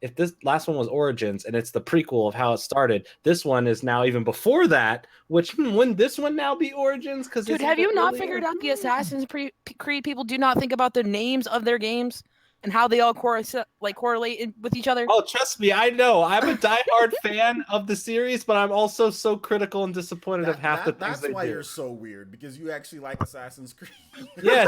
if this last one was Origins and it's the prequel of how it started, this one is now even before that. Which wouldn't this one now be Origins? Because Dude, have you not figured out the Assassin's Creed people do not think about the names of their games and how they all correlate with each other? Oh, trust me, I know. I'm a diehard fan of the series, but I'm also so critical and disappointed of half the things That's they why do. you're so weird, because you actually like Assassin's Creed. Yeah,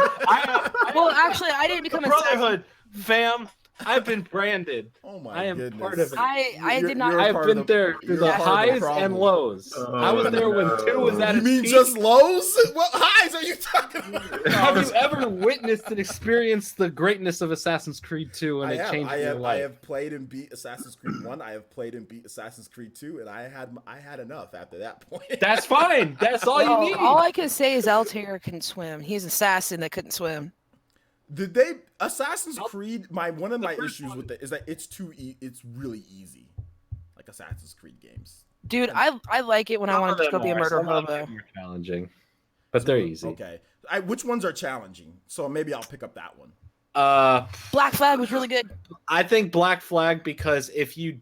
Well, actually, I didn't become a Brotherhood, fam. I've been branded. Oh my I am goodness. part of it. I did not. You're I've part been of the- there through you're the part of the highs problem. and lows. I was there when 2 was at You its mean peak. just lows? What highs are you talking about? Have you ever witnessed and experienced the greatness of Assassin's Creed 2 and it changed your I life? have played and beat Assassin's Creed 1. I have played and beat Assassin's Creed 2, and I had enough after that point. That's fine. That's all Well, you need. all I can say is Altair can swim. He's an assassin that couldn't swim. Did they Assassin's Creed? One of my first issues one. with it is that it's it's really easy, like Assassin's Creed games. Dude, I like it when I want to just go be a murder hobo. More challenging, but they're easy. Okay, which ones are challenging? So maybe I'll pick up that one. Black Flag was really good. I think Black Flag, because if you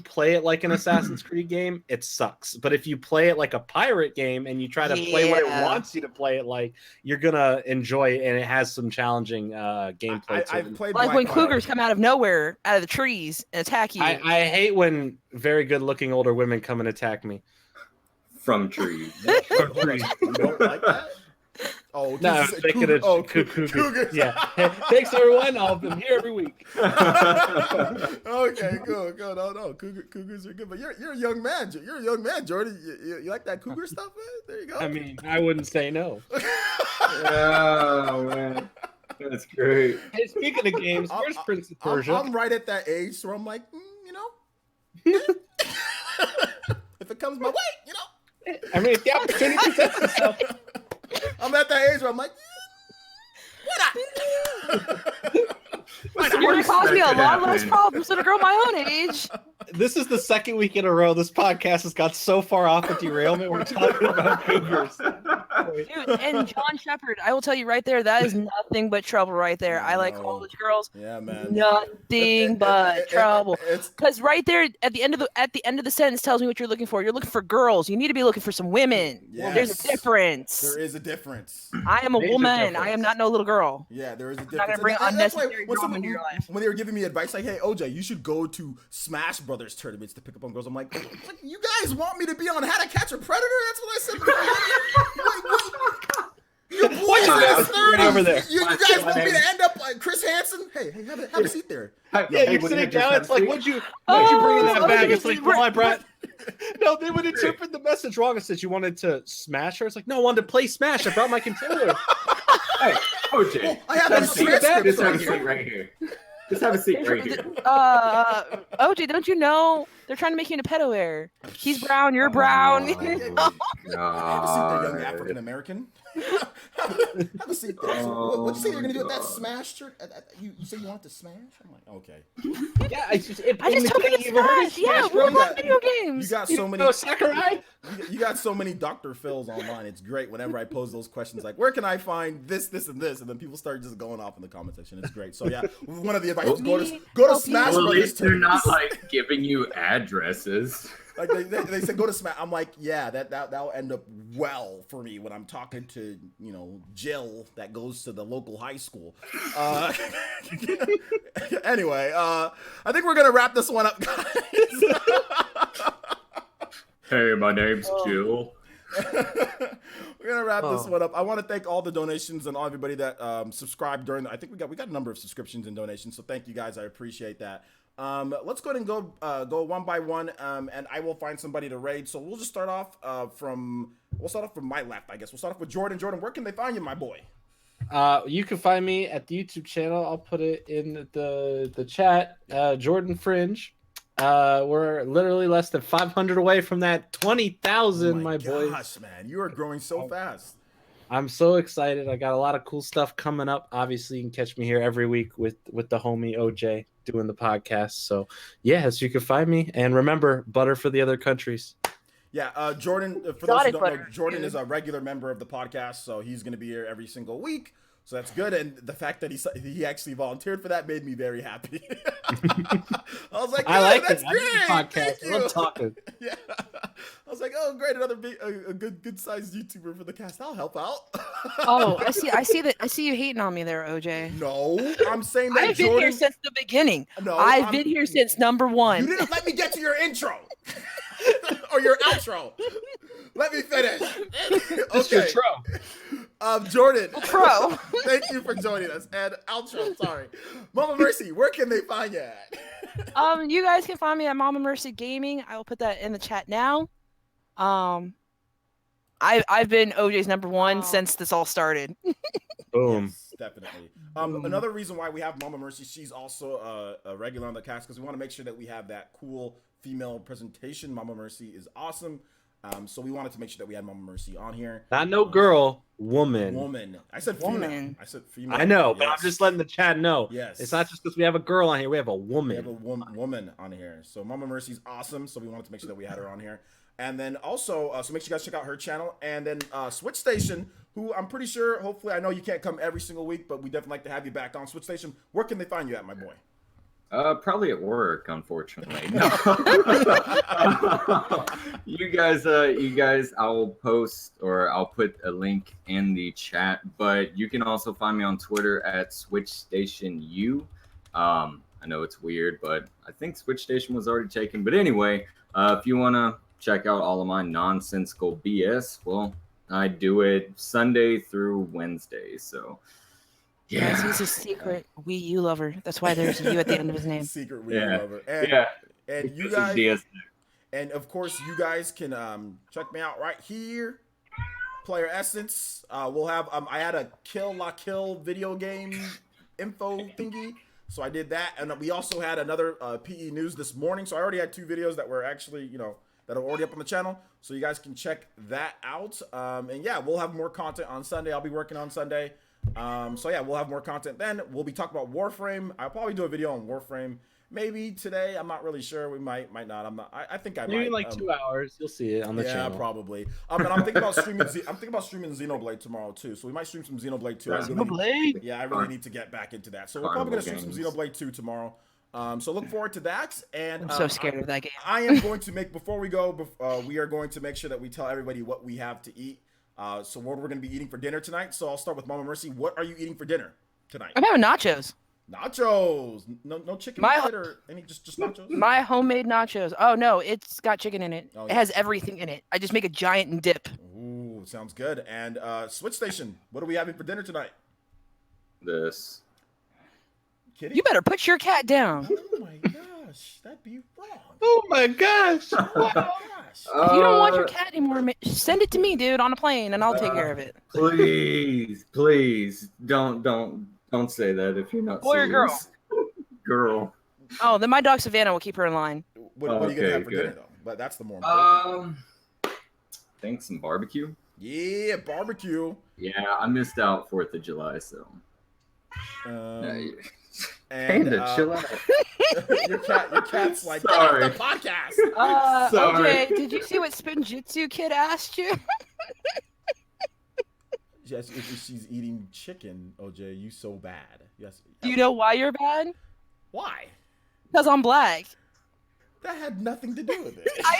play it like an Assassin's Creed game, it sucks. But if you play it like a pirate game and you try to play what it Yeah. wants you to play it like, you're gonna enjoy it, and it has some challenging gameplay. to I've it. played Like Black when Flag. cougars come out of nowhere, out of the trees, and attack you. I hate when very good-looking older women come and attack me. From trees. Hold on, you don't like that? Oh, No, this I'm is thinking cougar- of oh, cougars. cougars. Yeah. Hey, thanks everyone. I'm here every week. Okay, good. No, cougars are good, but you're a young man. You're a young man, Jordan. You like that cougar stuff, man? There you go. I mean, I wouldn't say no. Oh man, that's great. Hey, speaking of games, where's Prince of Persia? I'm right at that age where I'm like, if it comes my way, I mean, if the opportunity presents itself. I'm at that age where I'm like, why not? You're gonna cause me a That could lot less happen. problems than a girl my own age. This is the second week in a row this podcast has got so far off of derailment. We're talking about cougars. Dude, and John Shepard, I will tell you right there, that is nothing but trouble right there. I like all those girls. Yeah, man. Nothing but trouble. It's Because right there at the end of the sentence tells me what you're looking for. You're looking for girls. You need to be looking for some women. Yes. There's a difference. there is a difference. I am a Major woman. difference. I am not no little girl. Yeah, there is a difference. not gonna bring And that's why unnecessary drama into your life. when they were giving me advice, like, "Hey, OJ, you should go to Smash Brothers tournaments to pick up on girls," I'm like, "You guys want me to be on How to Catch a Predator?" That's what I said. Your boys What's in your his name? Right 30s. over there. You What's guys your want me name? to end up like Chris Hansen? Hey, have a seat there. Yeah, you're sitting down. It's like, what'd you bring in that bag? It's like, well, I brought. No, they would interpret the message wrong. It said you wanted to smash her. It's like, no, I wanted to play Smash. I brought my controller. Hey, OJ, I have have a a seat. Smash Just script have right a seat here. right here. Just have a seat right here. OJ, don't you know they're trying to make you into pedo wear? He's brown, you're brown. Have a seat there, young African American. Have a seat there. So, what'd you say you're gonna do with that Smash shirt? You said you want to smash? I'm like, okay. Yeah, I just told you to smash. Yeah, Bro, what you about got- video games? You got so many. No, Sakurai. You got so many Dr. Phils online. It's great whenever I pose those questions like, where can I find this, and this? And then people start just going off in the comment section. It's great. So yeah, one of the advice, go to Help me. Smash Well, at Brothers least they're not tournaments. like giving you ad addresses. Like they said, go to Smash. I'm like, yeah, that'll end up well for me when I'm talking to Jill that goes to the local high school. Anyway, I think we're gonna wrap this one up, guys. Hey, my name's Jill. We're gonna wrap this one up. I want to thank all the donations and all everybody that subscribed during. I think we got a number of subscriptions and donations. So thank you guys. I appreciate that. Let's go ahead and go one by one, and I will find somebody to raid. So we'll just start off from my left, I guess. We'll start off with Jordan. Jordan, where can they find you, my boy? You can find me at the YouTube channel. I'll put it in the chat. Jordan Fringe. We're literally less than 500 away from that 20,000, my boys. Gosh, man, you are growing so fast. I'm so excited. I got a lot of cool stuff coming up. Obviously, you can catch me here every week with the homie OJ doing the podcast. So, yes, you can find me. And remember, butter for the other countries. Yeah, Jordan, for those who don't know, Jordan is a regular member of the podcast, so he's going to be here every single week. So that's good, and the fact that he actually volunteered for that made me very happy. I was like, I like that's it. great. Podcast. Thank you. I'm talking. Yeah, I was like, oh, great, another a good sized YouTuber for the cast. I'll help out. Oh, I see you hating on me there, OJ. No, I'm saying that I've been here since the beginning. No, I've been here since number one. You didn't let me get to your intro or your outro. Let me finish. It's your intro. Jordan, Pro. thank you for joining us. And outro, sorry. Mama Mercy, where can they find you at? You guys can find me at Mama Mercy Gaming. I will put that in the chat now. I've been OJ's number one since this all started. Boom. Yes, definitely. Another reason why we have Mama Mercy, she's also a regular on the cast because we want to make sure that we have that cool female presentation. Mama Mercy is awesome. So we wanted to make sure that we had Mama Mercy on here. Not no girl, woman. Woman. I said female. Woman. I said female. I know, yes. but I'm just letting the chat know. Yes. It's not just because we have a girl on here. We have a woman. We have a woman on here. So Mama Mercy's awesome. So we wanted to make sure that we had her on here. And then also, so make sure you guys check out her channel. And then Switch Station, who I'm pretty sure, hopefully, I know you can't come every single week, but we definitely like to have you back on Switch Station. Where can they find you at, my boy? Probably at work, unfortunately. No. you guys, I'll post or I'll put a link in the chat, but you can also find me on Twitter at SwitchStationU. I know it's weird, but I think Switch Station was already taken. But anyway, if you want to check out all of my nonsensical BS, well, I do it Sunday through Wednesday, so... Yeah. Yes, he's a secret Wii U lover. That's why there's a U at the end of his name. Secret Wii U lover. And you guys, and of course, you guys can check me out right here. Player Essence. We'll have I had a Kill La Kill video game info thingy, so I did that, and we also had another PE news this morning. So I already had 2 videos that were actually that are already up on the channel, so you guys can check that out. And yeah, we'll have more content on Sunday. I'll be working on Sunday. So yeah, we'll have more content then. We'll be talking about Warframe. I'll probably do a video on Warframe maybe today. I'm not really sure. We might not. I'm not. I think I might. Maybe like 2 hours. You'll see it on the channel. Yeah, probably. And I'm thinking about streaming. I'm thinking about streaming Xenoblade tomorrow too. So we might stream some Xenoblade 2. I really need to get back into that. So we're probably gonna stream some Xenoblade 2 tomorrow. So look forward to that. And I'm so scared of that game. I am going to make before we go. We are going to make sure that we tell everybody what we have to eat. So what we're going to be eating for dinner tonight. So I'll start with Mama Mercy. What are you eating for dinner tonight? I'm having nachos. Nachos. No chicken in it or any just nachos? My homemade nachos. Oh no, it's got chicken in it. Oh, It has everything in it. I just make a giant dip. Ooh, sounds good. And Switch Station. What are we having for dinner tonight? This. Kitty? You better put your cat down. Oh my gosh, that'd be wrong. Oh my gosh. Oh my gosh. If you don't want your cat anymore, send it to me, dude, on a plane, and I'll take care of it. Please, don't say that if you're not Boy or girl? serious. Girl. Oh, then my dog Savannah will keep her in line. What are you gonna have for dinner though? But that's the more important. I think some barbecue. Yeah, barbecue. Yeah, I missed out 4th of July, so. And chill out. your cat's like, Sorry. get off the podcast. Sorry. Okay, did you see what Spinjitzu Kid asked you? Yes, if she's eating chicken, OJ, you so bad. Yes. Do you know why you're bad? Why? Because I'm black. That had nothing to do with it. I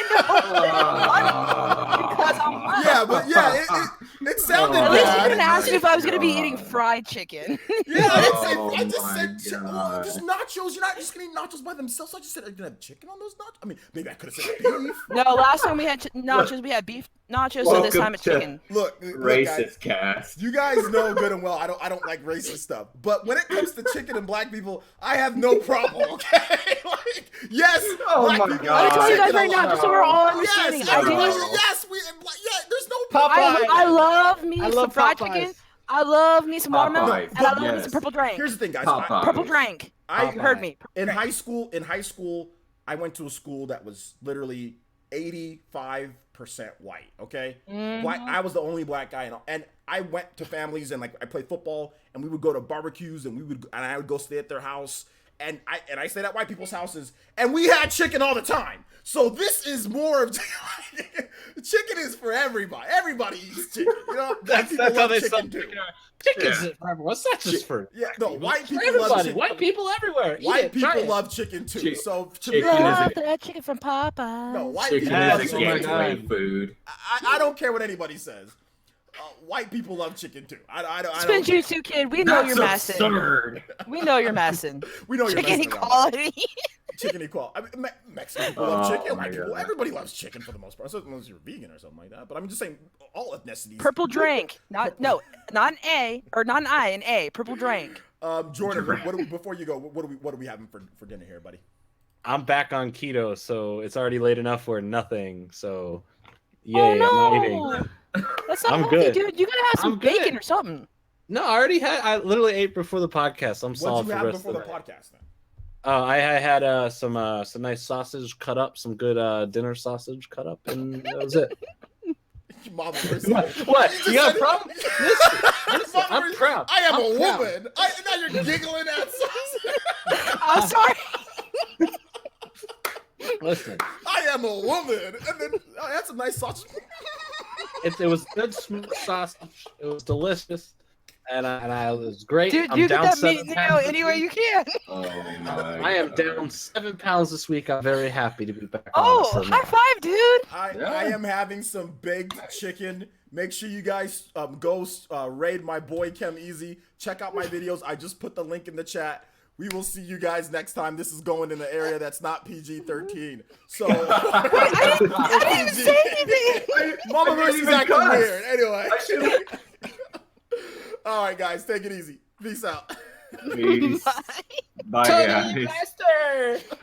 know. Because I'm white. Yeah, but yeah, it sounded At least you bad. didn't ask me if I was gonna be eating fried chicken. Yeah, Oh I just my said God. just nachos. You're not just gonna eat nachos by themselves. I just said, are you gonna have chicken on those nachos? I mean, maybe I could have said beef. No, last time we had nachos, we had beef nachos, so this Welcome time it's to- chicken. Look, guys, Racist cast. you guys know good and well I don't like racist stuff. But when it comes to chicken and black people, I have no problem. Okay, like yes, Oh black my people God. like I'm telling you guys chicken right a now, lot. just so we're all Yes, understanding. everybody, do. yes, there's no I love me I some love fried Popeyes. chicken. I love me some watermelon, Popeyes, and I love me yes. some purple drink. Here's the thing, guys. Popeyes. Purple drink. I You heard me. in high school, I went to a school that was literally 85% white. Okay, black. I was the only black guy, and I went to families and like I played football, and we would go to barbecues, and I would go stay at their house, and I stayed at white people's houses, and we had chicken all the time. So this is more of chicken is for everybody. Everybody eats chicken. You know, That's people how love they chicken sell too. chicken. Chicken's for everyone. It's not just for Yeah, no, people. white It's for people love everybody. chicken. White people everywhere. Eat White it. Try people it. love chicken too. Chick- So to chicken me, is Love a- that chicken from Popeyes. no, white Chicken people Yes, love is a oh my chicken. God. gateway food. I don't care what anybody says. White people love chicken too. I Spin don't. Jutsu kid, we know That's you're messing. absurd. We know you're messing. We know you're Chicken messing around. equality. Chicken equality. I mean, Mexican people love Oh chicken. my White people, God. everybody loves chicken for the most part, unless you're vegan or something like that. But I'm just saying, all ethnicities. Purple drink. Not an A or not an I, an A. Purple drink. Jordan, before you go, what are we having for dinner here, buddy? I'm back on keto, so it's already late enough for nothing. So, yay, Oh I'm not no. eating. That's not I'm healthy, good. dude. You gotta have some I'm good. bacon or something. No, I already had. I literally ate before the podcast. I'm What solid did you for have the rest before of the the podcast then? I had some nice sausage cut up, some good dinner sausage cut up, and that was it. Mama, What? You got a problem? Listen, I'm Mama, proud. I am I'm a proud. woman. Now you're giggling at sausage. I'm sorry. Listen, I am a woman. And then I had some nice sausage. it was good smooth sausage. It was delicious, and I it was great. Dude, I'm you get down that 7 meat pounds any this way week. you can. Oh my I am God. down 7 pounds this week. I'm very happy to be back. Oh, on it, so high five, dude. I am having some baked chicken. Make sure you guys go raid my boy Chem Easy. Check out my videos. I just put the link in the chat. We will see you guys next time. This is going in an area that's not PG-13. So I didn't say anything. Mama I didn't Mercy's even acting cuss. weird. Anyway. I should've- All right, guys, take it easy. Peace out. Peace. Bye. Bye, Tony guys. Master.